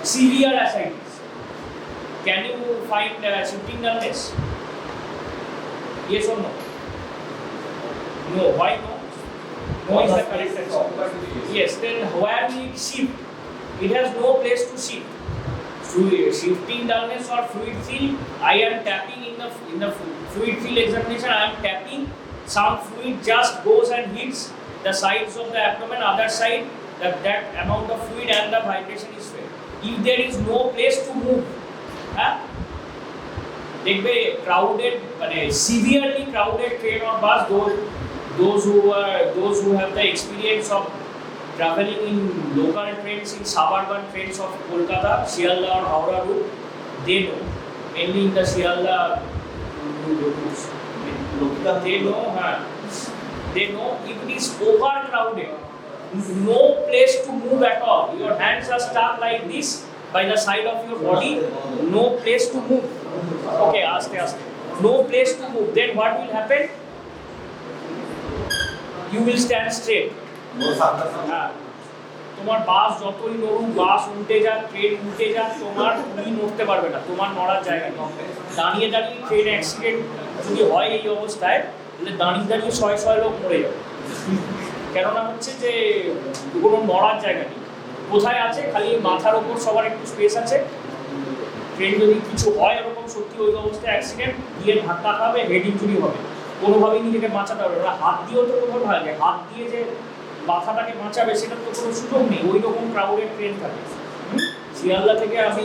severe ascites. Can you find shifting dullness? Yes or no? No. Why no? No is the correct answer. Yes. Then where will it shift? It has no place to shift. Shifting dullness or fluid thrill, I am tapping in the fluid thrill examination. I am tapping. Some fluid just goes and hits the sides of the abdomen. Other side, that amount of fluid and the vibration is felt. If there is no place to move, crowded, severely crowded train or bus, those who have the experience of traveling in local trains, in suburban trains of Kolkata, Shialda or Howrah route, they know. Mainly in the Shialda routes, they know if it is overcrowded, no place to move at all. Your hands are stuck like this by the side of your body, no place to move. Okay, aste. No place to move. Then what will happen? You will stand straight. তোমার বাস যতই নড়ুক, বাস উল্টে যাক, train উল্টে যাক, তুমি নড়তে পারবে না, তোমার নড়ার জায়গা নেই। দাঁড়িয়ে ট্রেন অ্যাক্সিডেন্ট যদি হয় এই অবস্থায়, তাহলে দাঁড়িয়ে শয়ে লোক মরে যাবে। কেননা হচ্ছে যে কোনো নড়ার জায়গা নেই। কোথায় আছে? খালি মাথার ওপর সবার একটু স্পেস আছে। ট্রেন যদি কিছু হয় এরকম সত্যি ওই অবস্থায় অ্যাক্সিডেন্ট দিয়ে ধাক্কা খাবে, হেড ইনজুরি হবে, কোনোভাবেই নিজেকে বাঁচাতে পারবে না। হাত দিয়েও তো কোথাও ভাগে, হাত দিয়ে যে মাথাটাকে বাঁচাবে সেটা তো কোনো সুযোগ নেই। ওই রকম ক্রাউডেড ট্রেন থাকে। শিয়ালদা থেকে আমি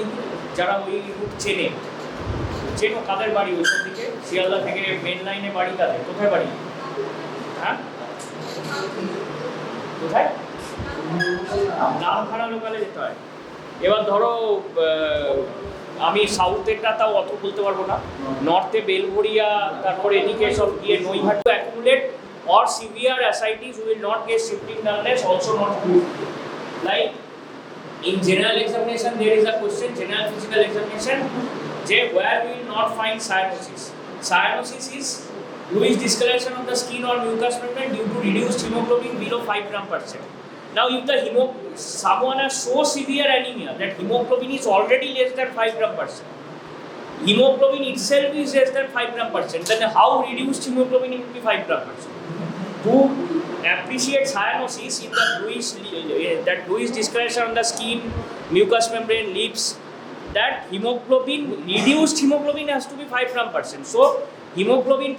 যারা ওই রুট চেনো কাদের বাড়ি ওইসব দিকে, শিয়ালদা থেকে মেন লাইনে বাড়ি কাদের, কোথায় বাড়ি? কোথায়? নামখানা লোকালে যেতে হয়। এবার ধরো আমি সাউথেরটা তাও অত বলতে পারবো না, নর্থে বেলঘরিয়া, তারপরে এদিকে সব গিয়ে নৈহাট accumulate or severe ascites will not get shifting dullness, also not good. Like in general examination there is a question, general physical examination, where we will not find cyanosis. Cyanosis is Lewis discoloration of the skin or mucous membrane due to reduced hemoglobin below 5 gram%. Now if the someone has so severe anemia that hemoglobin is already less than 5 gram%, hemoglobin itself is less than 5 gram%, then how reduced hemoglobin will be 5 gram%? To appreciate cyanosis in the Lewis discoloration on the skin, mucous membrane, lips, that reduced hemoglobin has to be 5 gram%. So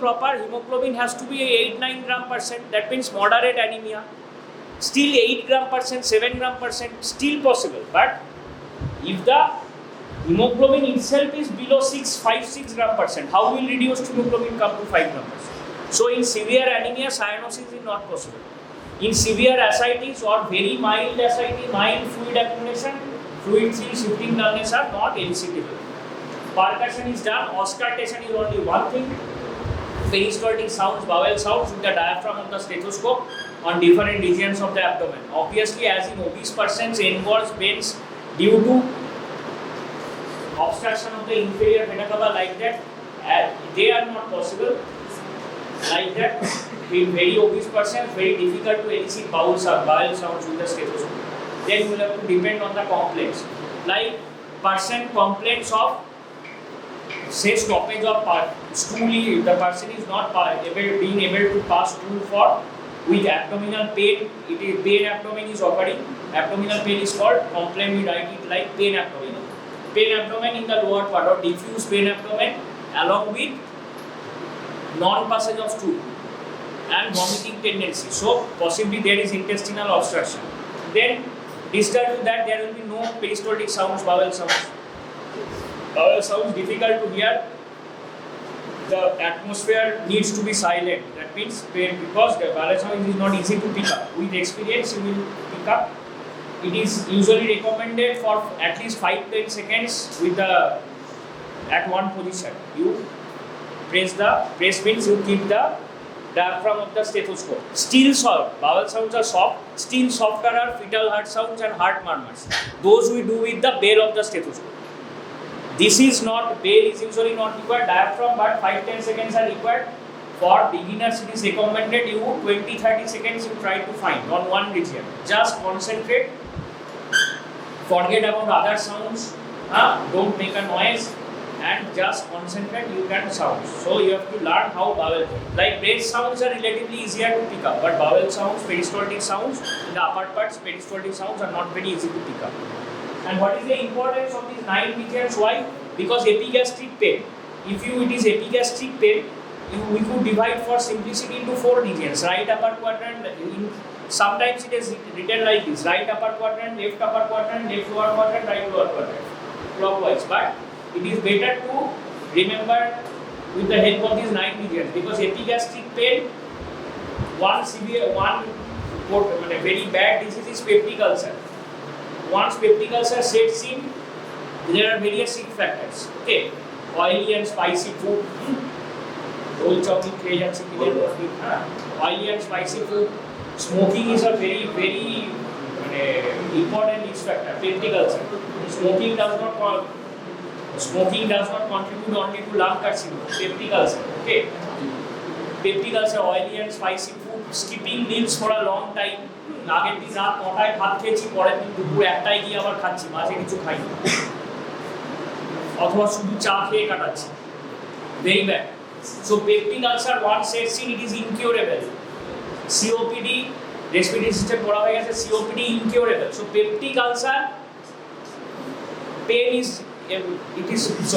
proper hemoglobin has to be 8-9 gram%. That means moderate anemia. Still 8 gram%, 7 gram%, still possible. But if the hemoglobin itself is below 5-6 gram%, how will reduced hemoglobin come to 5 gram%? So in severe anemia, cyanosis is not possible. In severe ascites or very mild ascites, mild fluid accumulation, fluid thrill, shifting dullness are not elicitable. Percussion is done, auscultation is only one thing. Peristaltic sounds, vowel sounds with the diaphragm of the stethoscope on different regions of the abdomen. Obviously, as in obese persons, engorged veins due to obstruction of the inferior vena cava like that, they are not possible. Like that, in very obese persons, very difficult to elicit vowel sounds with the stethoscope. Then you will have to depend on the complex. like person complains of say stoppage of stool, the person is not being able to pass stool for with abdominal pain, it is pain abdomen is occurring, abdominal pain is called, complaint we write it like pain abdomen. Pain abdomen in the lower part or diffuse pain abdomen along with non-passage of stool and vomiting tendency. So possibly there is intestinal obstruction. Then distal to that there will be no peristaltic sounds, bowel sounds. Bowel sounds difficult to hear. The atmosphere needs to be silent. That means because the bowel sound is not easy to pick up. With experience you will pick up. It is usually recommended for at least 5-10 seconds with the at one position. You press means you keep the diaphragm of the stethoscope. Still soft. Bowel sounds are soft. Still softer are fetal heart sounds and heart murmurs. Those we do with the bell of the stethoscope. This is not, bell is usually not required, diaphragm, but 5-10 seconds are required. For beginners it is recommended you 20-30 seconds you try to find on one region. Just concentrate, forget about other sounds, don't make a noise and just concentrate, you can sound. So you have to learn how bowel, like breath sounds are relatively easier to pick up, but bowel sounds, peristaltic sounds, in the upper parts peristaltic sounds are not very easy to pick up. And what is the importance of these 9 regions? Why? Because epigastric pain. If it is epigastric pain, we could divide for simplicity into 4 regions. Right upper quadrant, sometimes it is written like this: right upper quadrant, left upper quadrant, left lower quadrant, right lower quadrant, clockwise. But it is better to remember with the help of these 9 regions, because epigastric pain, one very bad disease is peptic ulcer. Once peptic ulcer sets in, there are various risk factors. Okay, oily and spicy food, roll chopping, oily and spicy food. Smoking is a very important risk factor. Peptic ulcer. Smoking does not contribute only to lung carcinoma. Peptic ulcer. Okay. Peptic ulcer, oily and spicy food, skipping meals for a long time. আগের দিন রাত 9টায় ভাত খেয়েছি, পরের দিন দুপুর 1টায় গিয়ে আবার খাচ্ছি, মাঝে কিছু খাইনি, অথবা শুধু চা খেয়ে কাটাচ্ছি, very bad. So peptic ulcer once sets in, it is incurable. COPD, respiratory system পড়া হয়ে গেছে, COPD incurable. So peptic ulcer pain is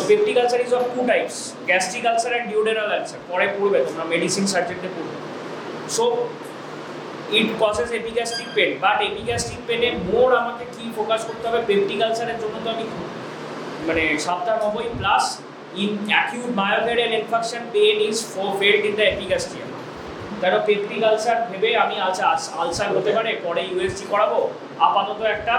peptic ulcer is of 2 types: gastric ulcer and duodenal ulcer. পরে পড়বে তোমরা medicine সাবজেক্টে পড়বে. So it causes epigastric pain, but epigastric pain এ মোর আমাকে কি ফোকাস করতে হবে, পেপটিক আলসারের জন্য তো আমি মানে সাবধান হবই, plus in acute myocardial infarction pain is felt in the epigastrium. কারণ পেপটিক আলসার ভেবে আমি আলসার হতে পারে, পরে ইউএসজি করাবো, আপাতত একটা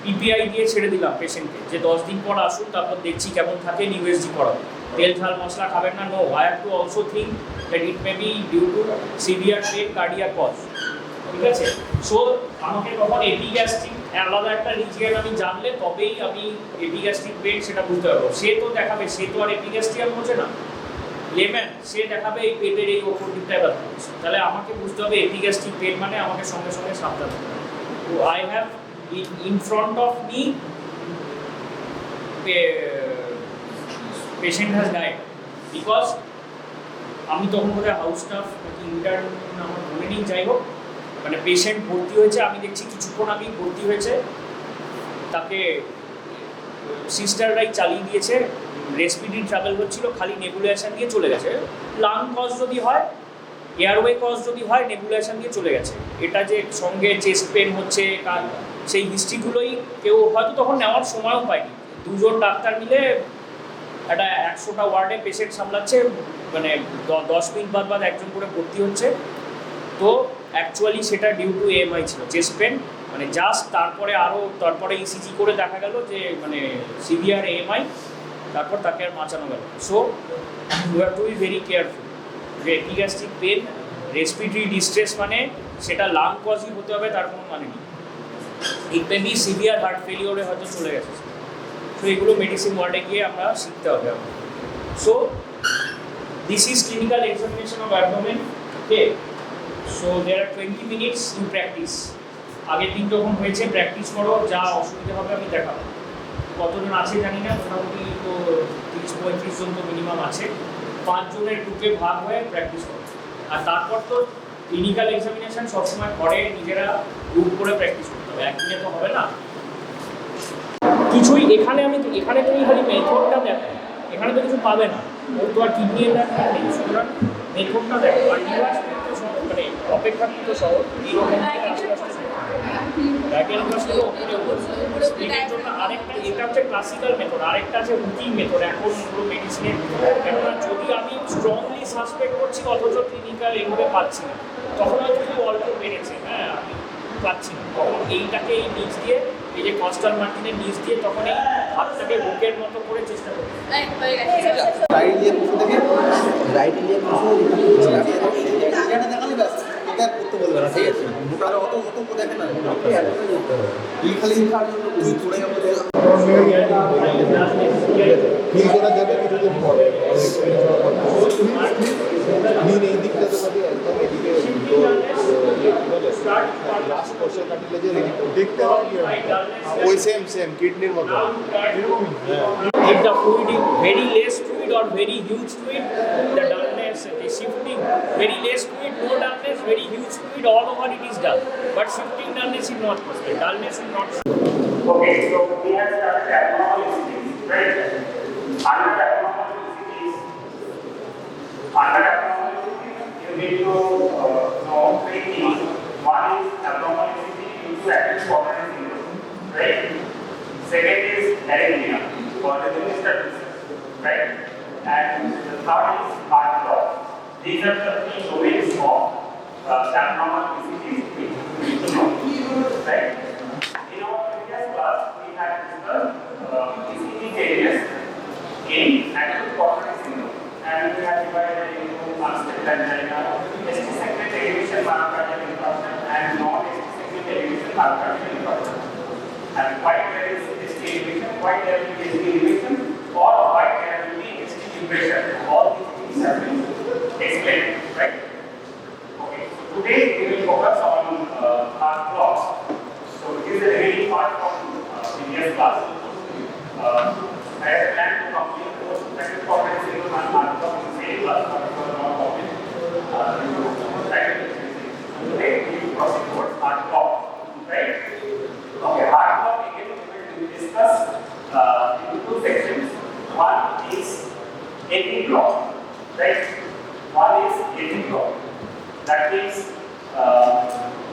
পিপিআই দিয়ে ছেড়ে দিলাম পেশেন্টকে যে 10 দিন পর আসুন, তারপর দেখছি কেমন থাকে, ইউএসজি করাবো। তেল ঝাল মশলা খাবেন না, no, I have to also think that it may be due to severe pain, cardiac cause. ঠিক আছে? সো আমাকে তখন এপিগ্যাস্ট্রিক আলাদা একটা রিজিয়ন আমি জানলে তবেই আমি এপিগ্যাস্ট্রিক পেন সেটা বুঝতে পারবো। সে তো দেখাবে, সে তো আর এপিগ্যাস্ট্রিয়াম বোঝে না, লেম্যান, সে দেখাবে এই পেটের এই ওপর দিকটায় ব্যথা হচ্ছে, তাহলে আমাকে বুঝতে হবে এপিগ্যাস্ট্রিক পেন মানে আমাকে সঙ্গে সঙ্গে সাবধান হতে হবে। তো I have in front of me patient has died because আমি তখন বোধহয় হাউস স্টাফ নাকি ইন্টার্ন আমার মনে নেই, যাই হোক, মানে পেশেন্ট ভর্তি হয়েছে, আমি দেখছি কিছুক্ষণ আগেই ভর্তি হয়েছে, তাকে সিস্টাররাই চালিয়ে দিয়েছে, রেসপিরেটরি ট্রাভেল হচ্ছিল, খালি নেবুলাইজেশন দিয়ে চলে গেছে। লাং কজ যদি হয়, এয়ারওয়ে কজ যদি হয়, নেবুলাইজেশন দিয়ে চলে গেছে। এটা যে সঙ্গে চেস্ট পেন হচ্ছে, সেই হিস্ট্রিগুলোই কেউ হয়তো তখন নেওয়ার সময়ও পায়নি। 2 জন ডাক্তার মিলে একটা 100টা ওয়ার্ডে পেশেন্ট সামলাচ্ছে, মানে 10 মিনিট বাদ একজন করে ভর্তি হচ্ছে। তো অ্যাকচুয়ালি সেটা ডিউ টু এএমআই ছিল, চেস্ট পেন, মানে জাস্ট তারপরে ইসিজি করে দেখা গেল যে মানে সিভিয়ার এএমআই, তারপর তাকে আর বাঁচানো গেল। So you have to be very careful. যে এপিগ্যাস্ট্রিক পেন, রেসপিরেটরি ডিস্ট্রেস মানে সেটা লাং কজই হতে হবে তার কোনো মানে নেই, ইট মে বি সিভিয়ার হার্ট ফেলিওরে হয়তো চলে গেছে। তো এগুলো মেডিসিন ওয়ার্ডে গিয়ে আমরা শিখতে হবে। So this is clinical examination of abdomen. Okay, so there are 20 minutes you practise. আগের দিন যখন হয়েছে প্র্যাকটিস করো, যা অসুবিধা হবে আমি দেখাবো। কতজন আছে জানি না, মোটামুটি তো 30-35 জন তো মিনিমাম আছে। 5 জনের গ্রুপে ভাগ হয়ে প্র্যাকটিস করে। আর তারপর তো ক্লিনিক্যাল এক্সামিনেশন সবসময় ঘরে নিজেরা গ্রুপ করে প্র্যাকটিস করতে হবে, একদিনে তো হবে না। কিছুই এখানে তুমি খালি মেথডটা দেখো, এখানে তো কিছু পাবে না, ওর তো আর কিডনি এর ব্যাপার নেই। সুতরাং মেথডটা দেখো, কন্টিনিউয়াস মানে অপেক্ষাকৃত সহজ, এইরকম থেকে আস্তে আস্তে ডায়াগনস্টিক কাজগুলো ওপরে উঠছে। স্প্লিনের জন্য আরেকটা, এটা হচ্ছে ক্লাসিক্যাল মেথড, আরেকটা আছে রুটিন মেথড। এখন পুরো মেডিসিনের, কেননা যদি আমি স্ট্রংলি সাসপেক্ট করছি অথচ ক্লিনিক্যাল এগুলো পাচ্ছি না, তখন হয়তো খুব অল্প বেড়েছে, হ্যাঁ আমি পাচ্ছি না, তখন এইটাকে এই নিচ দিয়ে, এই যে কস্টাল মার্জিনের নিচ দিয়ে, তখন এই হাতটাকে বুকের মতো করে চেষ্টা করি। রাইট দিয়ে বসে থেকে রাইট দিয়ে বসে এটা দেখালে ব্যাস এটা করতে বলবে না, ঠিক আছে? বুকারে অত দেখে না, তুই খালি তুই চড়ে যাবো ফিল করা যাবে কিছুদিন পরে এই দিকটাতে পাবি একদম এদিকে লাস্ট কোর্সে কাটিলে যে দেখতে পাবি ওই সেম কিডনির মতো If the fluid is very less fluid or very huge fluid, the dullness is shifting. Very less fluid, no dullness, very huge fluid, all over it is dull. But shifting dullness is not possible. Dullness will not shift. Okay, so we have started abnormal ECGs, right? Under abnormal ECGs, you need to know three things. One is abnormal ECG into acute coronary syndrome, right? Second is anemia, or the digestive system, right? And the third is heart block. These are the three domains of abnormal ECGs we need to know, right? In our previous class, we had discussed ECG changes in acute coronary syndrome, and we have divided into unstable angina, ST-segment elevation myocardial infarction, and non-ST-segment elevation myocardial infarction. And why there is ST elevation, why there will be ST elevation, or why there will be ST depression. All these things have been explained, right? Okay, so today we will focus on heart blocks. So it is a very part from previous class. I have planned to complete both acute coronary syndrome and heart block in the same class, but it was not complete. Today we will proceed towards heart block, right? Okay, heart block again we will discuss in two sections. One is AP block, right? One is AP block. That means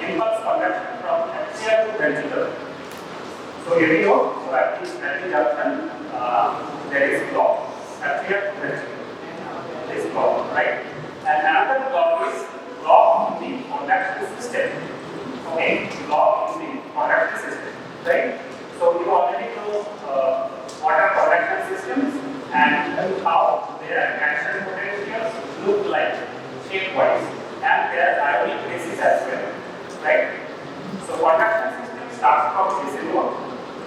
impulse conduction from axial to ventricular. So here we go. So at this junction, there is block. Axial to ventricular. This block, right? And another block is block in the conduction system. Okay, block in the conduction system, right? So you already know what are conduction systems and how their action potentials look like shape-wise, and their ionic basis as well, right? So conduction system starts from basal,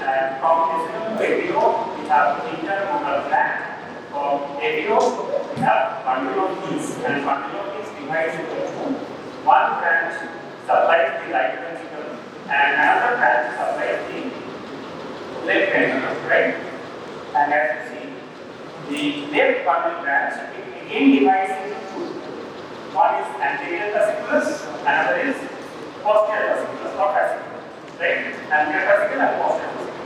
and from basal to ABO we have internodal gland. From ABO we have bundle of peas, and bundle of peas divides into two. One branch supplies the right ventricle, and another branch supplies the left ventricle, right? And as you see, the left bundle branch it again divides into two. One is anterior fasciculus, another is posterior fasciculus or fasciculus, right? Anterior fasciculus and posterior fasciculus.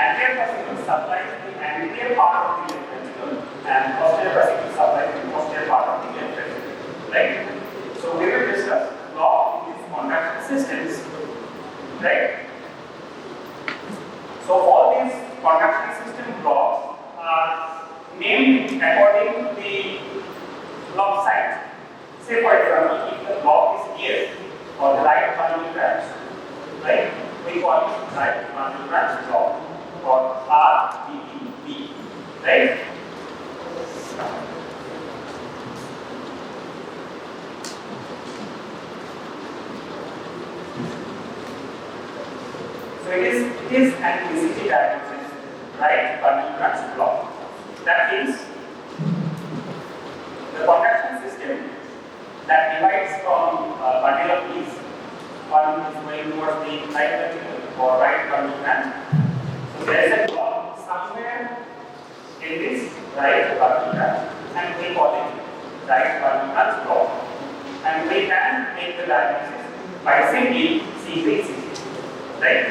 Anterior fasciculus supplies the anterior part of the left ventricle, and posterior fasciculus supplies the posterior part of the left ventricle, right? So we will discuss block in these conduction systems, right? So all these conduction system blocks are named according to the block site. Say for example, if the block is here or the right bundle branch, right? We call it right bundle branch block or RBB, right? So it is an ECG diagnosis, right bundle branch block. That means the conduction system that divides from bundle of peas. One is going towards the right ventricle or right bundle branch. So there is a block the diagnosis by simply seeing the ECG, right?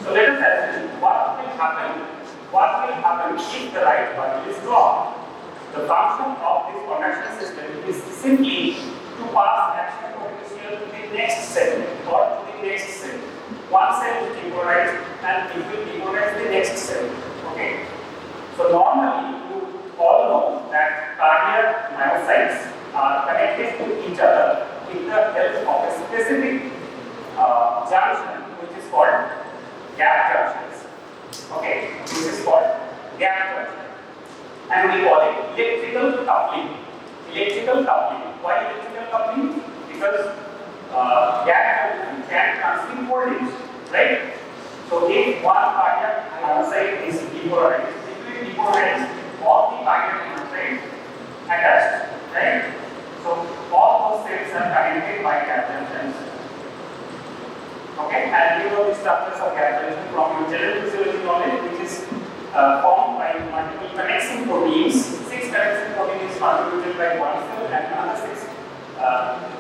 So let us assume what will happen if the right bundle is blocked. The function of this conduction system is simply to pass action potential to the next cell or to the next cell. One cell is depolarized and it will depolarize the next cell. Okay. So normally you all know that cardiac myocytes are connected to each other with the help of a specific junction which is called gap junctions. Okay, this is called gap junction. And we call it electrical coupling. Electrical coupling. Why electrical coupling? Because gap junction can transmit voltage, right? So if one cardiac myocyte is depolarized, it will depolarize all the cardiac myocytes attached, right? So all those cells are connected by gap junctions. Okay, and you know the structures of gap junction from your general physiology knowledge, which is formed by multiple connexin proteins. 6 connexin protein is contributed by one cell, and another 6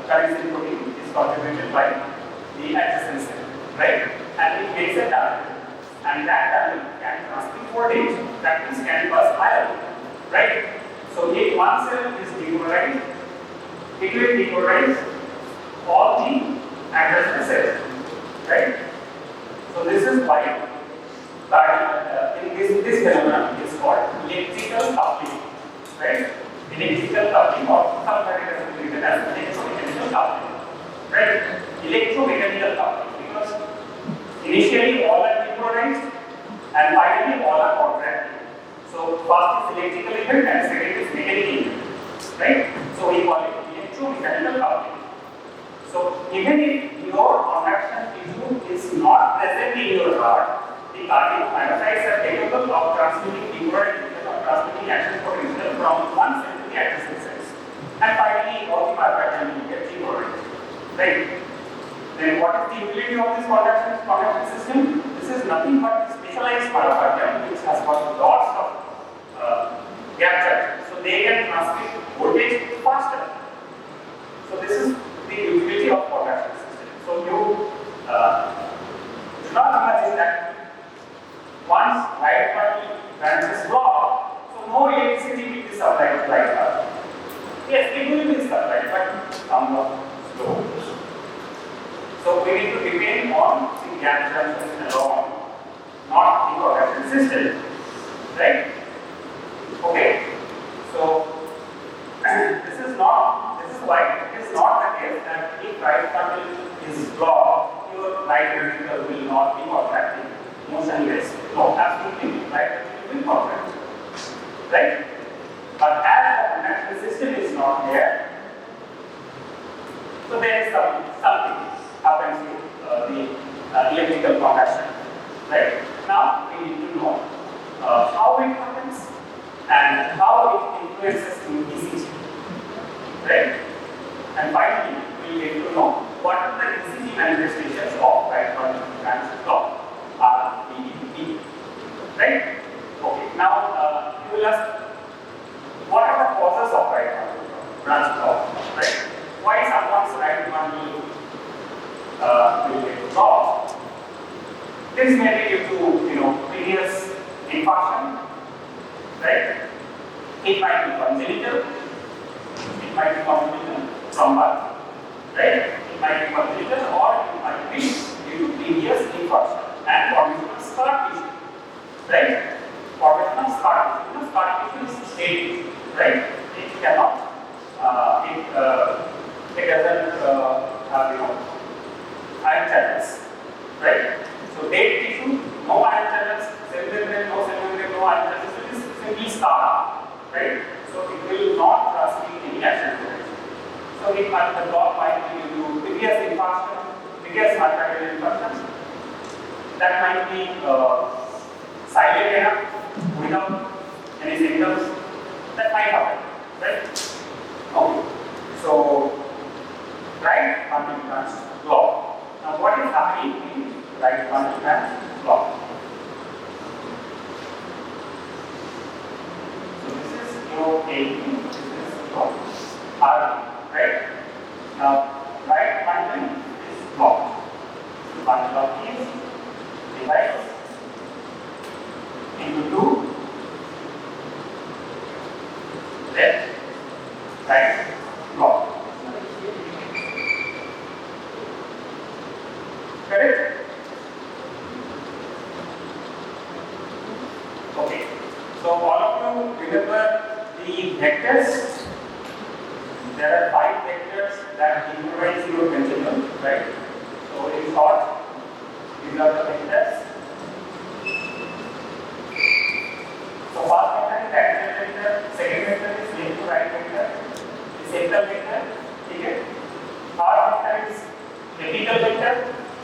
connexin protein is contributed by the adjacent cell, right? And it makes a tunnel, and that tunnel can transmit voltage. That means can pass iron, right? So if one cell is depolarized, it will depolarize all the adjacent cells, right? So this is why this phenomenon is called electrical coupling, right? Electrical coupling, or sometimes it is written as electromechanical coupling, right? Electromechanical coupling, because initially all are depolarized and finally all are contracted. So first is electrical event and second is mechanical event, right? So we call it electromechanical coupling. So even if your conduction tissue is not present in your heart, the cardiac myocytes are capable of transmitting depolarization or transmitting action potential from one cell to the adjacent cells. And finally, all the myocytes will get depolarized, right? Then what is the utility of this conduction system? This is nothing but specialized myocardium which has got lots of gap junctions. So they can transmit voltage faster. So this is the utility of conduction system. So you do not imagine that once right bundle branch is blocked, so no electricity will be supplied to right bundle. Yes, it will be supplied, but somewhat slow. So we need to depend on the gap junctions alone, not the conduction system, right? Okay. So this is why it is not the case that if right bundle is blocked, your right ventricle will not be contracting motionless. No, absolutely, right ventricle will contract, right? But as the conduction system is not there, so there is something happens to the electrical conduction, right? Now we need to know how it happens and how it influences in ECG, right? And finally, we get to know what are the ECG manifestations of right bundle branch block, RBB, right? Okay, now you will ask, what are the causes of right bundle branch block, right? Why someone's right bundle will get blocked? This may be due to previous infarction, right? It might be congenital. It might be congenital from birth, right? It might be congenital, or it might be due to previous infarction and formation of scar tissue, right? Formation of scar tissue. Scar tissue is stable, right? It cannot. It doesn't have ion channels, right? So dead tissue, no ion channels. Cell membrane, no ion channels. It is simply scar, right? So it will not transmit any action potential. So it might, the block might be due to previous infarction, previous myocardial infarction. That might be silent enough without any symptoms. That might happen, right? Okay. So right bundle branch block. Now what is happening in right bundle branch block? So this is your A, this is your R, right? Now right compartment is blocked. The bundle of keys divides into two, left, right, block. Correct? Okay. So all of you remember the vectors. There are 5 vectors that influence your ventricle, right? So in short, these are the vectors. So first vector is axial vector, second vector is left to right vector, the central vector, okay? Third vector is apical vector,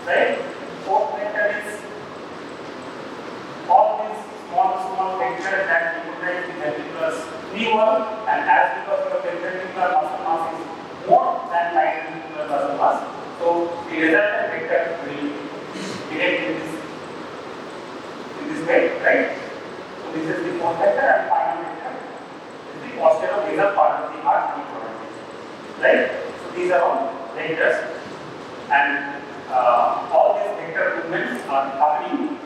right? Fourth vector is all these small vectors that influence the ventricular free wall, and as because your ventricular muscle mass is more than right ventricular muscle mass, so the resultant vector will behave in this way, right? So this is the fourth vector, and final vector is the posterior basal part of the heart reproduction, right? So these are all vectors, and all these vector movements are happening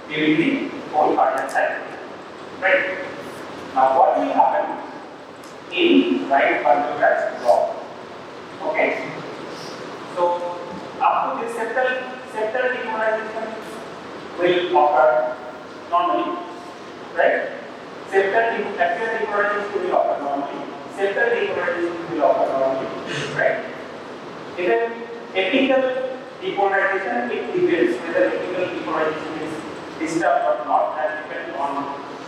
during the whole cardiac cycle, right? Now what will happen in right ventricular block? Okay. So up to this septal depolarization will occur normally, right? Septal depolarization will occur normally. Septal depolarization will occur normally, right? Even apical depolarization, it depends whether apical depolarization is disturbed or not. That depends on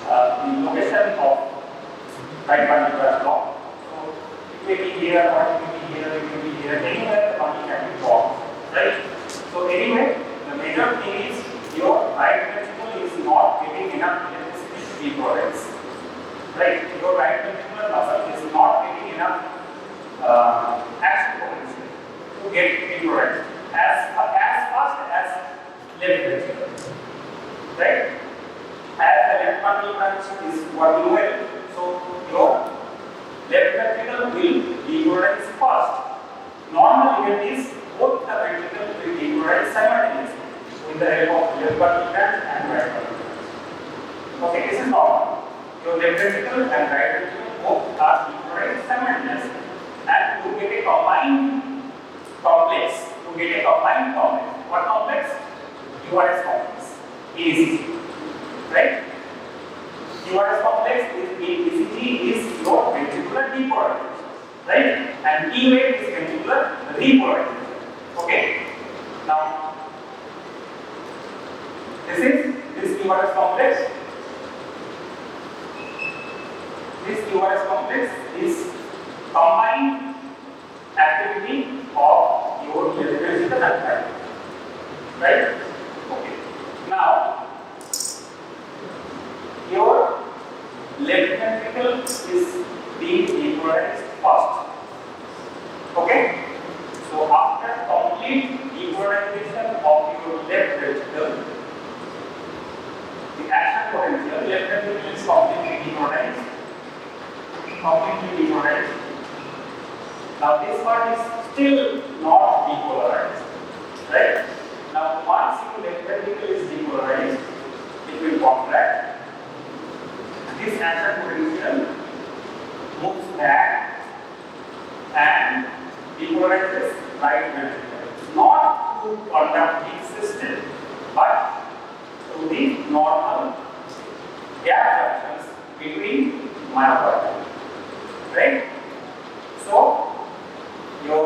the location of right ventricular block. So it may be here, or it may be here, it may be here. Anywhere the body can be blocked, right? So anyway, the major thing is your right ventricle is not getting enough electricity to depolarize, right? Your right ventricular muscle is not getting enough action potential to get depolarized as fast as left ventricle, right? As the left bundle branch is working well, so your left ventricle will depolarize fast. Normal event is both the ventricle will depolarize simultaneously with the help of left bundle branch and right bundle branch. Okay, this is normal. Your left ventricle and right ventricle both are depolarized simultaneously, and to get a combined complex, what complex? URS complex. ECG, right? URS complex is ECG is your ventricular depolarization, right? And E wave is ventricular repolarization. Okay. Now, this URS complex. This URS complex is combined activity of your left ventricle and right, right? Okay. Now, your left ventricle is being depolarized first. Okay? So after complete depolarization of your left ventricle, the action potential left ventricle is completely depolarized. Now this part is still not depolarized, right? Now once your left ventricle is depolarized, it will contract. This action potential moves back and depolarizes right ventricle, not through conducting system, but through the normal gap junctions between myocardium, right? So your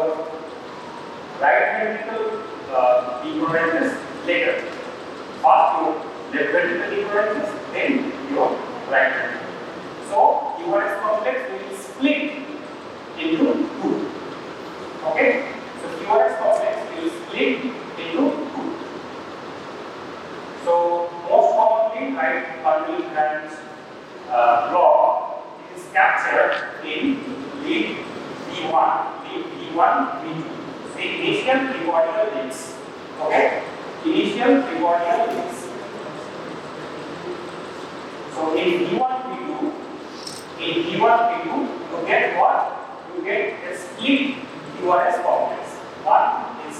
right ventricle depolarizes later. First your left ventricle depolarizes, then your right ventricle. So URS complex will split into two. Okay? So URS complex will split into two. So most commonly right bundle branch block is captured in lead D1, D2. The initial primordial leads. Okay? Initial primordial leads. So in D1, D2, you get what? You get a split URS complex. One is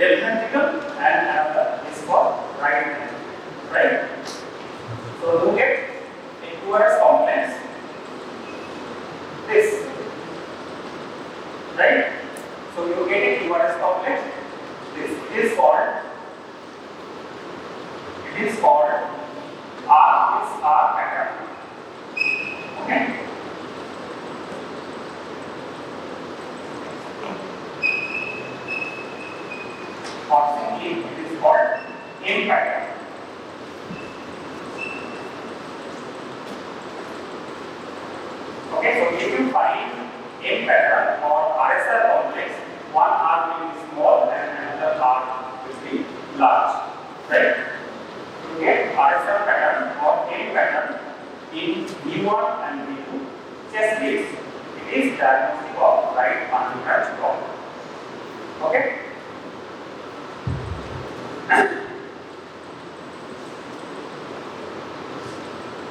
left ventricle and another is for right ventricle, right? So look at a QRS complex, this, right? So you get a QRS complex, this is called, it is called R pattern, okay? Or simply it is called M pattern. Okay, so if you find M pattern or RSR complex, one R will be small and another R will be large, right? You get RSR pattern or M pattern in V1 and V2 chest case. It is diagnostic of right fundus branch problem. Okay?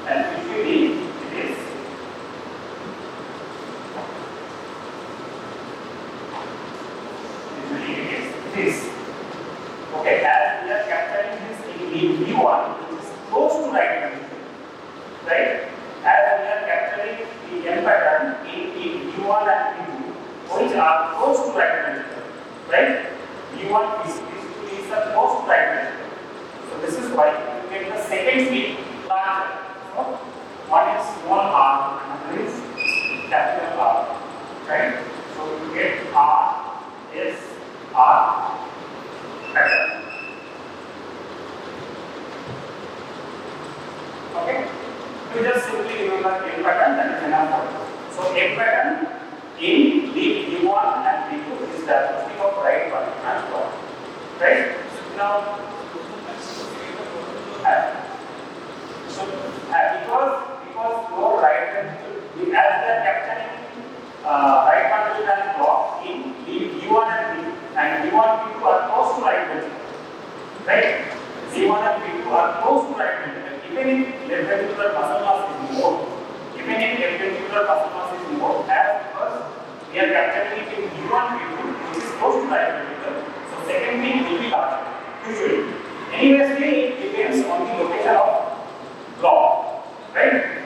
And usually it is this. Okay, as we are capturing this in V1, which is close to right ventricle, right? As we are capturing the M pattern in V1 and V2, which are close to right ventricle, right? V1 is the close to right ventricle. So this is why you get the second peak larger. So one is small r, another is capital R, right? So you get R, S, R pattern. Okay? You just simply remember M pattern, that is enough. So M pattern in V1 and V2 is diagnostic of right fundus branch problem. Right? Now, because no right ventricle, as they are capturing right fundus branch block in V1 and V1 V2 are close to right ventricle, right? V1 and V2 are close to right ventricle. Even if left ventricular muscle mass is more, as because we are capturing it in V1 V2, which is close to right ventricle, so second peak will be larger usually. Anyways, it depends on the location of block, right?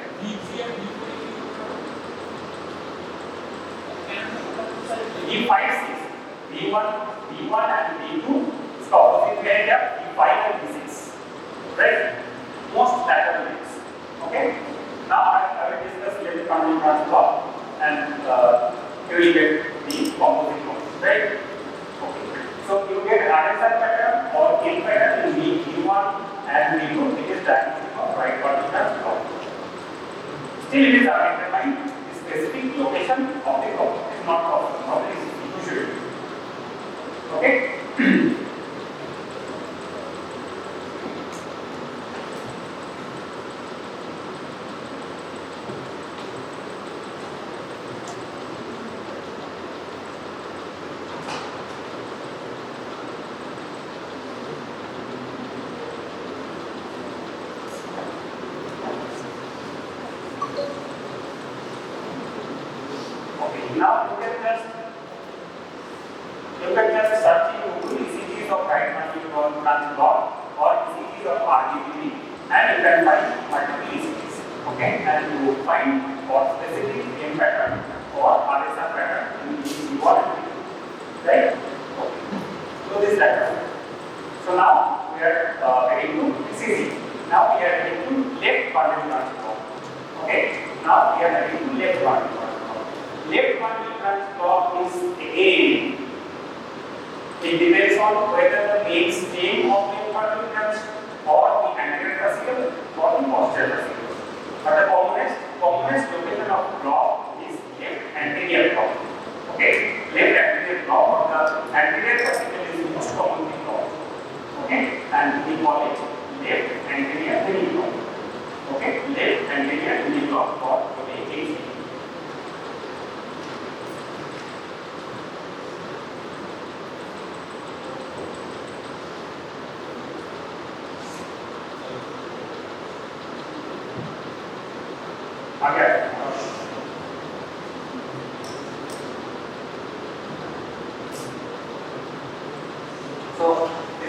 V5, 6. V1 and V2 is the opposite way of V5 and V6, right? Most lateral ways. Okay? Now I will discuss left fundus branch block and you will get the composite ones, right? Okay. So you get RSR pattern or M pattern in V1 and V2, it is diagnostic of right fundus branch block. Still, it is determined the specific location of the problem. It is not possible. Problem is usually. Okay? Now you can just search in Google ECGs of right ventricular branch block or ECGs of RGBD and you can find multiple ECGs. Okay, and you will find for specific M pattern or RSR pattern in V1 and V2. Right? Okay. So this diagram. So now we are getting to ECG. Now we are getting to left fundus branch block. Okay. Now we are getting to left fundus branch block. Left fundus branch block is again, it depends on whether the main stem of left fundus branch or the anterior fascicle or the posterior fascicle. But the commonest location of block is left anterior block. Okay, left anterior block or the anterior fascicle is most commonly blocked. Okay, and we call it left anterior renal block. Okay, left anterior renal block or AAC. Okay. So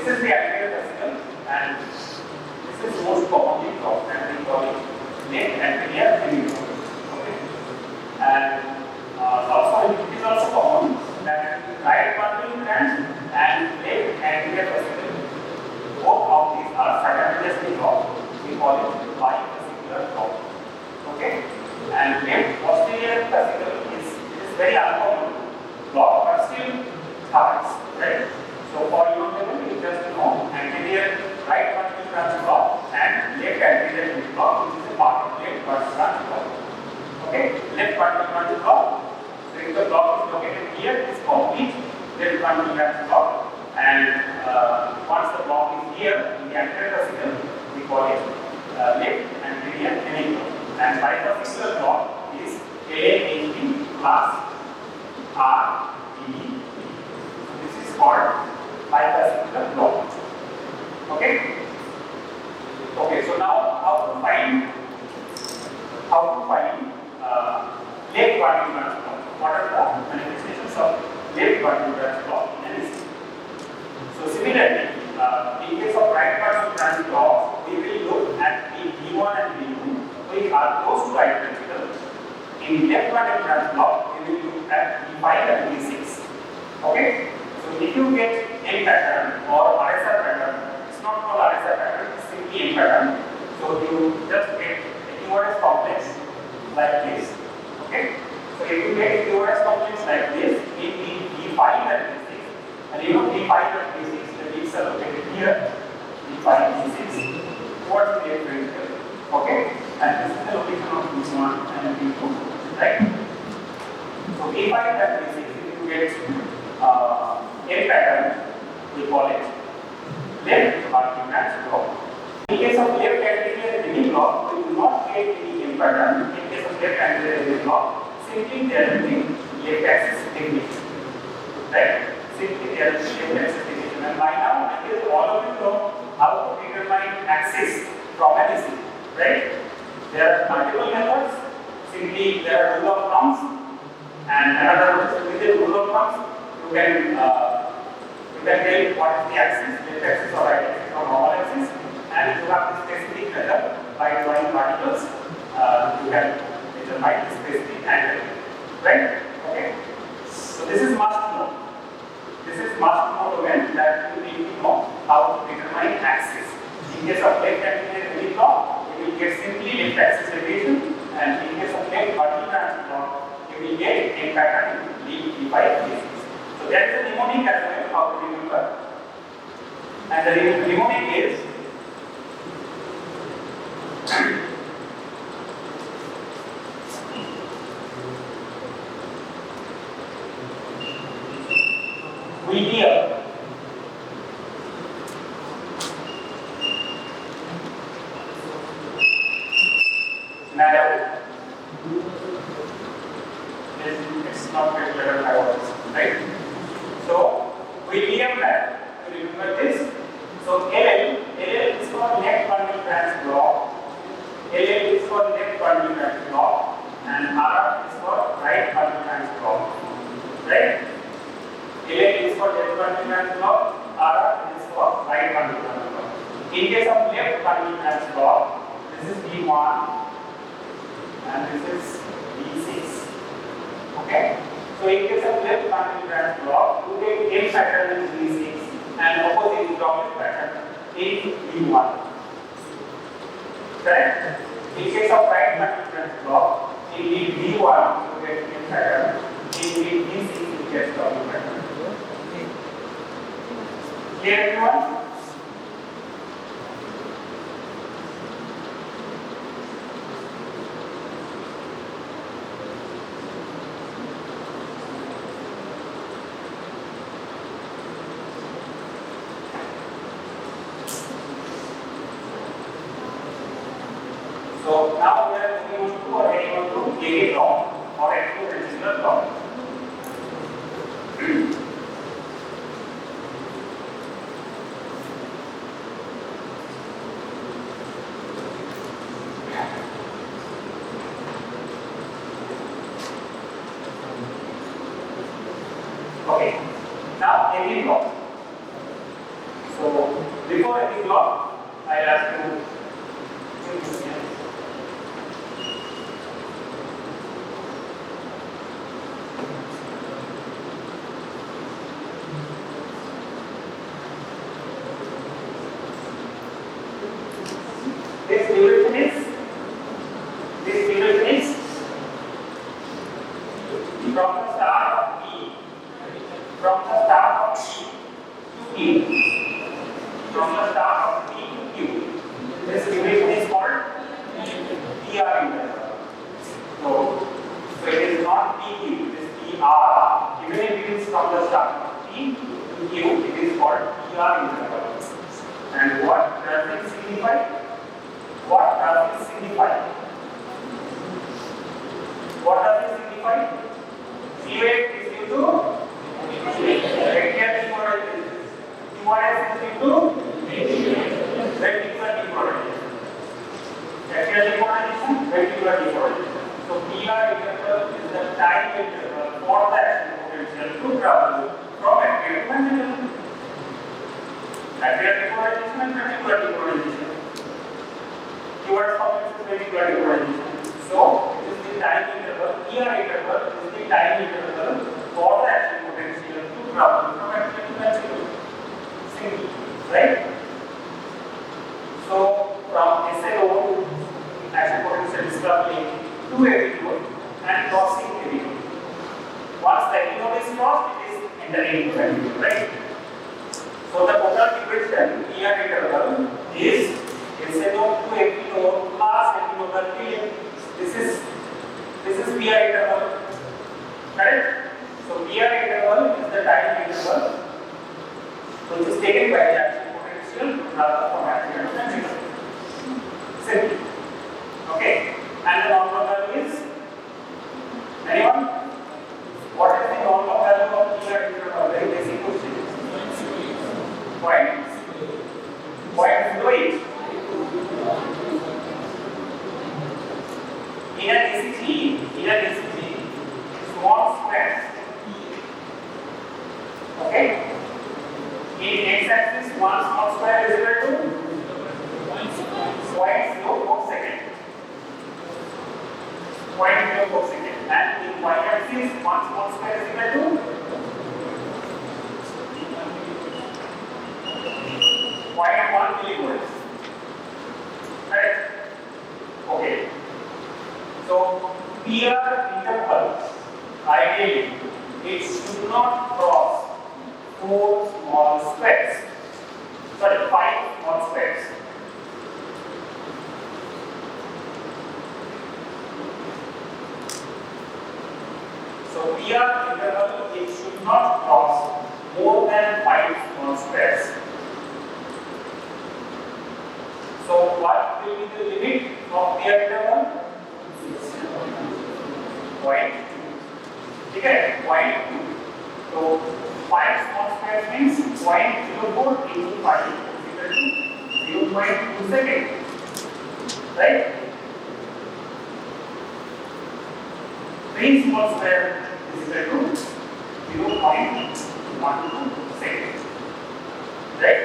is the anterior fascicle, and this is most commonly blocked, and we call it left anterior hemilobe. Okay, and also it is also common that right bundle glands and left anterior fascicle, both of these are simultaneously blocked. We call it bifascicular block. Okay, and left posterior fascicle is very uncommon block, but still happens, right? So for your level, you just know anterior right bundle branch block and left anterior block, which is a part of left bundle branch block. Okay, left bundle branch block. So if the block is located here, it is complete left bundle branch block, and once the block is here in the anterior fascicle, we call it left anterior hemilobe. And bifascicular block is LAHB plus RBB. This is called bifascicular block. Okay. Okay. So now how to find left bundle branch block? What are the manifestations of left bundle branch block in an ECG? So similarly, in case of right bundle branch block, we will look at the V1 and V2, which are close to right ventricle. In left bundle branch block, we will look at V5 and V6. Okay? So if you get M pattern or RSR pattern, it's not called RSR pattern, it's simply M pattern. So you just get a QRS complex like this. Okay? So if you get a QRS complex like this, it means V5 and V6. And you know V5 and V6, the leads are located here. V5 and V6 towards the left ventricle. Okay? And this is the location of V1 and V2. Right? So V5 and V6, if you get M pattern, we call it left bundle branch block. In case of left anterior hemi block, we do not get any M pattern. In case of left anterior hemi block, simply there will be left axis definition. Right? Simply there will be left axis definition. And by now, I guess all of you know how to determine axis from an ECG. Right? There are multiple methods. Simply there are rule of thumbs, and another with the rule of thumbs, you can tell what is the axis, left axis or right axis or normal axis, and if you have the specific method by drawing particles, you can determine the specific angle. Right? Okay. So this is must know. This is must know domain that you need to know how to determine axis. In case of left anterior hemi block, you will get simply left axis deviation, and in case of left bundle branch block, you will get a pattern V5 V6. So that is the mnemonic as well, how to remember. And the mnemonic is we hear narrow. It's not regular hours, right? So we hear that. You remember this? So LL is for left bundle branch block. LL is for left bundle branch block, and RR is for right bundle branch block. Right? LL is for left bundle branch block. RR is for right bundle branch block. In case of left bundle branch block, this is V1 and this is V6. Okay? So in case of left bundle branch block, you get M pattern in V6 and opposite droplet pattern in V1. Correct? In case of right bundle branch block, in V1 you get M pattern, in V6 you get droplet pattern. Clear everyone? So now we are moving on to or heading on to AA block or endocrine block. Okay. Now AA block. So before any block, I ask you two questions. This duration is from the start of P to Q. From the start of P to Q. This duration is called PR interval. So it is not PQ, it is PR. Even if it is from the start of P to Q, it is called PR interval. And what does it signify? What does it signify? What does it signify? P rate is due to bacterial depolarization. Q1S is due to reticular depolarization. Bacterial depolarization, reticular depolarization. So PR interval is the time interval for the action potential to travel from bacterial to ventricle. Bacterial depolarization and reticular depolarization. Q1S complex is reticular depolarization. So it is the time interval, PR interval is the time interval for the action potential to travel from bacterial to ventricle. Simple, right? So from SLO, action potential is traveling to epinode and crossing epinode. Once the epinode is crossed, it is entering into ventricle, right? So the total duration PR interval is SLO to epinode plus epinodal filling. This is PR interval, correct? So PR interval is the time interval which is taken by the action potential to travel from bacteria to ventricle. Simple. Okay. And the normal value is anyone? What is the normal value of PR interval? Very basic question. Point 0.08. In an ECG, small squares. Okay. In x-axis, one small square is equal to 0.04 second. 0.04 second. And in y-axis, one small square is equal to 0.1 millivolts. Correct? Okay. So, PR interval, ideally, it should not cross 4 small squares. Sorry, 5 small squares. So, PR interval, it should not cross more than 5 small squares. So, what will be the limit of PR interval? 0.2. Okay, 0.2. So 5 small squares means 0.04 into 5 is equal to 0.2 second. Right? 3 small square is equal to 0.12 second. Right?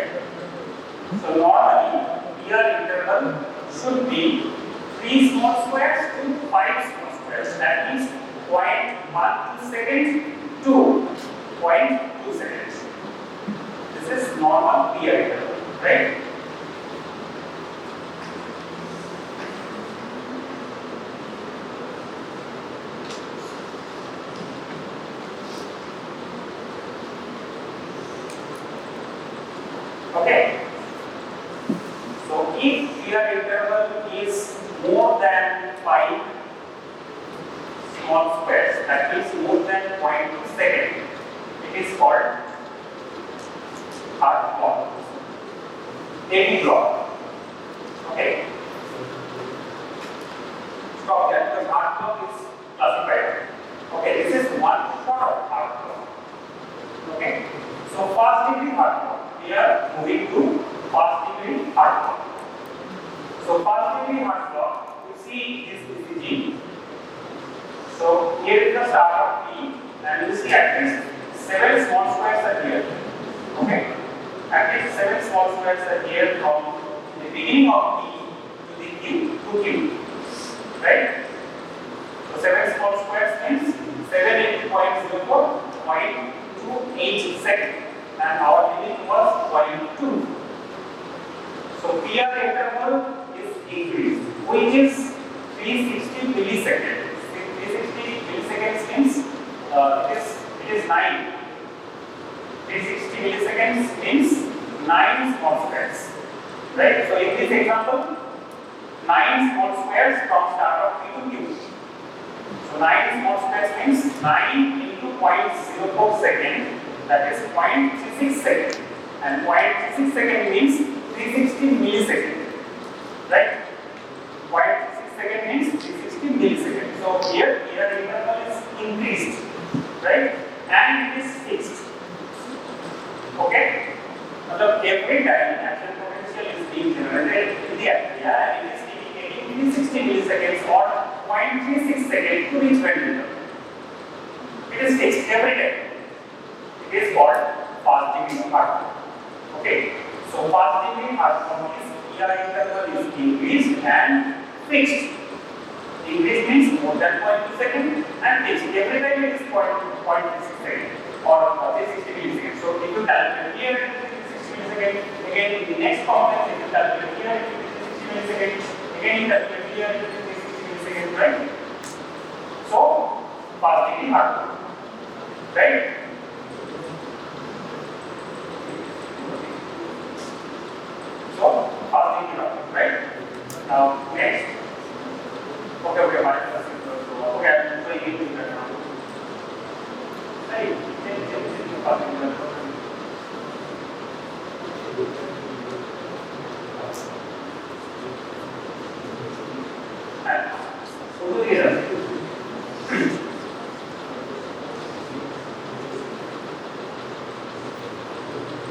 So normally PR interval should be 3 small squares to 5 small squares. That means 0.12 seconds to 0.2 seconds. This is normal PR interval, right? Okay. So if PR interval is more than 5 small squares, that means more than 0.2 second, it is called heart block. AB block. Okay. Stop there because heart block is classified. Okay, this is one part of heart block. Okay. So fast degree heart block. We are moving to fast degree heart block. So fast degree heart block, you see this ECG. So here is the start of P, and you see at least 7 small squares are here. Okay, at least 7 small squares are here from the beginning of P to the Q to Q, right? So 7 small squares means 7 into 0.04, 0.28 second, and our limit was 0.2. So PR interval is increased, which is 360 milliseconds. 360 milliseconds means it is 9. 360 milliseconds means 9 small squares, right? So in this example, 9 small squares from start of P to Q. So 9 small squares means 9 into 0.04 second, that is 0.36 second, and 0.36 second means 360 millisecond, right? 0.36 second means 360 millisecond. So here interval is increased, right? And it is fixed. Okay? So every time action potential is being generated in the area, and it is taking 360 milliseconds or 0.36 seconds to reach ventricle. It is fixed every time. It is called fast degree heart. Okay? So fast degree heart is PR interval is increased and fixed. Increase means more than 0.2 seconds and fixed. Every time it is 0.36 seconds or 360 milliseconds. So if you calculate here it is 360 milliseconds, again in the next complex if you calculate here it is 360 milliseconds, again you calculate here it is 360 milliseconds, right? So fast degree heart, right? So fast degree heart, right? Now next. Okay, okay, fine. Okay, so you do that now. Hey,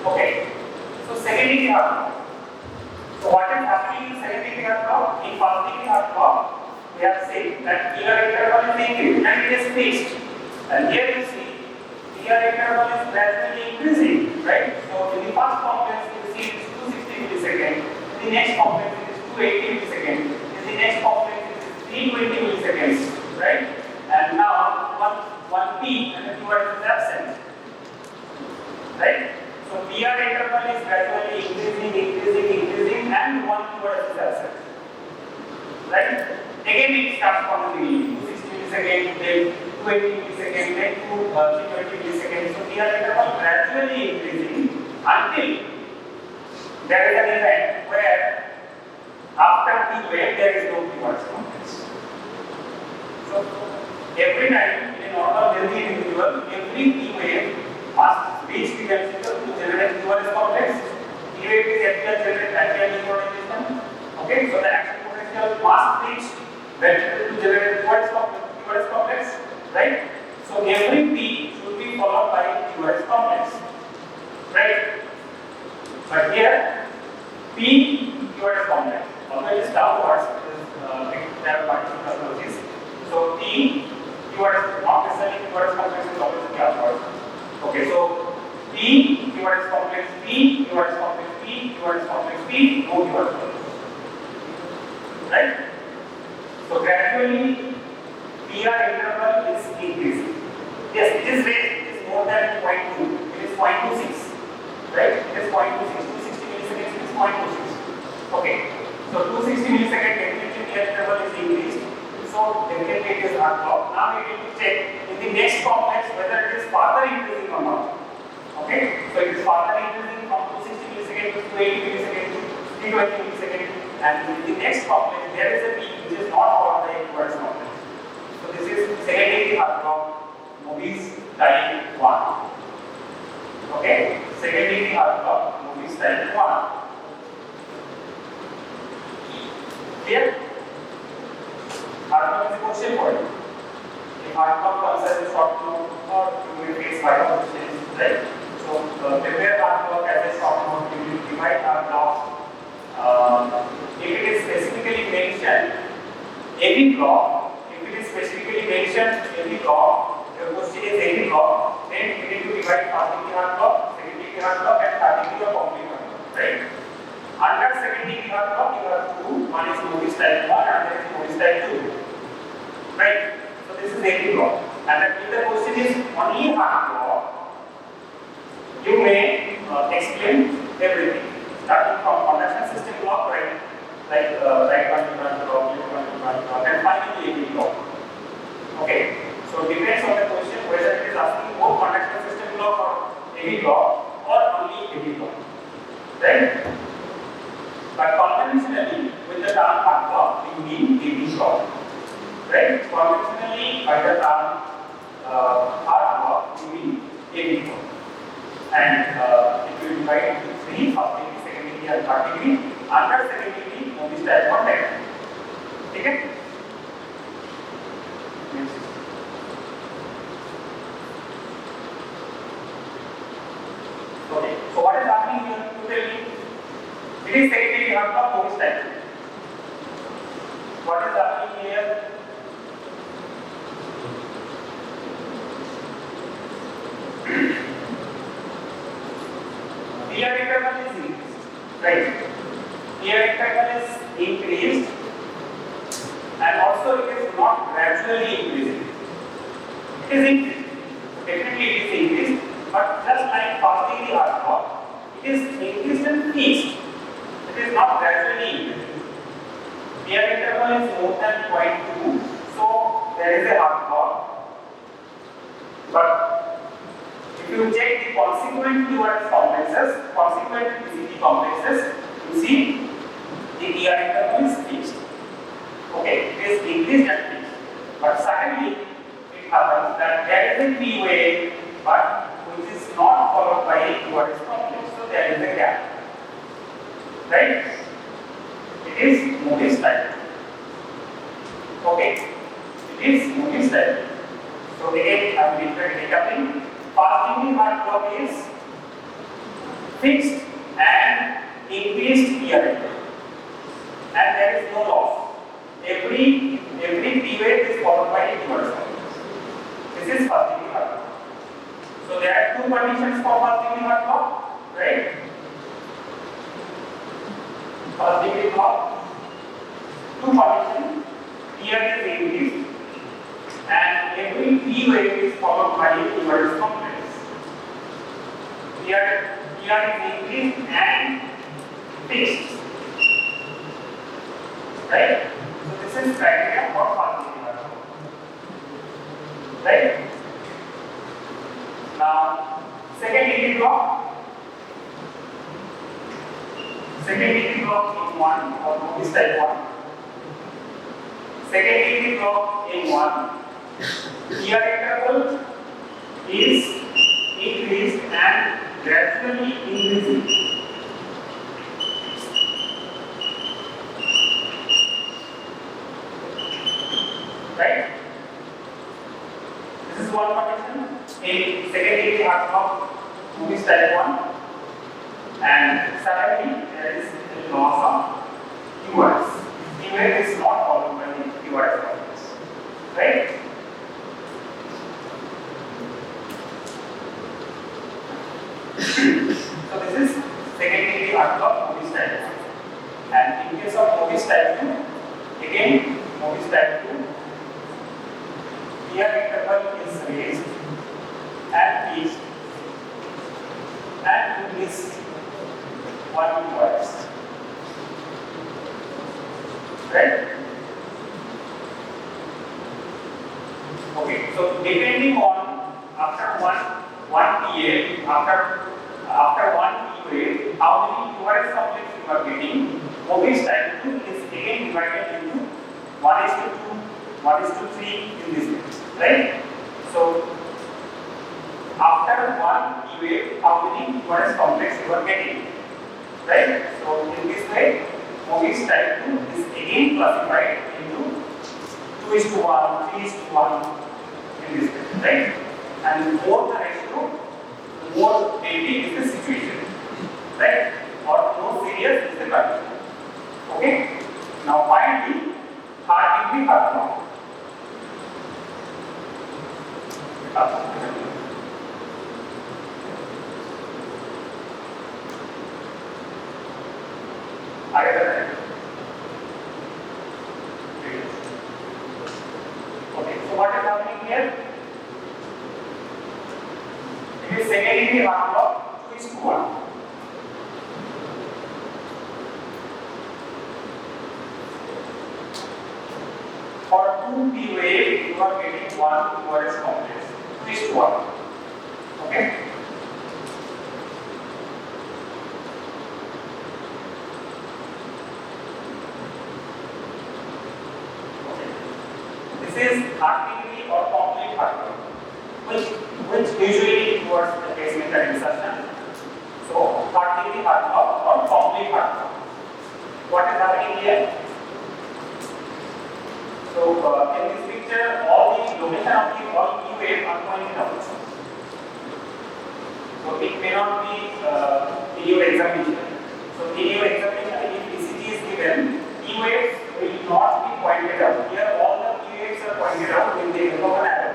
okay, so secondary heart block. So what is happening in secondary heart block? In fasting heart block, we have said that PR interval is increased and it is fixed. And here you see PR interval is gradually increasing, right? So in the first complex you see it is 260 milliseconds, in the next complex it is 280 milliseconds, in the next complex it is 320 milliseconds, right? And now one P and the QR is absent, right? So PR interval is gradually increasing and one QR is absent, right? Again it starts from the beginning, 260 milliseconds, then 280 milliseconds, then 320 milliseconds. So PR interval gradually increasing until there is an event where after P wave there is no QR complex. So every time in a normal healthy individual, every P wave must reach the ventricle to generate QR complex. P wave is generate atrial system. Okay, so the action potential must reach ventricle to generate QRS complex, right? So every P should be followed by QRS complex, right? But here P QRS complex, although it is downwards, there are partial approaches. So P QRS, not necessarily QRS complex is always upwards. Okay, so P QRS complex, P QRS complex, P QRS complex, P no QRS complex, right? So gradually PR interval is increasing. Yes, it is raised. It is more than 0.2. It is 0.26. Right? It is 0.26. 260 milliseconds is 0.26. Okay. So 260 milliseconds definitely PR interval is increased. So definitely it is heart block. Now we need to check in the next complex whether it is further increasing or not. Okay. So it is further increasing from 260 milliseconds to 280 milliseconds to 320 milliseconds. And in the next complex, there is a P which is not followed by a QRS complex. So this is secondary heart block, movies type 1. Okay, secondary heart block, movies type 1. Clear? Heart block is a question for you. If heart block comes as a short note or you will face 5 questions, right? So prepare heart block as a short note, you will divide heart block. If it is specifically mentioned, every block, if it is specifically mentioned, every block, the question is every block, then you need to divide fasting heart block, secondary heart block, and 30 of complete heart block, right? type 1 and there is Mobius type 2. Right? So this is AV block. And if the question is only heart block, you may explain everything. Starting from conduction system block, right? Like right ventricular block, left ventricular block, and finally AV block. Okay. So depends on the question whether it is asking both conduction system block or AV block or only AV block. Right? But conventionally, with the term heart block, we mean AV block. Right? Conventionally, by the term heart block, we mean AV block. And if you divide into 3, first degree, second degree, and third degree, under second degree, Mobius type 1 type 2. Okay? Okay, so what is happening here? To tell me, it is second degree heart block, Mobius type 2. What is happening here? Here interval is increased, right? Here interval is increased, and also it is not gradually increasing. It is increased. Definitely it is increased, but just like first degree heart block, it is increased and fixed. It is not gradually increasing. Here interval is more than 0.2, so there is a heart block. But if you check the consequent URS complexes, consequent PCT complexes, you see the ER interval is fixed. Okay, it is increased and fixed. But suddenly it happens that there is a P wave, but which is not followed by a URS complex. So there is a gap. Right? It is Mobius type. Okay, it is Mobius type. So again, I will recapping. First degree heart block is fixed and increased ER interval, and there is no loss. Every P wave is followed by a URS complex. This is first degree heart block. So there are two conditions for first degree heart block, right? First degree block, two conditions. ER is increased, and every P wave is followed by a URS complex. Here is increased and fixed. Right? So this is criteria for first degree heart block. Right? Now, second degree block. Second degree block in 1 or Mobius type 1. Second degree block in 1. Here interval is increased and gradually increasing. Right? This is one condition in second degree heart block, Mobius type 1, and suddenly there is a loss of URS. URS is not followed by the URS complex. Right? So this is second degree heart block, Mobius type 1. And in case of Mobius type 2, again Mobius type 2, here interval is raised and fixed and increased 1 URS. Right? Okay, so depending on after one PA, after one P wave, how many URS complex you are getting, Mobius type 2 is again divided into 1:2, 1:3 in this way, right? So after one P wave, how many URS complex you are getting, right? So in this way, Mobius type 2 is again classified into 2:1, 3:1 in this way, right? And the more the ratio, the more deadly is the situation, right? Or the more serious is the condition. Okay? Now finally, heart degree heart block. It is secondary heart block 2:1. For 2 wave, you are getting 1 URS complex. 2:1. Okay? This is artery or complete heart block, which usually towards the pacemaker insertion. So, artery heart block or complete heart block. What is happening here? So, in this picture, all the location of the all key waves are pointed out. So, it may not be TEO examination. So, TEO examination, if ECG is given, key waves will not be pointed out. Here, all the key waves are pointed out in the yellow arrow,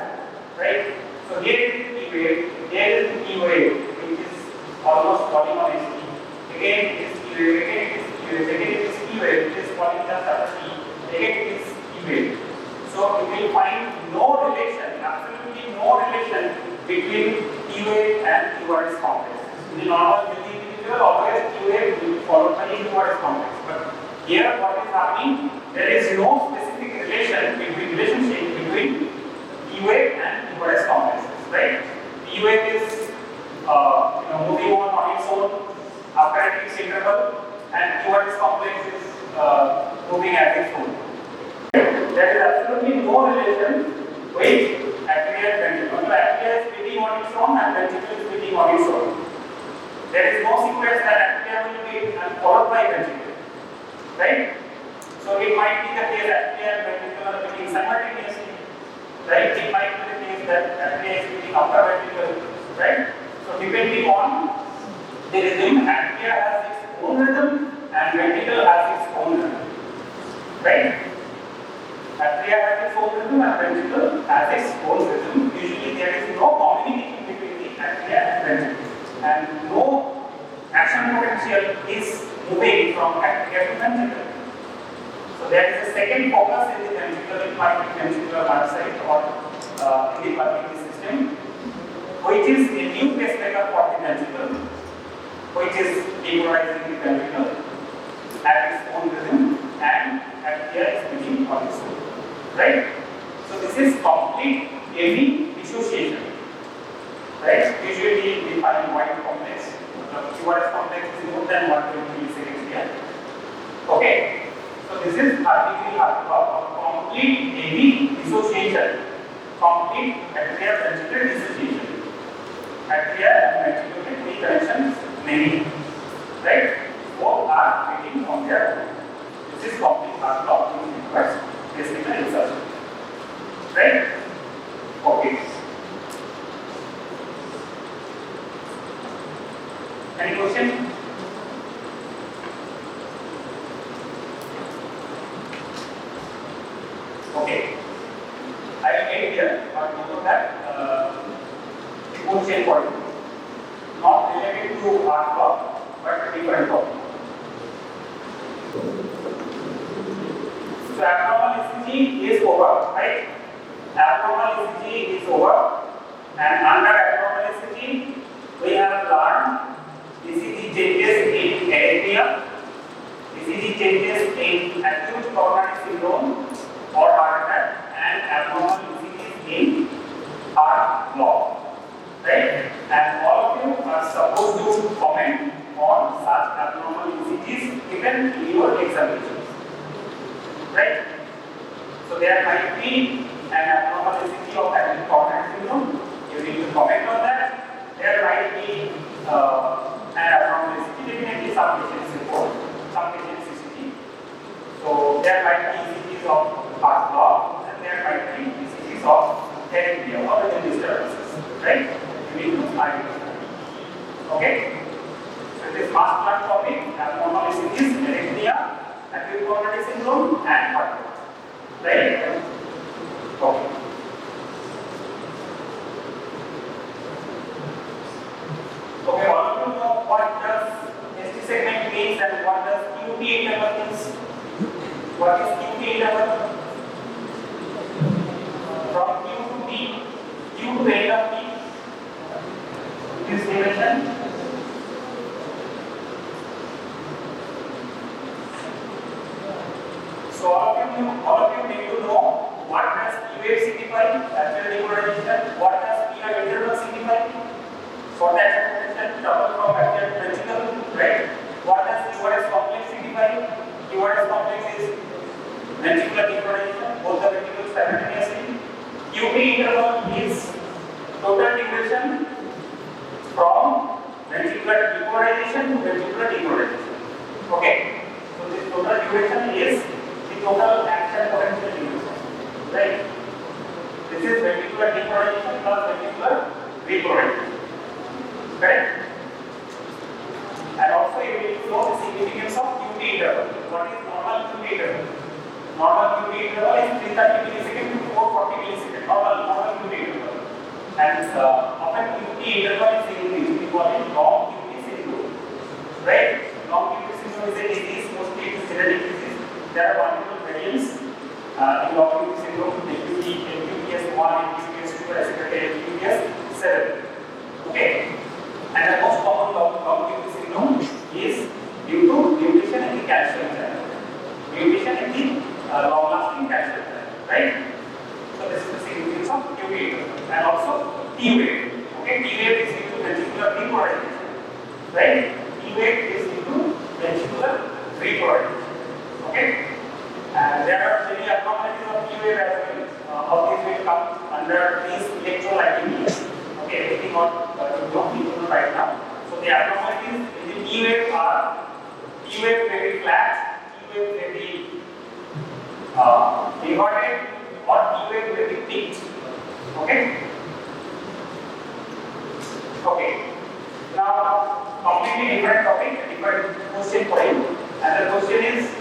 right? So, here is the key wave, here is the key wave, which is almost falling on its key. Again, it is key wave, again, it is key wave, again, it is key wave, which is falling just after key. Again, it is key wave. So, you will find no relation, absolutely no relation between key wave and URS complex. In the normal healthy individual, always key wave will be followed by URS complex. But here, what is happening? There is no specific relationship between key wave and URS complexes, right? Key wave is moving on its own after a fixed interval, and URS complex is moving at its own. There is absolutely no relation with atria and ventricle. Atria is feeding on its own and ventricle is feeding on its own. There is no sequence that atria will feed and followed by ventricle, right? So it might be the case atria and ventricle are feeding simultaneously, right? It might be the case that atria is feeding after ventricle, right? So depending on the rhythm, atria has its own rhythm and ventricle has its own rhythm, right? Atria has its own rhythm and ventricle has its own rhythm. Usually there is no communication between the atria and ventricle, and no action potential is moving from atria to ventricle. So there is a second focus in the ventricle, it might be ventricular heart site or in the pulmonary system, which is a new pacemaker for the ventricle, which is depolarizing the ventricle at its own rhythm, and atria is feeding on its own. Right? So this is complete AV dissociation. Right? Usually we find white complex. The URS complex is more than 120 milliseconds here. Okay. So this is artery heart block of complete AV dissociation. Complete atria ventricular dissociation. Atria and ventricle get connections many. Right? Both are feeding on their own. This is complete heart block which requires pacemaker insertion. Right? Okay. Any question? Okay. I will get here, but before that, the question for you. Not related to heart block, but a different topic. So abnormal ECG is over, right? Abnormal ECG is over, and under abnormal ECG, we have learned ECG changes in arrhythmia, ECG changes in acute coronary syndrome or heart attack, and abnormal ECGs in heart block, right? And all of you are supposed to comment on such abnormal ECGs given in your examinations. Right? So there might be an abnormal ECG of acute coronary syndrome. You need to comment on that. There might be an abnormal ECG, definitely some patients report, some patients ECG. So there might be ECGs of heart block, and there might be ECGs of arrhythmia or rhythm disturbances. Right? You need to identify. Okay? So this last class topic, abnormal ECGs, arrhythmia, acute coronary syndrome and heart block. Right? Okay. Okay, all of you know what does ST segment means and what does QT interval means? What is QT interval? From Q to T, Q to the end of T. this dimension. So all of you need to know what does P-wave signify, actual depolarization, what does P-wave interval signify. For that explanation, double from actual ventricle, right? What does Q-S complex signify? Q-S complex is ventricular depolarization, both the ventricles simultaneously. QT interval is total duration from ventricular depolarization to ventricular depolarization. Okay, so this total duration is the total action potential duration, right? This is ventricular depolarization plus ventricular repolarization, correct? And also you need to know the significance of QT interval. What is normal QT interval? Normal QT interval is 330 milliseconds to 440 milliseconds. Normal QT interval. And often QT interval is increased. We call it long QT syndrome, right? Long QT syndrome is a disease, mostly it is genetic disease. There are multiple variants in long QT syndrome: MBBS 1, MBBS 2, MBBS 7. Okay. And the most common long QT syndrome is due to mutation in the calcium channel. Mutation in the long-lasting calcium channel, right? So this is the significance of QT and also T-wave. Okay, T-wave is due to ventricular depolarization, right? T-wave is due to ventricular repolarization. Okay, and there are many abnormalities of T-wave as well. How these will come under these electrolyte needs. Okay, everything what you don't need to know right now. So the abnormalities in the T-wave are T-wave may be flat, T-wave may be inverted, or T-wave may be thick. Okay. Okay. Now, completely different topic, different question for you. And the question is,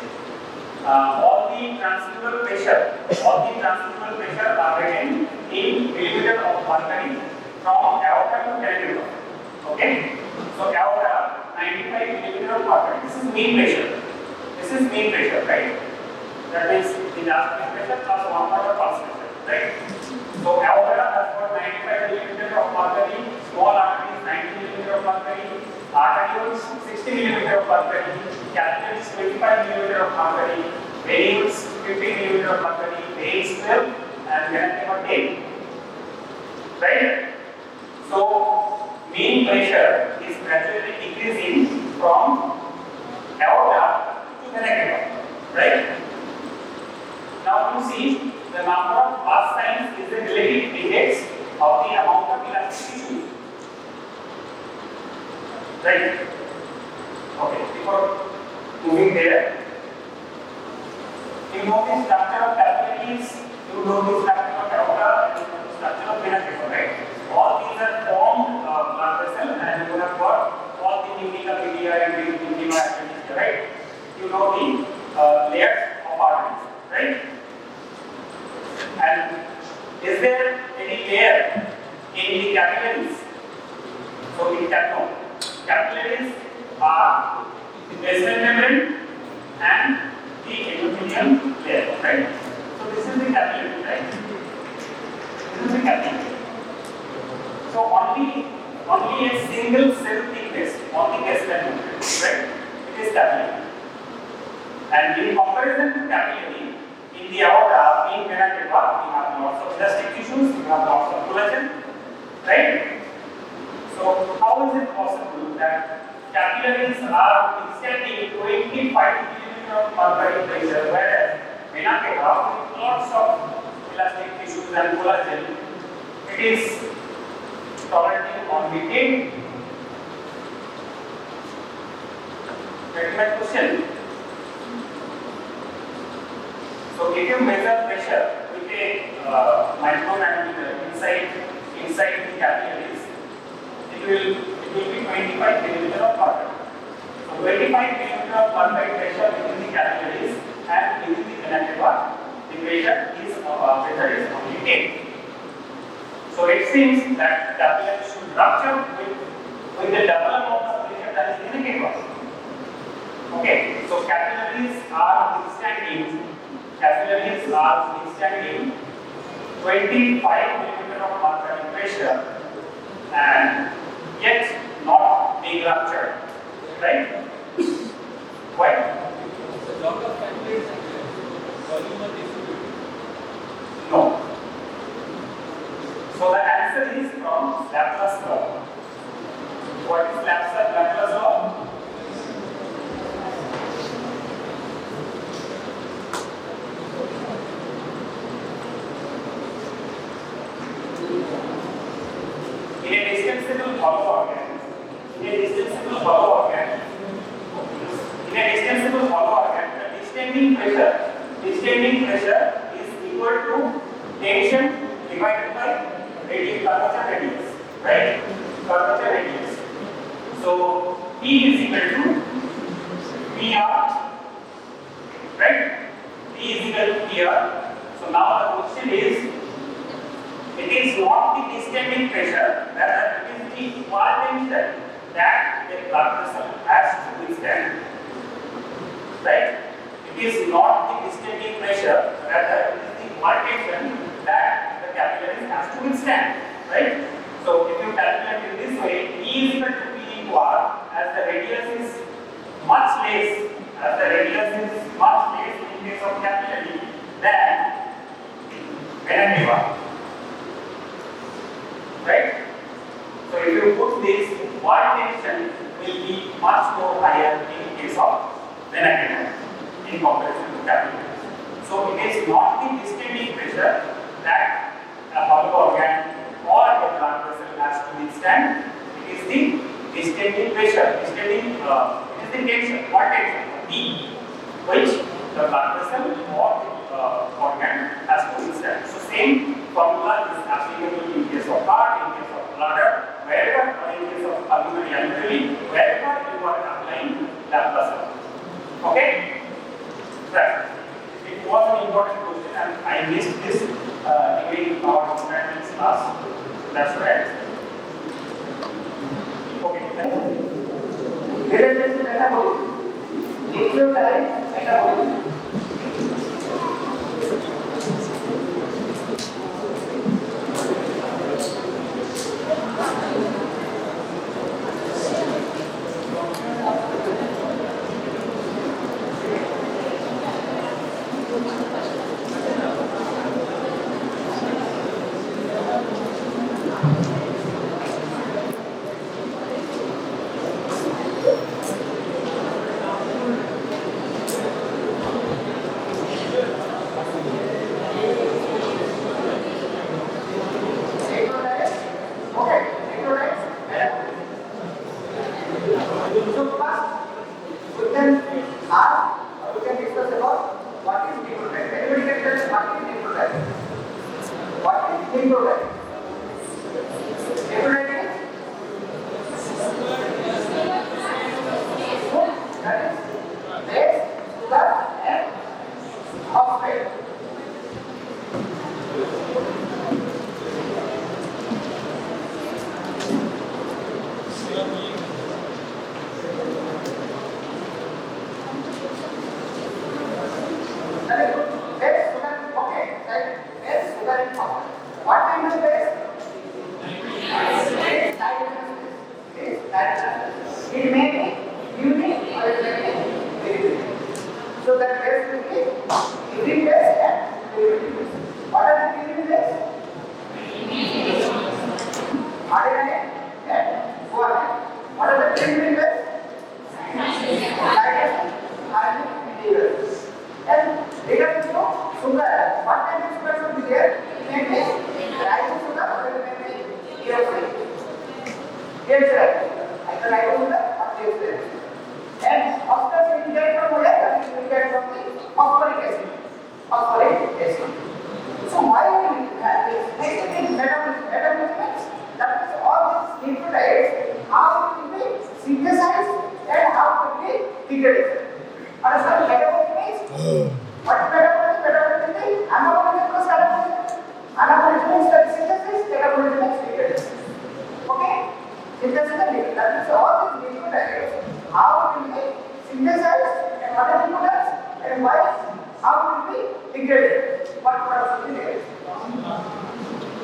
all the transmural pressure are written in millimeter of mercury from aorta to cerebellum. Okay. So aorta 95 millimeter of mercury. This is mean pressure. This is mean pressure, right? That means the last pressure plus 1 part of pulse pressure, right? So aorta has got 95 millimeter of mercury. Small artery is 90 millimeter of mercury. Arterioles 60 millimeter of mercury. Capillaries 25 millimeter of mercury. Venules 50 millimeter of mercury. Veins 12 and vena 10. Right? So mean pressure is gradually decreasing from aorta to vena cava, right? Now you see the number of pulse signs is the relative index of the amount of elastic tissue. Right? Okay, before moving there, you know the structure of capillaries, you know the structure of aorta, and you know the structure of vena cava, right? All these are formed blood vessels, and you have got all the pneumatica media and intima appendix, right? You know the layers of arteries, right? And is there any layer in the capillaries? So in capillaries are the basement membrane and the endothelium layer, right? So this is the capillary, right? This is the capillary. So only a single cell thickness on the basement membrane, right? It is capillary. And in comparison to capillary, in the aorta, in vena cava, we have lots of elastic tissues, we have lots of collagen, right? So how is it possible that capillaries are extending 25 millimeter of mercury pressure, whereas vena cava with lots of elastic tissues and collagen, it is tolerating only 10? Get my question? So if you measure pressure with a micronanometer inside the capillaries, it will be 25 millimeter of mercury. So 25 millimeter of mercury pressure within the capillaries and within the vena cava, the pressure is only 10. So it seems that capillaries should rupture with the double amount of pressure that is in the cava. Okay, so capillaries are withstanding 25 millimeter of mercury pressure, and yet ruptured, right? Why? No. So the answer is from Laplace law. What is Laplace law? In a distensible hollow organ, the distending pressure is equal to tension divided by curvature radius, right? Curvature radius. So P is equal to PR, right? P is equal to PR. So now the question is, it is not the distending pressure, rather it is the wall tension that the blood vessel has to withstand, right? It is not the distending pressure, rather it is the wall tension that the capillary has to withstand, right? So if you calculate in this way, E is equal to P into R, as the radius is much less, in case of capillary than vena cava, right? So if you put this, wall tension will be much more higher in case of vena cava in comparison to capillary. So it is not the distending pressure that a hollow organ or a blood vessel has to withstand. It is the distending pressure, it is the tension, what tension? P, which the blood vessel or organ has to withstand. So same formula is applicable in case of heart, in case of bladder, wherever, or in case of pulmonary artery, wherever you are applying Laplace law. Okay? Right. It was an important question and I missed this during our mathematics class. That's right. Okay.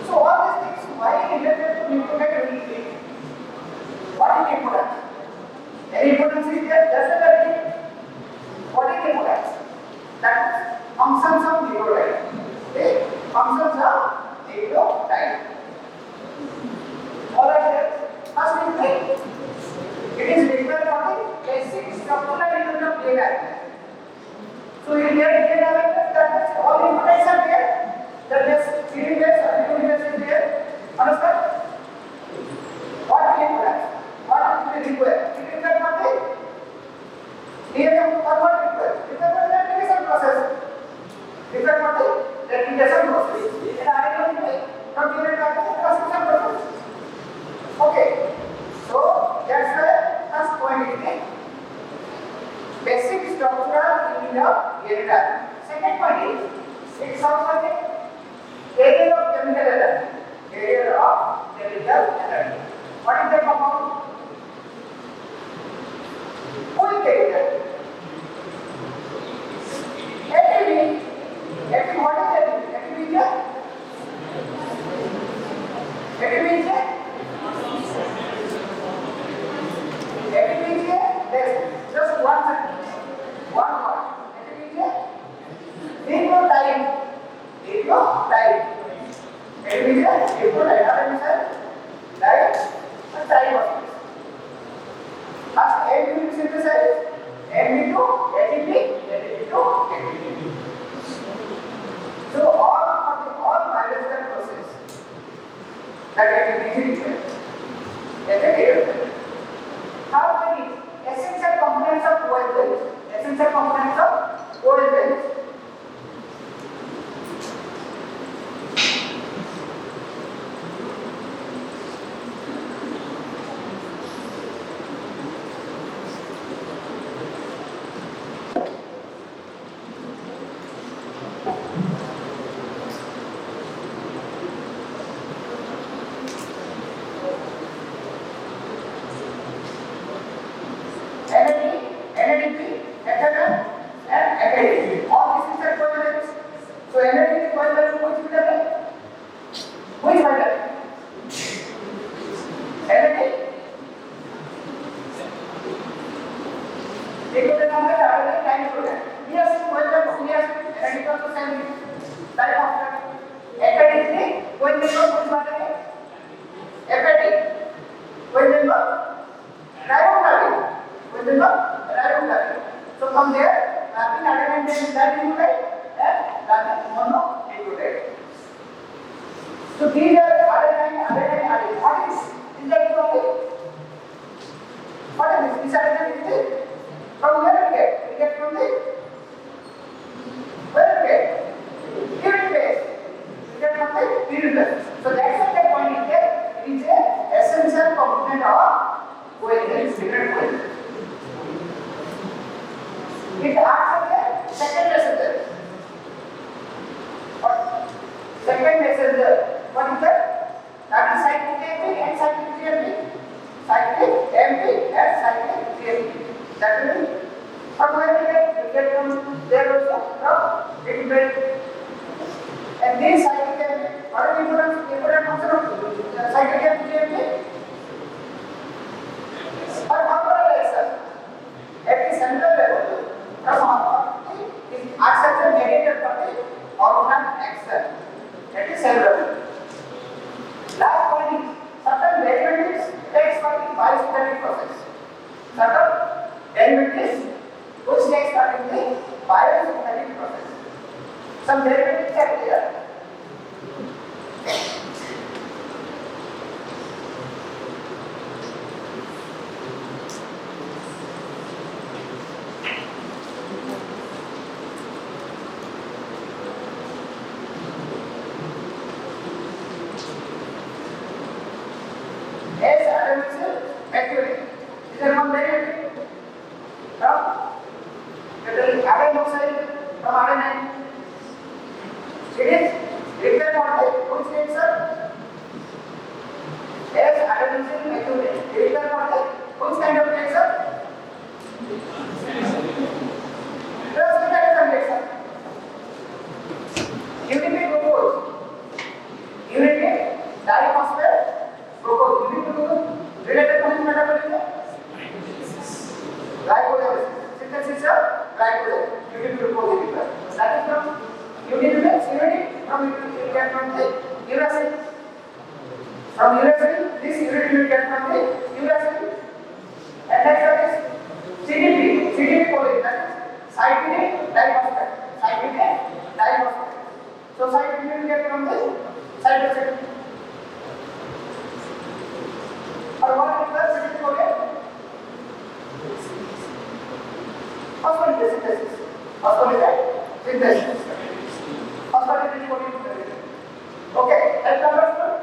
So all these things, why related to nucleotide release? What is important? get DNA elements, that means all the inputs are there. That means feeding base and urine base is there. Understand? What will it require? What will it require? It requires nothing. DNA for what requires? It requires replication process. Requires nothing. Replication process. And I don't think from urine to transcription process. Okay. So that's the first point is the basic structural unit of ureter. Second point is it sounds like the area of chemical energy. Area of chemical energy. What is the compound? Full chemical. ATP. ATP, what is ATP? ATP is ATP is just one sentence, one word. Nucleotide. Nucleotide. First, ATP synthesize, ATP to ATP, ATP to ATP. So all biological process that ATP is required. How many essential components of OH? Essential components of OH. So from there, nothing other than that included and nothing mono included. So these are adenine. What is that only? What is this? This adenine is this? From where we get? We get from the where we get? Urine base. We get from the urine base. So that's what the point is that it is an essential component of OH, secret OH. It acts as a second messenger. What? Second messenger. What is that? That is cyclic AMP and cyclic GMP. Cyclic AMP and cyclic GMP. That will be. From where we get from there also from different. And this cyclic AMP, what are the important function of cyclic AMP GMP? Or hormonal at the central level. It acts as a mediator for the hormonal action at the cell level. Last point is certain derivatives takes part in biosynthetic process. Certain derivatives which takes part in the biosynthetic process. Some derivatives are clear. From urethra, this urine will get from the urethra. And next one is CDP, CDP polyp, that is cyclic diphosphate. synthesis. Phospholipid synthesis. Phospholipid protein. Okay, that's understood.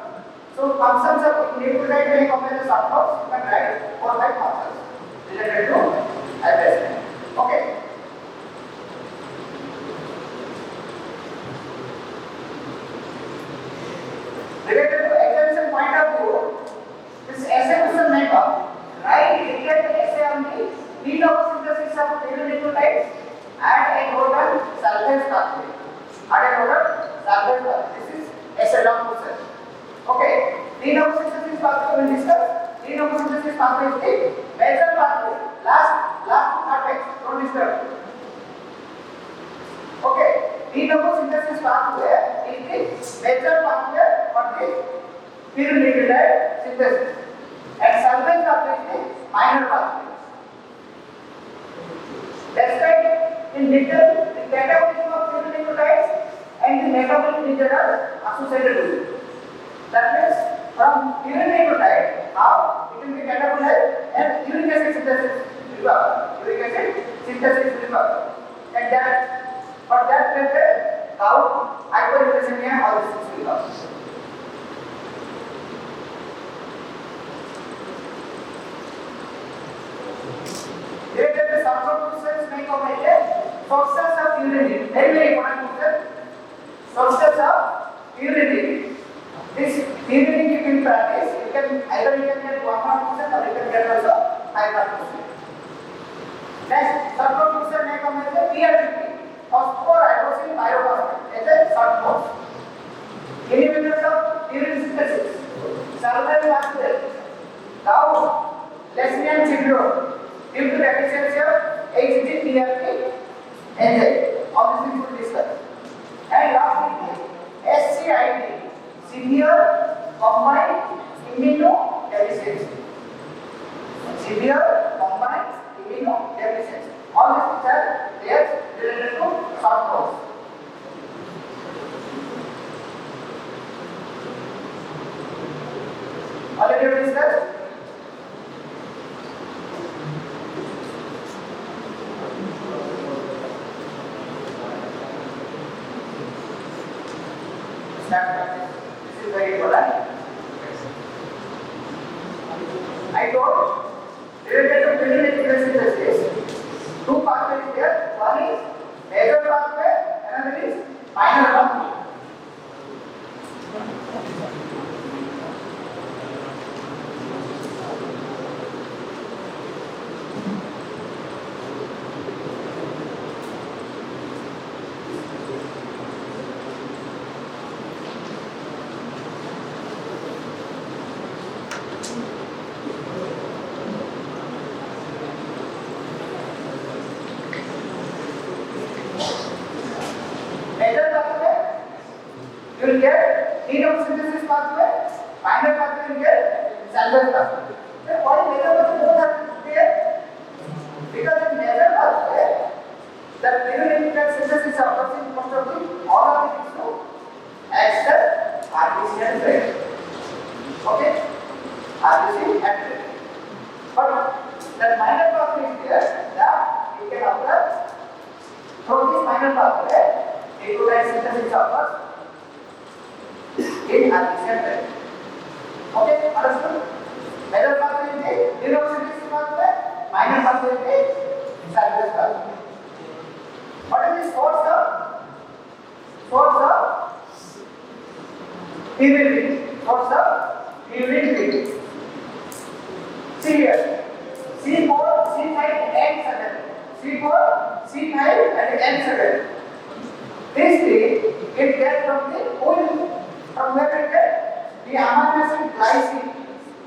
So functions of nucleotide may come as a short box. You can write 4 or 5 functions related to attachment. Okay. Related to extension point of view, this essay question makeup, write detailed essay on the photosynthesis of nucleotides and a total sulfase pathway. This is essay long question. Okay, photosynthesis pathway we will discuss. Photosynthesis pathway is the major pathway. Last apex, don't disturb. Okay, photosynthesis pathway is the major pathway for the nucleotide synthesis, and sulfase pathway is the minor pathway. Describe in detail the catabolism of nucleotides and the metabolic features are associated with it. That means from nucleotide, how it will be catabolized and uric acid synthesis will occur. And that for that method, gout, hyperuricemia, all these things will occur. Later, the subproducers may come as sources of urine. Very important question. Sources of urine. This urine in practice, you can either get 1% or you can get also 5%. Next, subproducer may come as a PRP, phosphorhydroxyl pyrophosphate, as a short course. Inhibitors of urine synthesis, cerebral vascular, gout, lesbian syndrome, due to deficiency of HGPRP enzyme. All these things we will discuss. And lastly, SCID, severe combined immunodeficiency. Severe combined immunodeficiency. All these things are there related to short course. Already we discussed. This is very important. I told related to urinary synthesis, 2 pathways there. One is major pathway, another is minor pathway. Major pathway, you will get photosynthesis pathway, minor pathway you will get sulfase pathway. Then what is major pathway? Both are there. Because in major pathway, the nucleotide synthesis occurs in most of the all of the tissue except RBC and red. Okay? RBC and red. But the minor pathway is there that you can occur through this minor pathway. Nucleotide synthesis occurs in RBC and red. Okay, understood? Major pathway is the urinary pathway, minor pathway is the sulfase pathway. What is the source of urine? Source of urine. See here, C4, C5, and N7. C4, C5, and N7. These three it gets from the oil. From where it gets? The amino acid glycine.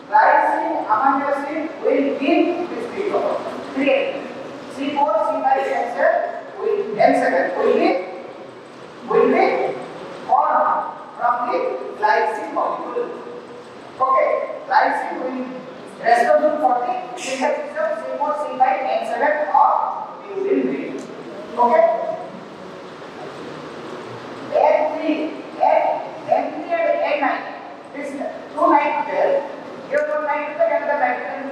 Glycine, amino acid will give this three elements. C4, C5, N7 will be formed from the glycine molecule. Okay, glycine will responsible for the synthesis of C4, C5, N7 or urine. Okay. N3 and N9. This 2 nitrogen. Here 2 nitrogen and the nitrogen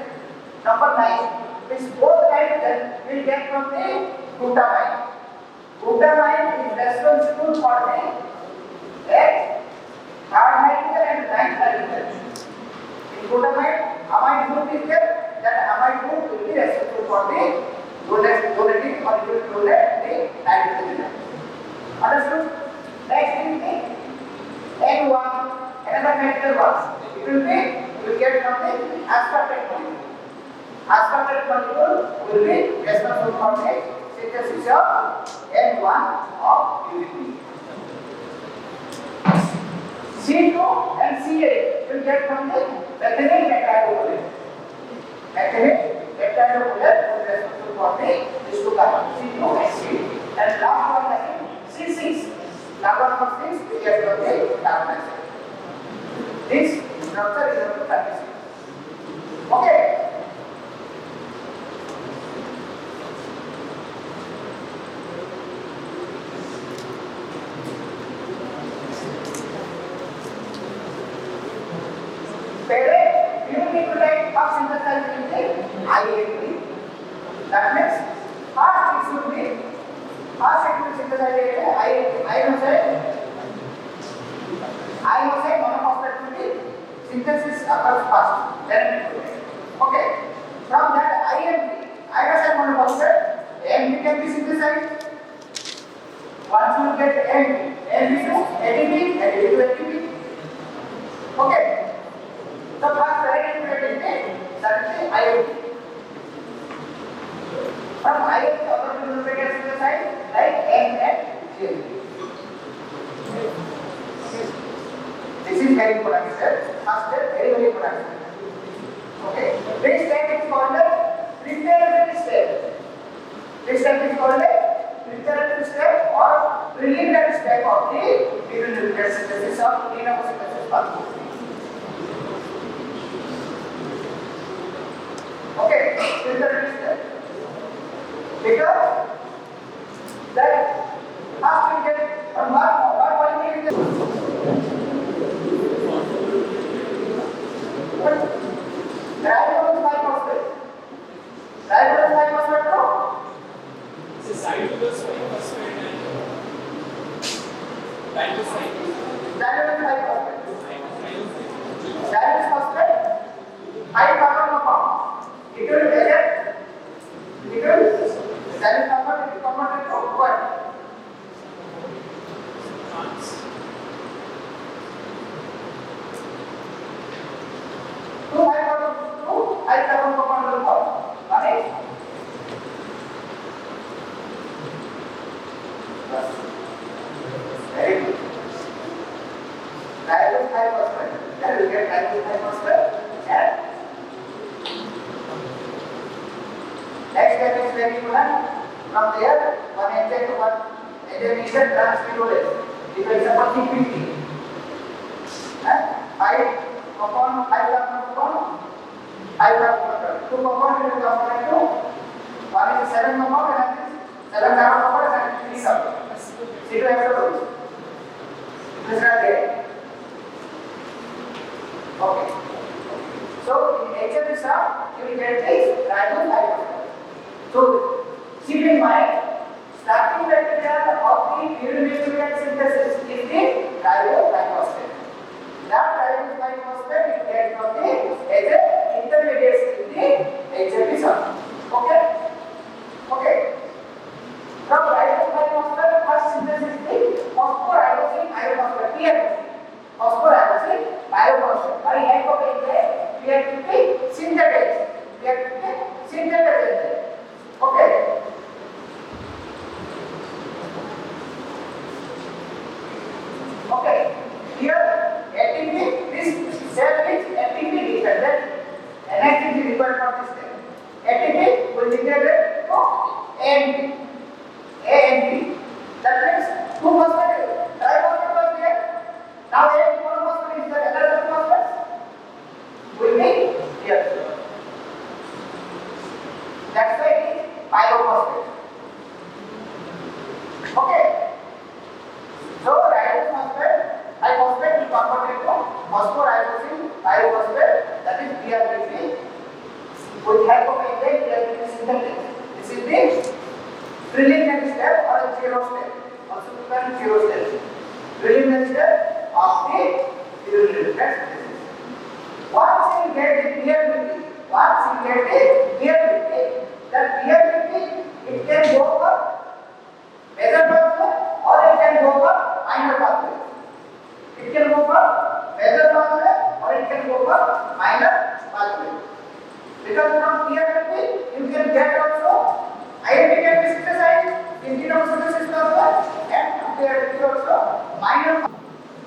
number 9. This both nitrogen will get from the glutamine. Glutamine is responsible for the third nitrogen and ninth nitrogen. In glutamine, amide group is there. That amide group will be responsible for the donating or it will donate the nitrogen. Understood? Next is the N1, another medical one. It will be, you will get from the aspartate molecule. Aspartate molecule will be responsible for the synthesis of N1 of urine. C2 and C8 will get from the methylene methiocolate. Methylene methiocolate will be responsible for these two carbons, C2 and C8. And last one is C6. Carbon number 6 we get from the carbon dioxide. This structure is of the 36. Okay. Pere, you need to take first synthesize in the IAP. That means first it should be synthesize in the IAP. I must say monophosphate will be synthesis occurs first, then it will be. Okay. From that IMP, iodine monophosphate, AMP can be synthesized. Once you get AMP, AMP to ATP, ATP to ATP. Okay. The first variant is that is the IMP. From IMP, other people will get synthesized like N and GMP. This is very important step. First step, very important step. Okay. This step is called the preparatory step. This step is called the preparatory step or preliminary step of the urinary synthesis of synthesis pathway. Okay, preparatory step. Because that first we get from what molecule is Ribose phosphate. Ribose phosphate no? This is ribose phosphate and ribose phosphate. Ribose phosphate. High carbon compound. It will eject. It will ribose phosphate is converted to what? High carbon compound will form. Right? Very good. Ribose phosphate. Then we get ribose phosphate. And next step is very important. From there, one enzyme to one enzyme is a transferase. If for example, T50. Five compound, five carbon compound. I have two compounds in the compound two. One is 7 compound and is 7 carbon compound and 3 carbon. C2H2. This is there. Okay. So in HMSR, you will get this ribose phosphate. So keep in mind, starting material of the urinary synthesis is the ribose phosphate. That ribose phosphate you get from the intermediates in the HMSR. Okay? Okay. From ribose phosphate, first synthesis is the phosphoribosine pyrophosphate. PFP. Phosphoribosine pyrophosphate. By help of enzyme, we have to take synthetase. We have to take synthetase enzyme. Okay. Okay. Here, ATP, this cell is ATP dependent. NADP is required for this step. ATP will integrate to AMP. AMP. That means two phosphate, triphosphate was there. Now AMP monophosphate is there. Another phosphate will be here. That's why it is pyrophosphate. Okay. So ribose phosphate, phosphate will convert into phosphoribosine pyrophosphate, that is PRPP. With help of enzyme, PRPP synthesis. This is the preliminary step or a zero step. Also called zero step. Preliminary step of the urinary tract disease. Once you get the PLDT, that PLDT, it can go for major pathway or it can go for minor pathway. It can go for major pathway or it can go for minor pathway. Because from PLDT, you can get also ILD can be synthesized, intestinal synthesis pathway, and PLDT also minor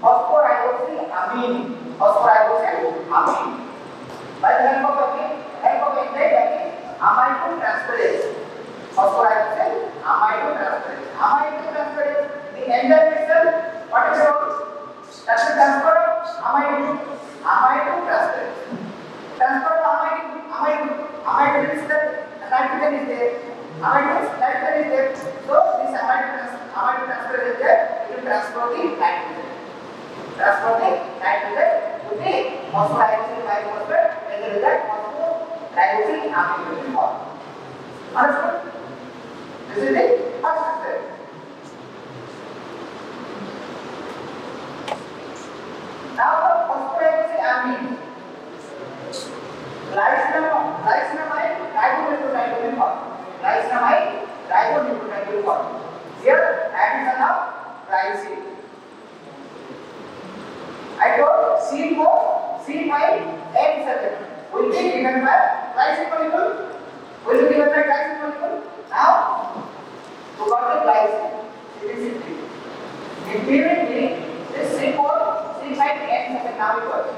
phosphorhydroxylamine. By the help of enzyme that is aminotransferase. Aminotransferase. The enzyme itself, what is it? That's the transfer of aminotransferase. Transfer of amino is the nitrogen is there. Nitrogen is there. So this aminotransferase is there. It will transfer the nitrogen. To the phosphorhydroxyl biphosphate, and the result phosphorhydroxylamine will be formed. Understood? This is the first step. Now the phosphorhydroxylamine, glycinamide, ribonucleotide will be formed. Here, addition of glycine. I told C4, C5, and 7 will be given by glycine molecule. Now, to got the glycine, it is in this C4, C5, and 7 now it works.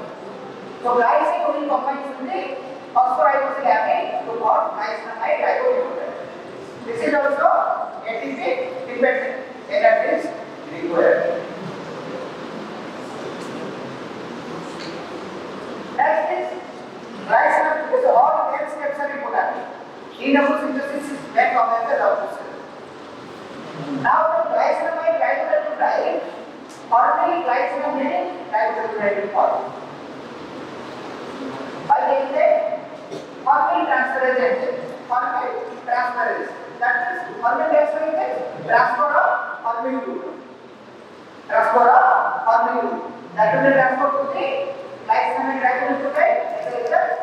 So glycine will combine with the phosphorhydroxylamine to form glycinamide ribonucleotide. This is also ATP dependent, and that is required. Next is glycinamide, because all 10 steps are important. Double synthesis is back on the double cell. Now the glycinamide ribonucleotide, formally glycinamide ribonucleotide will form. By the enzyme, hormone transferase enzyme. That is hormone transferase, transfer of hormone group. That will be transferred to the glycinamide ribonucleotide, as a result,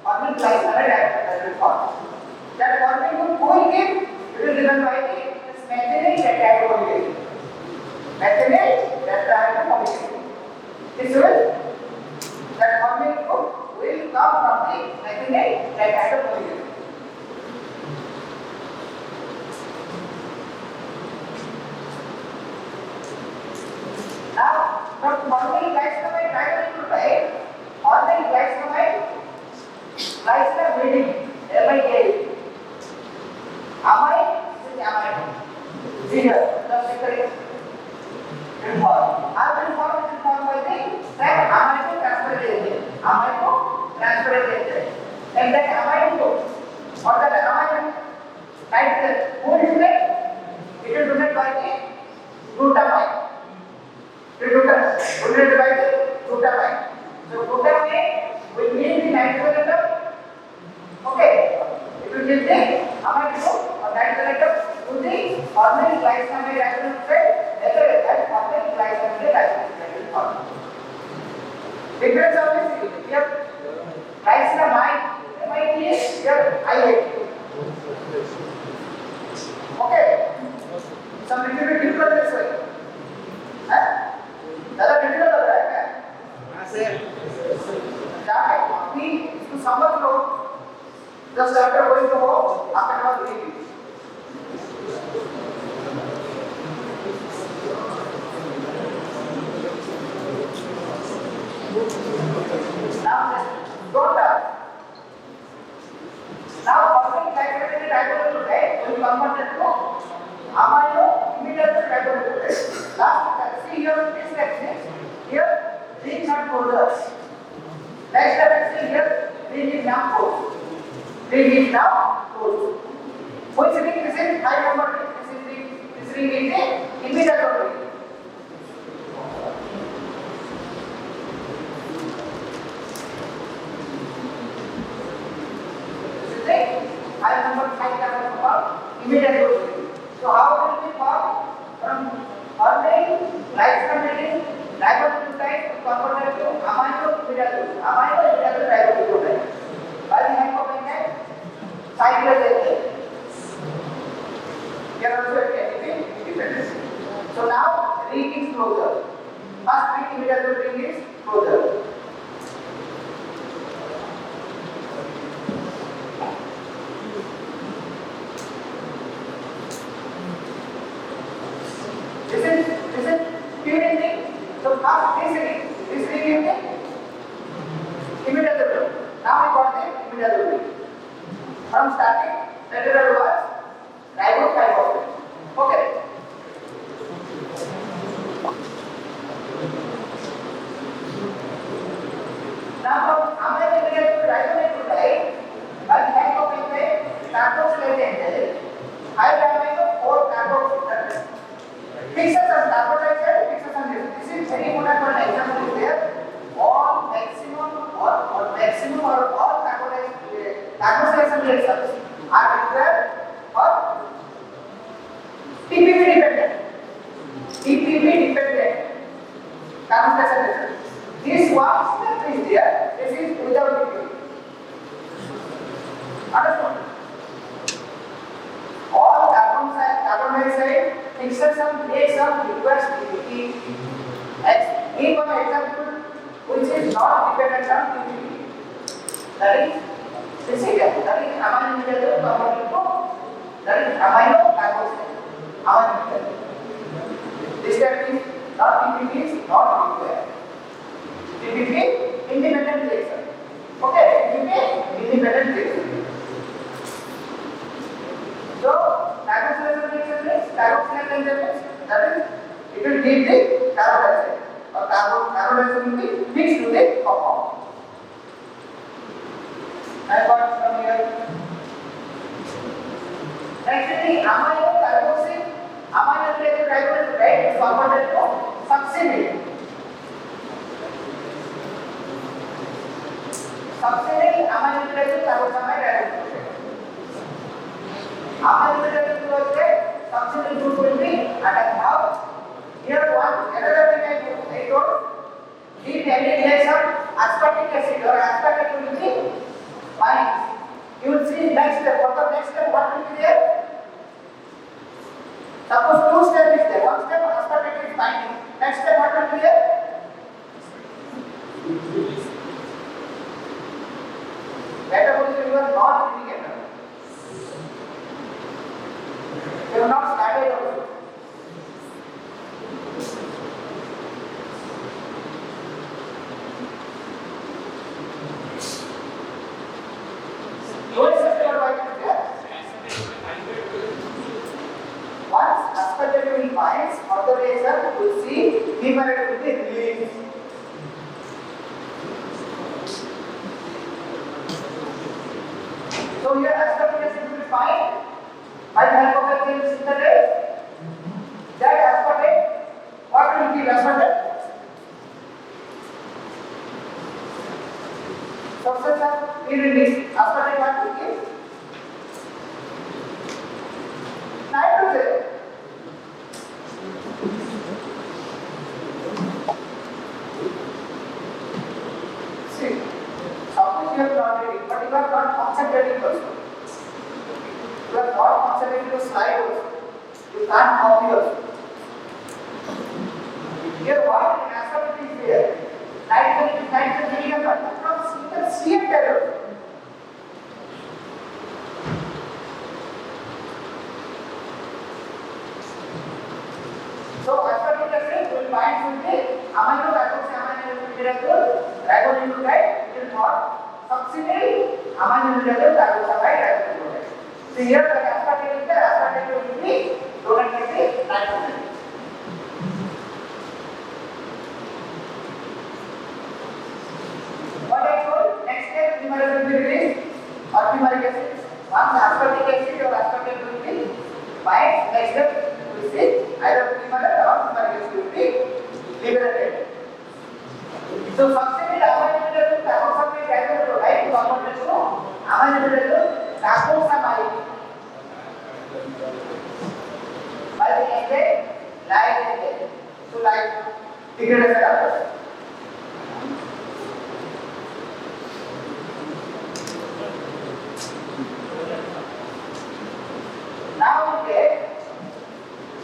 hormone glycinamide ribonucleotide will form. That hormone group who will give? It is given by this methanyl tetrahydrofolate. That hormone group will come from the methanyl tetrahydrofolate. Now, from hormone glycinamide ribonucleotide, hormone glycinamide reading, MIA. Amide is amide. Here, the secretion. How will form by the aminotransferase agent. And that amide group, or that amide nitrogen, who will donate? It will donate by the glutamine. Donated by the glutamine. So glutamine will give the nitrogen atom. Okay. It will give the amide group or nitrogen atom to the hormone glycinamide ribonucleotide. As a result, hormone glycinamide ribonucleotide will form. Difference of this here, glycinamide, MIT is here IAT. Okay. Some little bit difficult this way. ज़्यादा difficult लग रहा है क्या? हाँ sir. क्या है? अपनी इसको समझ लो। जब चैप्टर कोई तो हो, आपके पास रहेगी। Now, total. Now, hormone glycinamide ribonucleotide will be converted to amino immediate ribonucleotide. Last, see here this axis. Here, ring not closures. Next step, see here, ring is now closed. Ring is now closed. Which ring is in high number ring? This ring is a immediate ring. High number 5 carbon immediate ring. So how it will be formed? From forming glycogen ribonucleotide to converted to aminobutyryl ribonucleotide by the help of enzyme cyclase. Here also it can be dependent. So now ring is closer. First ring immediately ring is closer. This is urine ring. So first this ring is the immediate ring. Now we got the immediate ring. From starting, lateral was ribophosphate. Okay. Now from aminobutyryl to ribonucleotide, by the help of enzyme carboxylase enzyme, I am making 4 carboxylates. Fixation carboxylate, fixation this is very important for example is there. All maximum or all carboxylation reactions are required for TPP dependent carboxylation reaction. This one step is there, this is without TPP. Understand? All carbon dioxide fixation reaction requires TPP. Give one example which is not dependent on TPP. That is aminobutyryl converted to amino carboxylate. This step is not TPP is not required. TPP independent reaction. Okay, TPP independent reaction. So carboxylation reaction means carboxylate enzyme that is it will give the carbon dioxide or carbon dioxide will be mixed to the compound. I got from here. Actually, amino carboxyl, aminobutyryl ribonucleotide is converted to succinate. Succinate aminobutyryl carboxamide ribonucleotide. Aminobutyryl glucose, succinate group will be attached. Now, here another thing I told, in any reaction, aspartic acid or aspartate will be fine. You will see next step. What the next step? What will be there? Suppose 2 steps is there. One step aspartate is binding. Next step what will be there? Metabolism you are not indicator. You have not started also. Once aspartate will binds or the reaction will see hematite will be released. So here aspartate will be bind by the help of the synthase. That aspartate, what will give aspartate? Substance of release. Aspartate what will give? Nitrogen. See, suppose you have not reading, but you are not concentrating also. You are not concentrating to slide also. You can't copy also. Here what aspartate is there? Nitrogen, but from single CM terror. So aspartic acid will bind to the amino carboxyl ribonucleotide. It will form succinate aminobutyryl carboxamide ribonucleotide. So here the aspartic is there. Aspartic will be donated with nitrogen. What I told, next step fumaric will be released or fumaric acid. Once aspartic acid or aspartate will be bind, next step we see either fumaric or fumaric acid will be liberated. So succinate aminobutyryl carboxamide ribonucleotide converted to aminobutyryl carboxamide. like degradation occurs. Now we get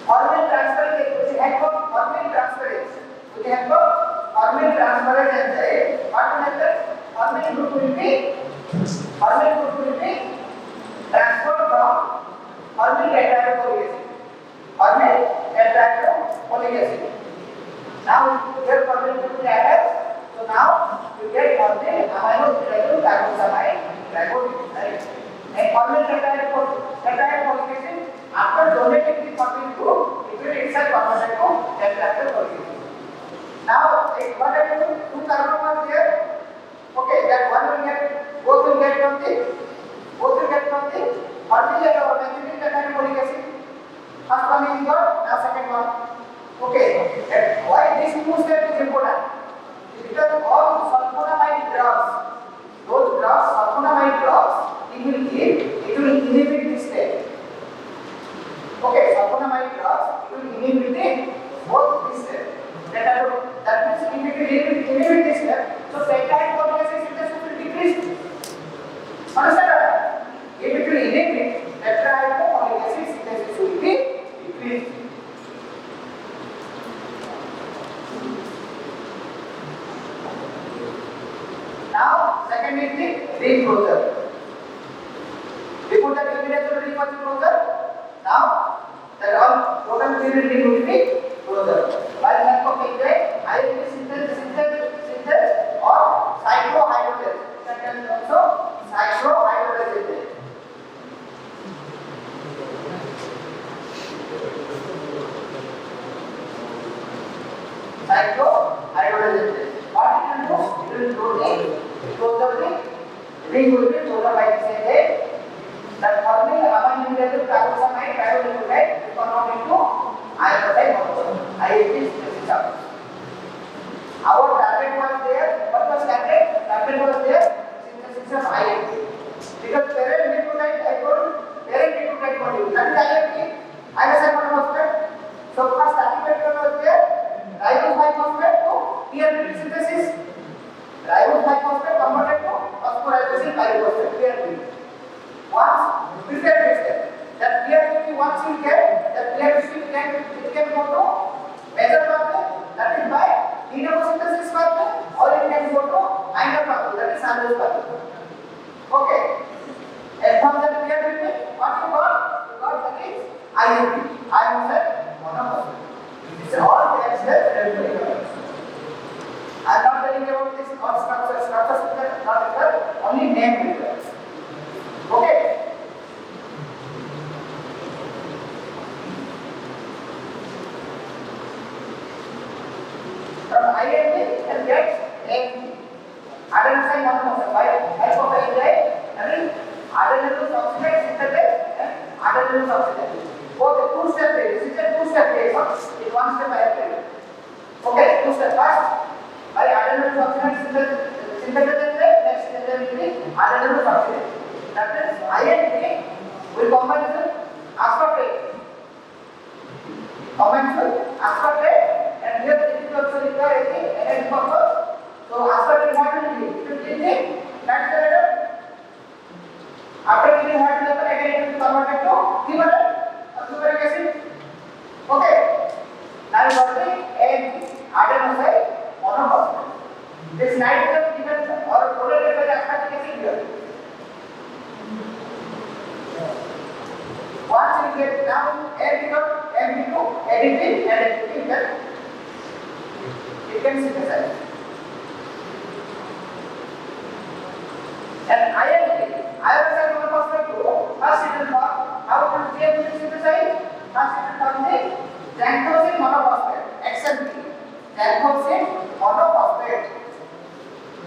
hormone transference with the help of hormone transference. With the help of hormone transference enzyme, what will happen? Hormone group will be transferred from hormone tetrahydrofolic acid. Hormone tetrahydrofolic acid. Now you get hormone group added. So now you get hormone amino carboxamide triglyceride. And hormone tetrahydrofolic acid, after donating the hormone group, it will itself convert to tetrahydrofolic acid. Now, what I do? Two carbon are there. Okay, that one will get, both will get from the hormone tetrahydrofolic acid. First one is got, now second one. Okay, and why this two step is important? Because all sulfonamide drugs, those drugs, sulfonamide drugs, it will inhibit this step. Okay, sulfonamide drugs, it will inhibit both this step. That means if it will inhibit this step, so peptide polymerase synthesis will decrease. Understand that? If it will inhibit, tetrahydrofolic acid synthesis will be decreased. Now, second is the ring closure. Before that, elimination ring was closure. Now, the total ring will be closure. By the help of enzyme, either synthesis or cyclohydrolase. That is also cyclohydrolase. Cyclohydrolase. What it will do? It will close the ring will be closed by the same way. That hormone amino carboxamide triglyceride is converted into iodide molecule. Our target was there. What was target? Target was there. Synthesis of iodine. Because parent nucleotide, I told parent nucleotide module. That is iodine. Iodine monophosphate. So first starting material was there. Ribose biphosphate to PRP synthesis. Ribose biphosphate converted to phosphorylation pyrophosphate. PRP. Once prepared this step, that PRP once you get, that PRP can go to major pathway, that is by de novo synthesis pathway, or it can go to minor pathway, that is Sandoz pathway. Okay. And from that PRP, what you got? You got that is IMP, iron monophosphate. It's all that's the I'm not telling you about this structure, not only name required. Okay. From IMP and get AMP. Adenosine monophosphate by help of enzyme, that is adenosine oxidase synthesis and adenosine oxidase. Both the two-step phase. This is a two-step phase. It's one step I have taken. Okay, two-step. First, by adenosine oxidase synthesis enzyme, next enzyme will be adenosine oxidase. That is INP will combine with aspartate. Combines with aspartate, and here it is also required energy purpose. So aspartate what will be? It will be the fat accelerator. After giving what will happen again? It will be converted to fumaric acid. Okay. Now you got the adenosine monophosphate. This nitrogen given or protected by the aspartic acid here. Once you get now MP2, ADP and ATP, then it can synthesize. And iodine monophosphate group, first it will form, how it will synthesize? First it will form the xanthosine monophosphate, XMP, xanthosine monophosphate.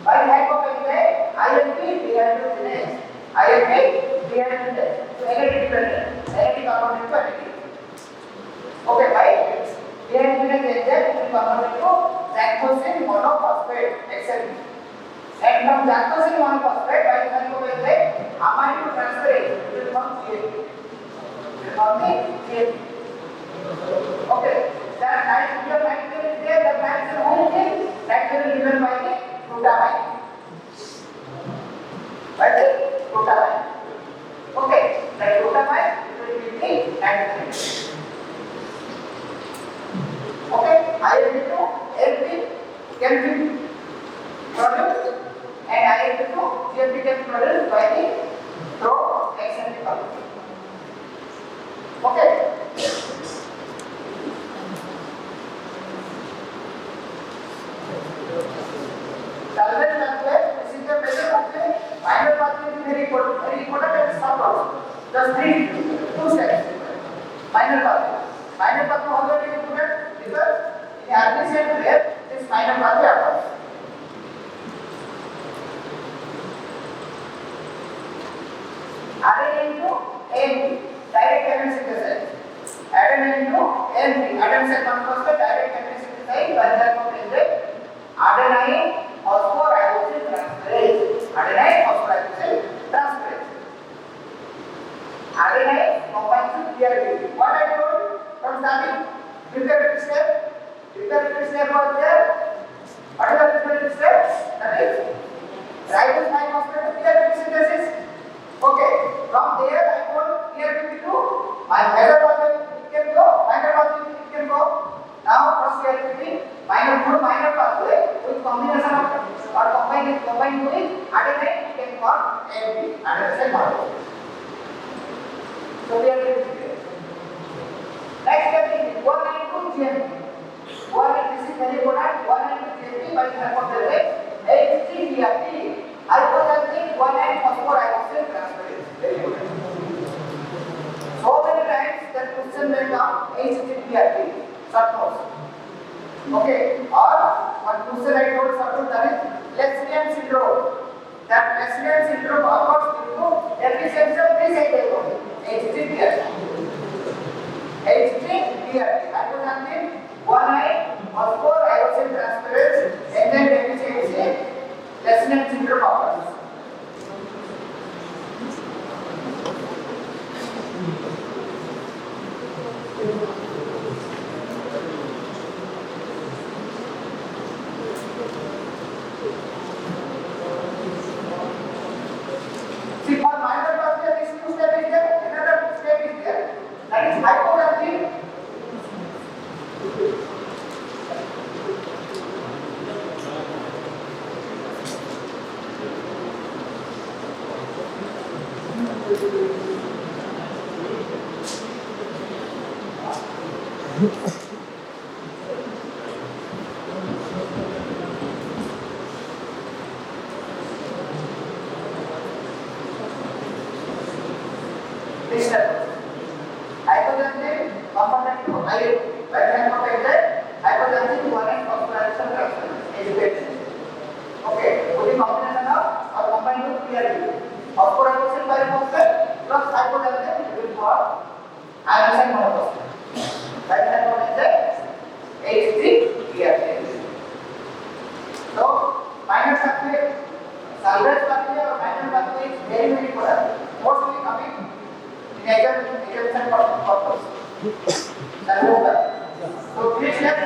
By the help of enzyme, IMP dehydrogenase. So energy dependent. Energy converted to energy. Okay, right? Dehydrogenase enzyme will convert into xanthosine monophosphate, XMP. And from xanthosine monophosphate, by the help of enzyme, amino transferase will form GAP. Okay. That nitrogen is there, that nitrogen who is there? Nitrogen given by the glutamine. By the glutamine. Okay, the glutamine will be the nitrogen. Okay, IL-2, LP can be produced and IL-2, GLP can be produced by the pro-exenteric. Okay. Salvage pathway, this is the major pathway. Minor pathway is very important and subtle. Just two steps. Minor pathway. Minor pathway how is important? Because in early cell where this minor pathway occurs. Adenine to AMP, direct chemical synthesis. Adenine to AMP, adenine cell converts direct chemical synthesis by the help of enzyme. Adenine phosphorylation transferase. Adenine phosphorylation transferase. Adenine combines with DRB. What I told from starting? Preparatory step. Preparatory step was there. What is the preparatory step? That is ribose 5-phosphate DRB synthesis. Okay. From there I told DRB to my major pathway it can go, minor pathway it can go. Now first DRB minor pathway with combination of or combined with adenine it can form AMP, adenosine molecule. So we are going to do next step is 192 GMP. This is very important. 192 GMP by the help of the HTDRT. Hypothalamic 1,9-phosphorylation transferase. Very important. So many times that question may come HTDRT. Short notes. Okay. Or one question I told short that is Lexington syndrome. That Lexington syndrome occurs due to deficiency of this enzyme. HTDRT. Hypothalamic 1,9-phosphorylation transferase enzyme deficiency. Lexington syndrome occurs. See, for minor pathway, this two step is there, another step is there. That is hypothalamic. This step. Hypothalamic component to IL. By the help of enzyme, hypothalamic 1,9-phosphorylation transferase. Education. Okay. With the combination of or combined with PRP. Phosphorylation by phosphate plus hypothalamic will form adenosine monophosphate. By the help of enzyme, HTDRT. So, minor pathway, salvage pathway or minor pathway is very important. Mostly coming in examination purpose. Salvage pathway. So, please let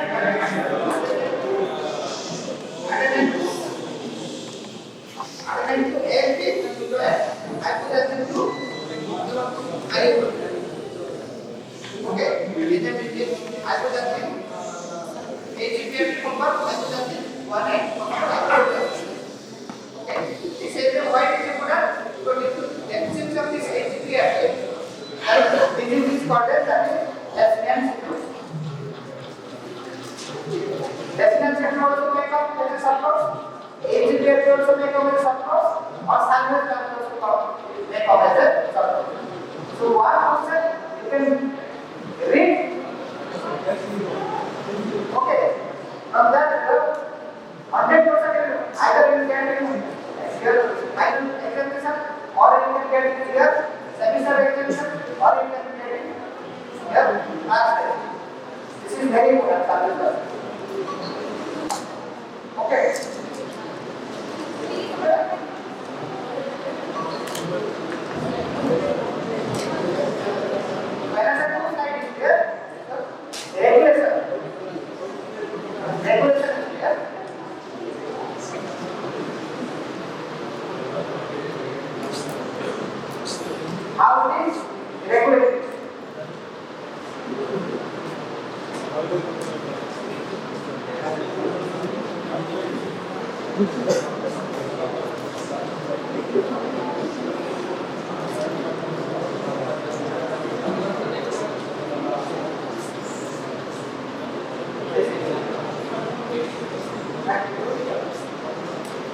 adenine to AMP, hypothalamic to IL. Okay, hypothalamic HTDRT converts hypothalamic 1,9-phosphorylation. Okay, this is why it is important. So, deficiency of this HTDRT, disease is called as Lexington syndrome. Lexington syndrome also may come as a subcause. HTDRT also may come as a subcause, or salvage pathway also may come as a subcause. So, one question you can read. Okay, from that 100% either you can get here final examination, or you can get it here semester examination, or you can get it here last day. This is very important. Okay. When I say two slide is here, regulation. How it is regulated.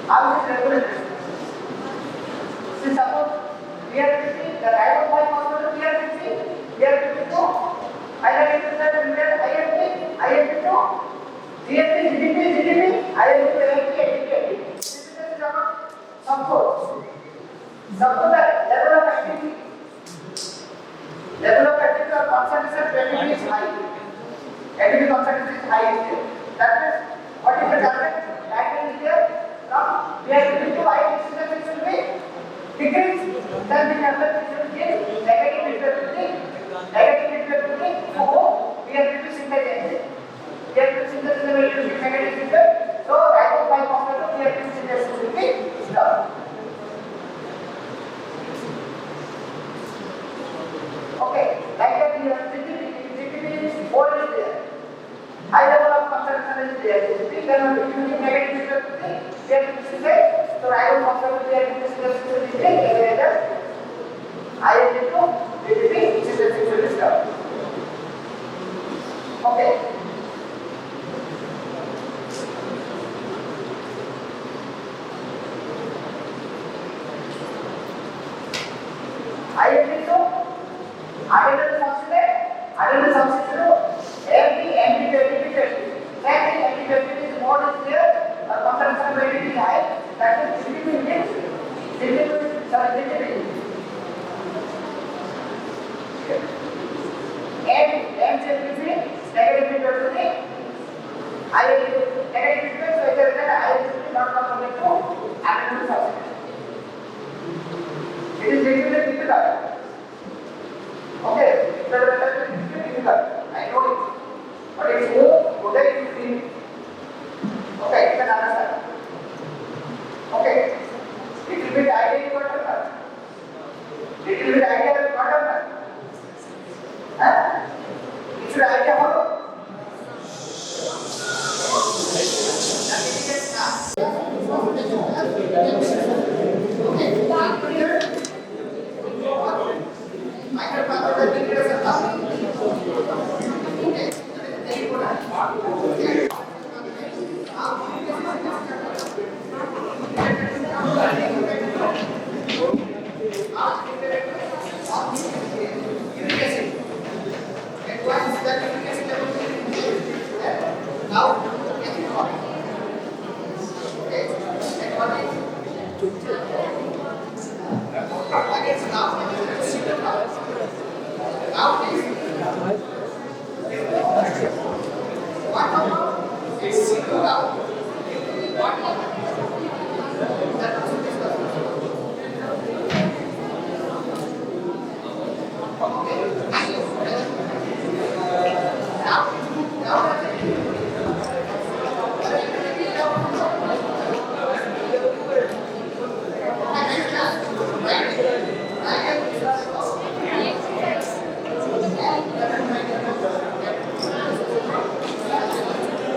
How is it regulated? See, suppose we are fixing the right of my hospital, we are fixing to highlight it that we are IFP to GFP, GDP, IFP to AFP, ATP. This is the suppose the level of activity or concentration is high. ATP concentration is high. That means what is the target? Target is here. Now we are going to high distance will be decrease. Then the number will give negative feedback. So we are going to synthesize. We are going to synthesize the value of negative feedback. So right of my component we are going to synthesize will be stopped. Okay, like that here, GTP is 4 is there. High level of concentration is there. We cannot using negative feedback. We are going to synthesize. So right of component we are going to synthesize will be there. I am into GTP, which is the sexual system. Okay. I am into identical substitute every anti-bacterial. Every anti-bacterial is more is there, the concentration rate is high. That is GTP means GTP. And negative feedback to the negative feedback, so there is an not conforming to analytical substitute. It is little difficult. Okay, it is difficult. I know it. But it is more today it is easy. Okay, you can understand. Okay. Little bit idea you got or not? Little bit idea you got or not? Huh? You should idea how? Okay.